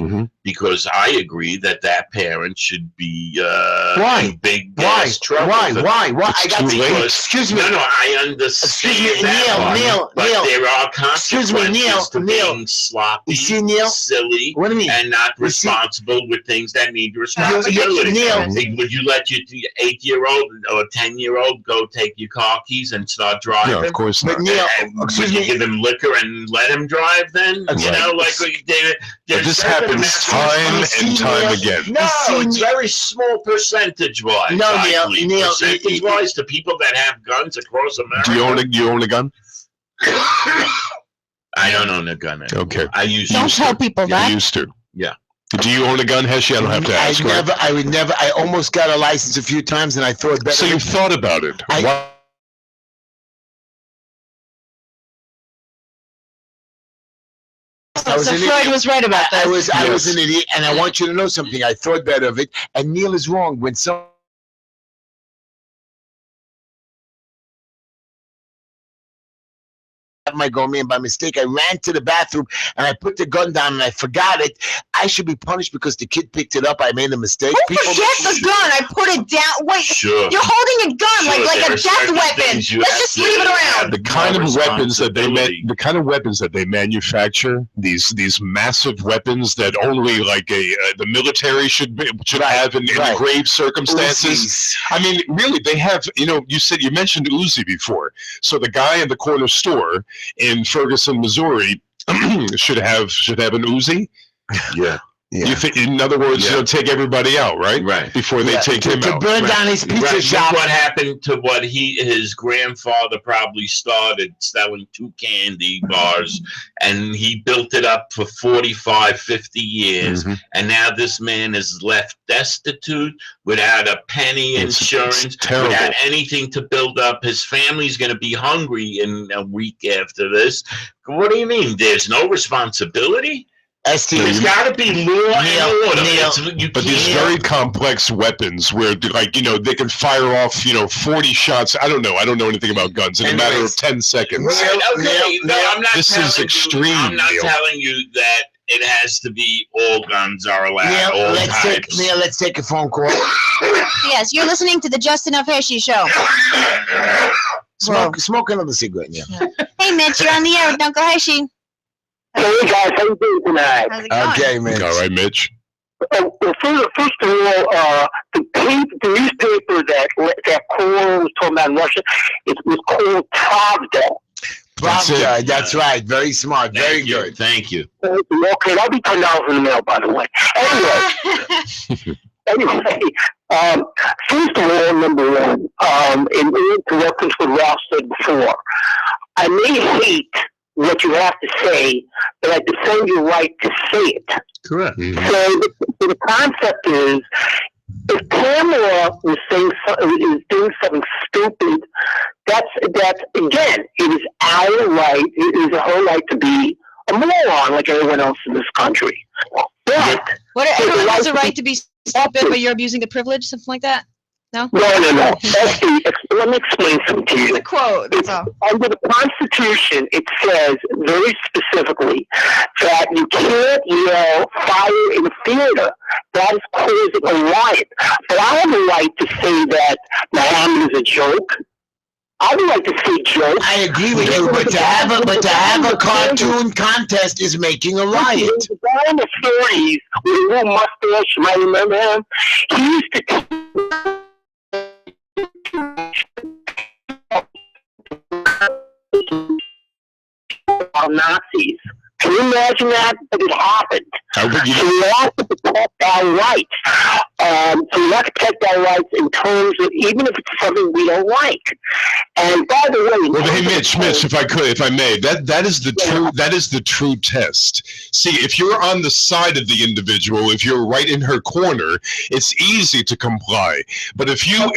because I agree that parent should be in big trouble. Why? I got to excuse me. No, I understand Neil, but there are consequences to being sloppy, silly, and not responsible with things that need responsibility. Neil, would you let your 8-year-old or 10-year-old go take your car keys and start driving? No, of course not. Neil, excuse me. Give him liquor and let him drive then? You know, like this happens time and time again. No, it's very small percentage-wise. No, Neil. Percentage-wise, to people that have guns across America. Do you own a gun? I don't own a gun anymore. Okay. I don't tell people that. You used to. Yeah. Do you own a gun, Heshy? I don't have to ask. I almost got a license a few times, and I thought better. So you thought about it. Why? So Floyd was right about that. I was an idiot, and I want you to know something. I thought better of it, and Neil is wrong. When my gourmet, and by mistake I ran to the bathroom and I put the gun down and I forgot it, I should be punished because the kid picked it up. I made a mistake. Who forget the gun? I put it down. Wait, you're holding a gun like a death weapon. Let's just leave it around. The kind of weapons that they manufacture, these massive weapons that only like the military should have in grave circumstances. Uzis. I mean, really, they have. You mentioned Uzi before. So the guy in the corner store in Ferguson, Missouri, should have an Uzi. Yeah. You think, in other words, take everybody out, right? Right. Before they take him out. To burn down his pizza shop. Look what happened to what his grandfather probably started selling 2 candy bars, and he built it up for 45, 50 years, and now this man is left destitute, without a penny insurance, without anything to build up. His family's going to be hungry in a week after this. What do you mean? There's no responsibility? There's got to be law and order. But these very complex weapons where, they can fire off, 40 shots. I don't know anything about guns in a matter of 10 seconds. I'm not. This is extreme. I'm not telling you that it has to be all guns are allowed. Neil, let's take a phone call. Yes, you're listening to the Justin F. Heshy Show. Smoke another cigarette, yeah. Hey, Mitch, you're on the air with Uncle Heshy. Hey guys, how you doing tonight? How's it going? Okay, Mitch. All right, Mitch. Well, first of all, the newspaper that Cole was talking about in Russia, it was called Pravda. Pravda, that's right. Very smart. Very good. Thank you. Okay, that'll be $10 in the mail, by the way. Anyway, first of all, number one, in reference to what Ralph said before, I may hate what you have to say, but I defend your right to say it. Correct. So the concept is, if Pamela is doing something stupid, that's again, it is our right. It is her right to be a moron like everyone else in this country. But everyone has a right to be stupid, but you're abusing the privilege, something like that. No? No. Let me explain something to you. It's a quote, that's all. Under the Constitution, it says very specifically that you can't yell fire in a theater. That is causing a riot. But I have a right to say that Muhammad is a joke. I would like to say joke. I agree with you, but to have a cartoon contest is making a riot. The guy in the 30s with a little mustache, you might remember him. He used to Nazis. Can you imagine that? But it happened. How would you? So we have to protect our rights. So we have to protect our rights in terms of, even if it's something we don't like. And by the way, well, hey, Mitch, if I may, that is the true test. See, if you're on the side of the individual, if you're right in her corner, it's easy to comply. But if you're on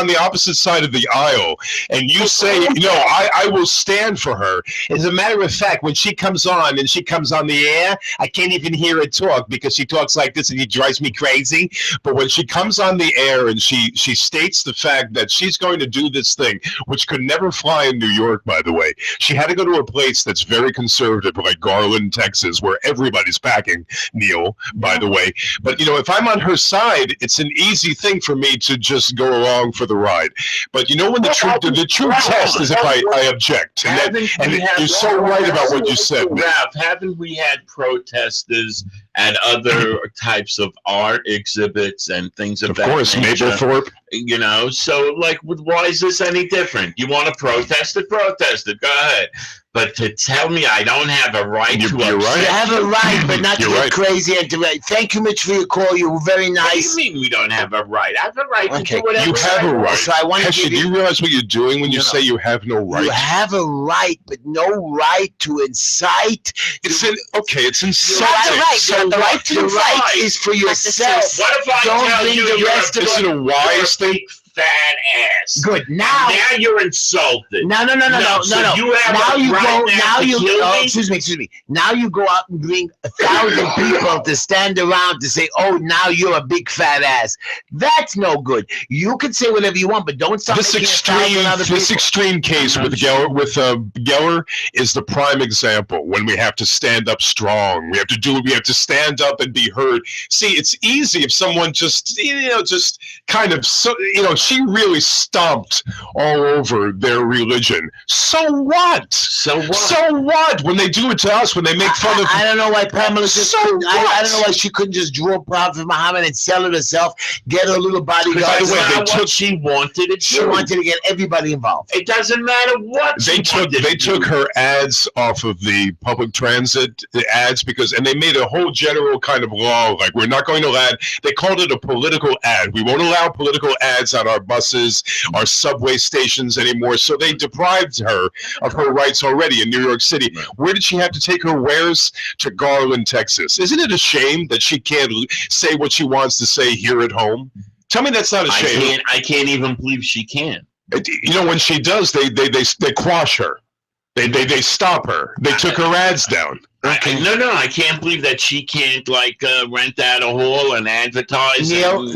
the opposite side of the aisle and you say, I will stand for her. As a matter of fact, when she comes on and she comes on the air, I can't even hear her talk because she talks like this and it drives me crazy. But when she comes on the air and she states the fact that she's going to do this thing, which could never fly in New York, by the way. She had to go to a place that's very conservative, like Garland, Texas, where everybody's packing, Neil, by the way. But, if I'm on her side, it's an easy thing for me to just go along for the ride. But when the true test is if I object. And you're so right about what you said. Ralph, haven't we had protesters at other types of art exhibits and things of that nature? Of course, Maplethorpe. So, why is this any different? You want to protest it, Go ahead. But to tell me I don't have a right to upset. Right. You have a right, but not to get crazy and to thank you, Mitch, for your call. You were very nice. What do you mean we don't have a right? I have a right to do whatever. You have a right. So I want to Heshy, do you realize what you're doing when you say you have no right? You have a right, but no right to incite. It's inciting. So the right to incite is for yourself. What if I tell you this is a wise thing? Fat ass. Good. Now you're insulted. No. So you have now you right go. Now you excuse me. Now you go out and bring 1,000 people to stand around to say, "Oh, now you're a big fat ass." That's no good. You can say whatever you want, but don't stop This extreme case with Geller is the prime example. When we have to stand up strong, we have to stand up and be heard. See, it's easy if someone just kind of she really stomped all over their religion. So what? When they do it to us, when they make fun of... I don't know why Pamela just couldn't... I don't know why she couldn't just draw Prophet Muhammad and sell it herself, get her little bodyguard. By the way, she wanted it. She wanted to get everybody involved. It doesn't matter what they took her ads off of the public transit ads and they made a whole general kind of law, like we're not going to allow... They called it a political ad. We won't allow political ads on our buses, our subway stations anymore. So they deprived her of her rights already in New York City. Right. Where did she have to take her wares? To Garland, Texas. Isn't it a shame that she can't say what she wants to say here at home? Tell me that's not a shame. I can't even believe she can. When she does, they quash her. They stop her. They took her ads down. Okay. No, I can't believe that she can't rent out a hall and advertise. Neil,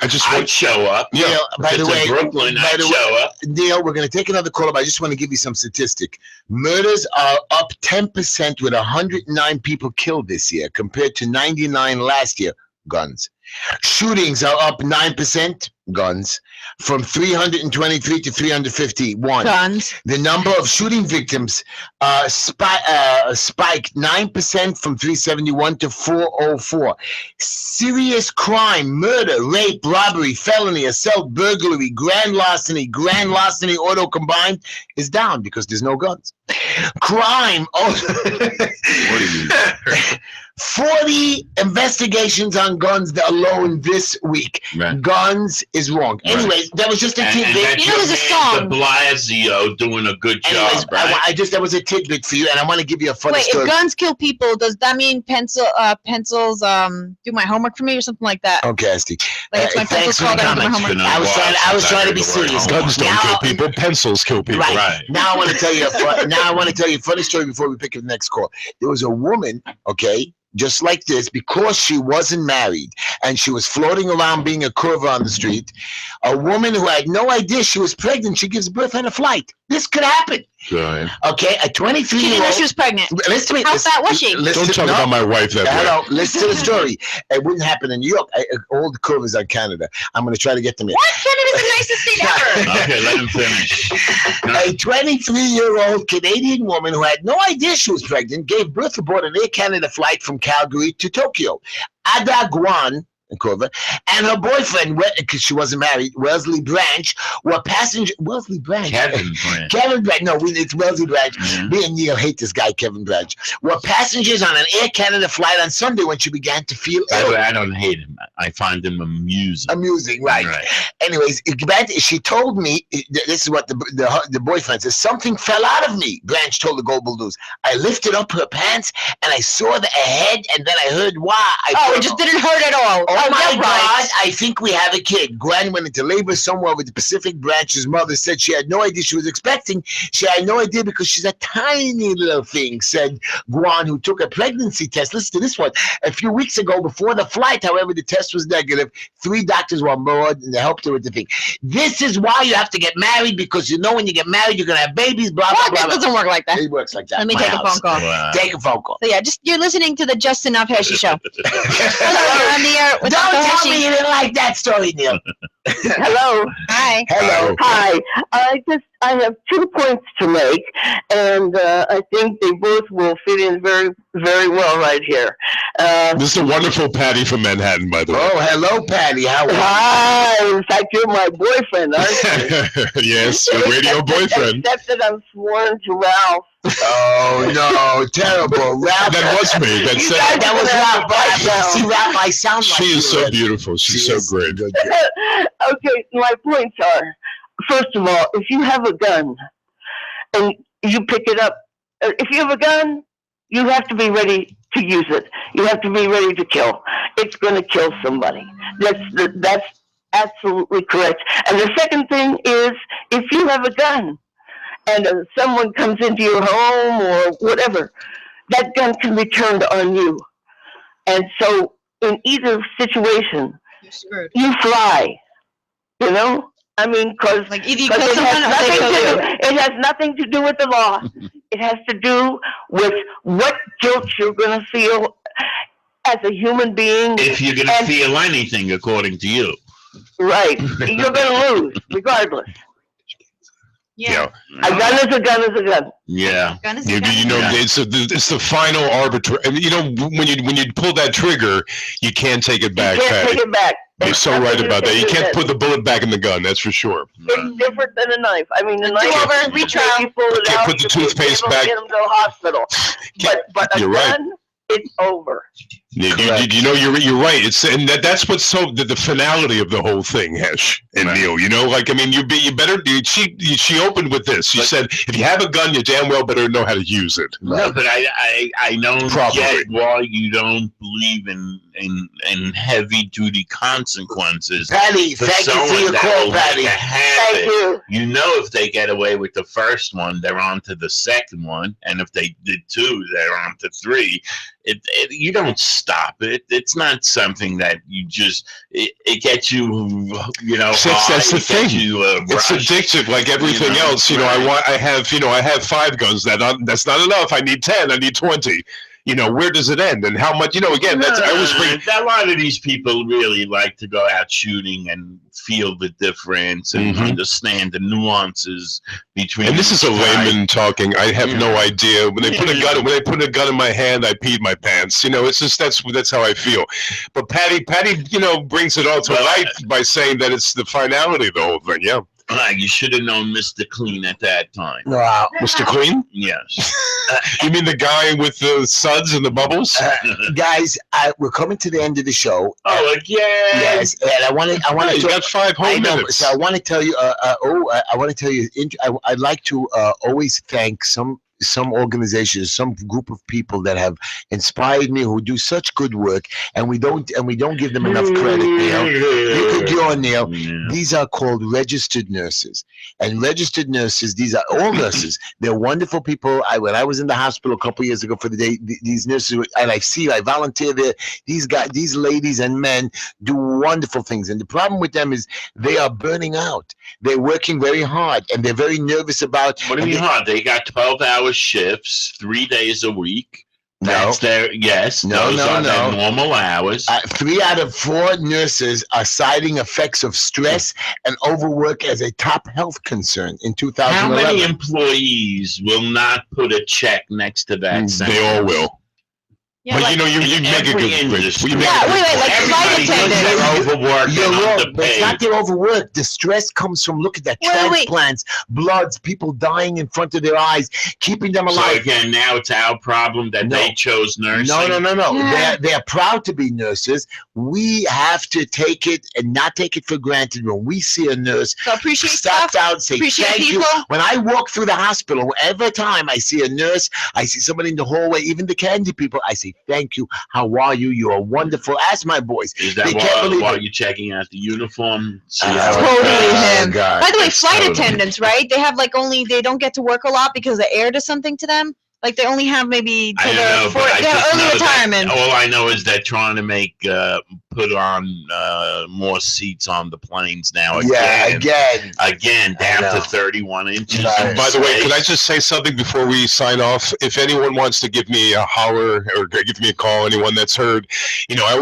I'd show up. Neil, by the way, Brooklyn, I'd show up. Neil, we're going to take another call, but I just want to give you some statistic. Murders are up 10% with 109 people killed this year compared to 99 last year. Guns. Shootings are up 9%. Guns. From 323 to 351. Guns. The number of shooting victims spiked 9% from 371 to 404. Serious crime, murder, rape, robbery, felony, assault, burglary, grand larceny, auto combined is down because there's no guns. Crime. What do you mean? 40 investigations on guns alone this week. Right. Guns is wrong. Right. Anyway, that was just a tidbit. It was a song. De Blasio doing a good job, right? That was a tidbit for you, and I want to give you a funny story. If guns kill people, does that mean pencils do my homework for me or something like that? Okay, Asti. Like my pencils called out do my homework. I was trying to be serious. Guns don't kill people. Pencils kill people. Right. Now I want to tell you. A funny story before we pick up the next call. There was a woman, okay, just like this, because she wasn't married and she was floating around being a curver on the street, a woman who had no idea she was pregnant, she gives birth on a flight. This could happen. Right. Okay, a 23-year-old. She didn't know she was pregnant. Listen to me. How fat was she? Don't talk about my wife that way. Hello, listen to the story. It wouldn't happen in New York. All the curvers on Canada. I'm going to try to get them in. What? Canada's the nicest state ever. Okay, let him finish. A 23-year-old Canadian woman who had no idea she was pregnant gave birth aboard an Air Canada flight from Calgary to Tokyo. Ada Guan in Corver, and her boyfriend, because she wasn't married, Wellesley Branch, were passenger. Wellesley Branch. Kevin Branch. Kevin Branch. No, it's Wellesley Branch. Yeah. Me and Neil hate this guy, Kevin Branch. Were passengers on an Air Canada flight on Sunday when she began to feel By the ill. way, I don't hate him. I find him amusing. Amusing, right? Anyways, she told me this is what the boyfriend says. Something fell out of me. Branch told the Global News. I lifted up her pants and I saw the head, and then I heard why. It just didn't hurt at all. Oh my yeah, God, right. I think we have a kid. Gwen went into labor somewhere with the Pacific. Branch's mother said she had no idea she was expecting. She had no idea because she's a tiny little thing, said Guan, who took a pregnancy test. Listen to this one. A few weeks ago, before the flight, however, the test was negative. 3 doctors were on board and they helped her with the thing. This is why you have to get married, because you know when you get married, you're going to have babies, blah, blah, blah. It doesn't work like that. It works like that. Let me My take a house. phone call. Wow. Take a phone call. So yeah, you're listening to the Just Enough Heshy Show. Hello, you're on the air with Don't Uncle tell Heshy. me you didn't like that story, Neil. Hello. Hi. Hello. Hi. I have 2 points to make, and I think they both will fit in very, very well right here. This is a wonderful Patty from Manhattan, by the way. Oh, hello, Patty. How are you? Hi. In fact, you're my boyfriend, aren't you? Yes, your radio boyfriend. Except that I'm sworn to Ralph. Oh, no. Terrible. Ralph. That was me. That's it. That was Ralph. See, Ralph, I sound like She is so you. beautiful. She's She so is great. good. Okay, my points are, first of all, if you have a gun and you pick it up, if you have a gun, you have to be ready to use it. You have to be ready to kill. It's going to kill somebody. That's absolutely correct. And the second thing is, if you have a gun and someone comes into your home or whatever, that gun can be turned on you. And so in either situation, You're screwed. you fly. You know? I mean, because Like either you kill someone or they kill you. it has nothing to do with the law. It has to do with what guilt you're going to feel as a human being. If you're going to And- feel anything, according to you. Right. You're going to lose, regardless. Yeah. A gun is a gun is a gun. Yeah. Gun is a You gun. know, Yeah. it's the final arbiter. And you know, when you pull that trigger, you can't take it back, You can't Patty. take it back. You're There's so nothing right about that. You can do can't with put the bullet back in the gun. That's for sure. It's different than a knife. I mean, the knife. over, retrial. You pull it Can't out. put the you toothpaste able to back. Get them to the hospital. But a You're right. gun, it's over. You Correct. know, you're right. It's and that's what's so the finality of the whole thing, Hesh and Right. Neil. You know, like I mean, you better. She opened with this. She said, if you have a gun, you damn well better know how to use it. No, but I don't Properly. get why you don't believe in heavy duty consequences. Patty, for thank you for someone your that call, will make Patty. a habit. Thank you. You know, if they get away with the first one, they're on to the second one, and if they did 2, they're on to 3. You don't stop it. It's not something that you just. It gets you, you know. That's the it gets thing. You, It's rush. addictive, like everything You know, else. You know, right. I have 5 guns. That's not enough. I need 10. I need 20. You know, where does it end? And how much? You know, again, that's I always bring. A lot of these people really like to go out shooting and feel the difference and Mhm. understand the nuances between. And this is a each type. layman talking. I have no Yeah. idea. When they put a gun in my hand, I peed my pants. You know, it's just that's how I feel. But Patty, you know, brings it all to Well, light by saying that it's the finality of the whole thing. Yeah, You should have known Mr. Clean at that time. Wow. Mr. Clean. Yes. You mean the guy with the suds and the bubbles? Guys, we're coming to the end of the show. Oh, again. Yes, and I want to. You got 5 whole I know, minutes. so I want to tell you. I want to tell you. I'd like to always thank some organizations, some group of people that have inspired me, who do such good work, and we don't give them enough credit. Neil, you could yawn, Neil. Yeah. These are called registered nurses, and registered nurses. These are all nurses. They're wonderful people. When I was in the hospital a couple years ago for the day, these nurses, and I volunteer there. These ladies and men do wonderful things, and the problem with them is they are burning out. They're working very hard, and they're very nervous about. What do you mean hard? They got 12-hour shifts, 3 days a week. No. That's their yes. No, those no, are no. their normal hours. 3 out of 4 nurses are citing effects of stress and overwork as a top health concern in 2011. How many employees will not put a check next to that? They all will. Yeah, But like, you know, you make a every good industry. you make Yeah, a good wait, point. like flight Everybody thinks attendants. they're overworked You're and wrong, but it's not underpaid. their overwork. The stress comes from, look at that, Wait, wait. transplants, bloods, people dying in front of their eyes, keeping them So alive. again, now it's our problem that No. they chose nursing. No. Yeah. They're proud to be nurses. We have to take it and not take it for granted. When we see a nurse, So appreciate stop stuff. down, say Appreciate thank people. you. When I walk through the hospital, every time I see a nurse, I see somebody in the hallway, even the candy people, I say thank you. How are you? You are wonderful. Ask my boys. Is They that can't believe while it. you're checking out the uniform? See Oh, how it Totally fits? him. God. By the way, It's flight totally- attendants, right? They have they don't get to work a lot because the air does something to them. Like they only have maybe I to don't their know, but I they have just early know retirement. that all I know is they're trying to put on more seats on the planes now. Yeah, again. Again, I down know. to 31 inches. Right. in By the way, space. could I just say something before we sign off? If anyone wants to give me a holler or give me a call, anyone that's heard, you know, I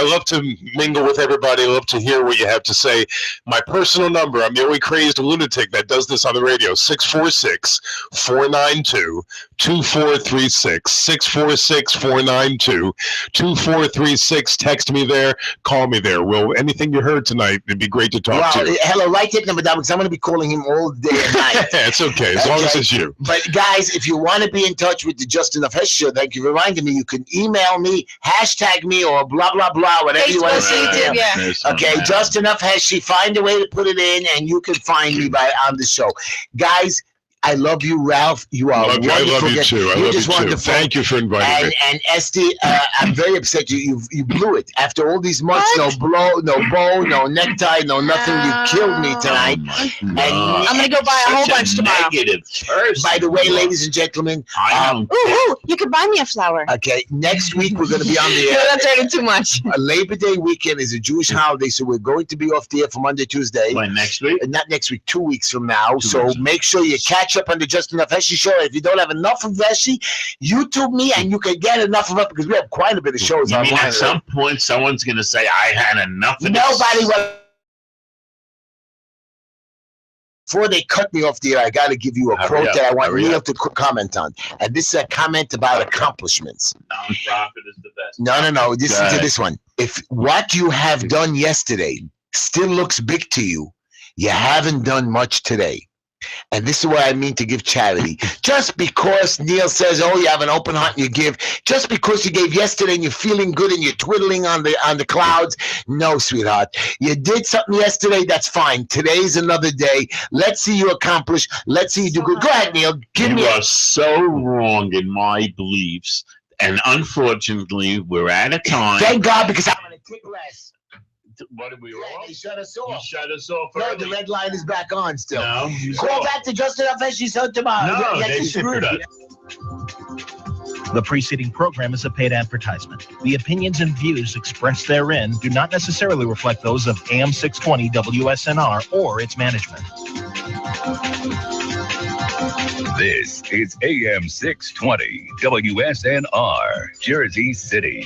love to mingle with everybody. I love to hear what you have to say. My personal number, I'm the only crazed lunatic that does this on the radio, 646-492-2436, 646-492-2436. Text me there, call me there. Well, anything you heard tonight, it'd be great to talk to you. Hello, write that number down because I'm going to be calling him all day and night. It's okay, as long as it's you. But guys, if you want to be in touch with the Just Enough Heshy Show, thank you for reminding me. You can email me, hashtag me, or blah blah blah, whatever you want to say. Facebook, There. yeah. Okay, Just Enough Heshy. Find a way to put it in, and you can find me on the show, guys. I love you, Ralph. You are wonderful. I love you too. I You're love just you too. wonderful. Thank you for inviting me. And Esty, I'm very upset. You blew it. After all these months, no bow, no necktie, no nothing. You killed me tonight. I'm gonna go buy a whole bunch tomorrow. Negative person. By the way, ladies and gentlemen, I don't. Ooh, you could buy me a flower. okay, next week we're going to be on the No, air. that's already too much. Labor Day weekend is a Jewish holiday, so we're going to be off the air for Monday, Tuesday. When next week? Not next week, 2 weeks from now. 2 So weeks. make sure you catch up on the Just Enough Heshy Show. If you don't have enough of Heshy, YouTube me and you can get enough of it because we have quite a bit of shows You mean online. at some point someone's going to say, I had enough of this? Nobody will. Before they cut me off the air, I got to give you a Hurry quote up, that I want hurry Neil up. to comment on. And this is a comment about accomplishments. Nonprofit is the best. No. Listen Go to ahead. this one. If what you have done yesterday still looks big to you, you haven't done much today. And this is what I mean to give charity. Just because Neil says, oh, you have an open heart and you give, just because you gave yesterday and you're feeling good and you're twiddling on the clouds, no, sweetheart. You did something yesterday, that's fine. Today's another day. Let's see you accomplish. Let's see you do good. Go ahead, Neil. Give You me are so wrong in my beliefs. And unfortunately, we're at a time. Thank God, because I'm going to kick less. What are we Yeah, all? they shut us You off. shut us off No, early. the red line is back on still. No, you Call saw- back to Just Enough Heshy Show tomorrow. No, Yeah, they you screwed screwed me. us. The preceding program is a paid advertisement. The opinions and views expressed therein do not necessarily reflect those of AM 620 WSNR or its management. This is AM 620 WSNR, Jersey City.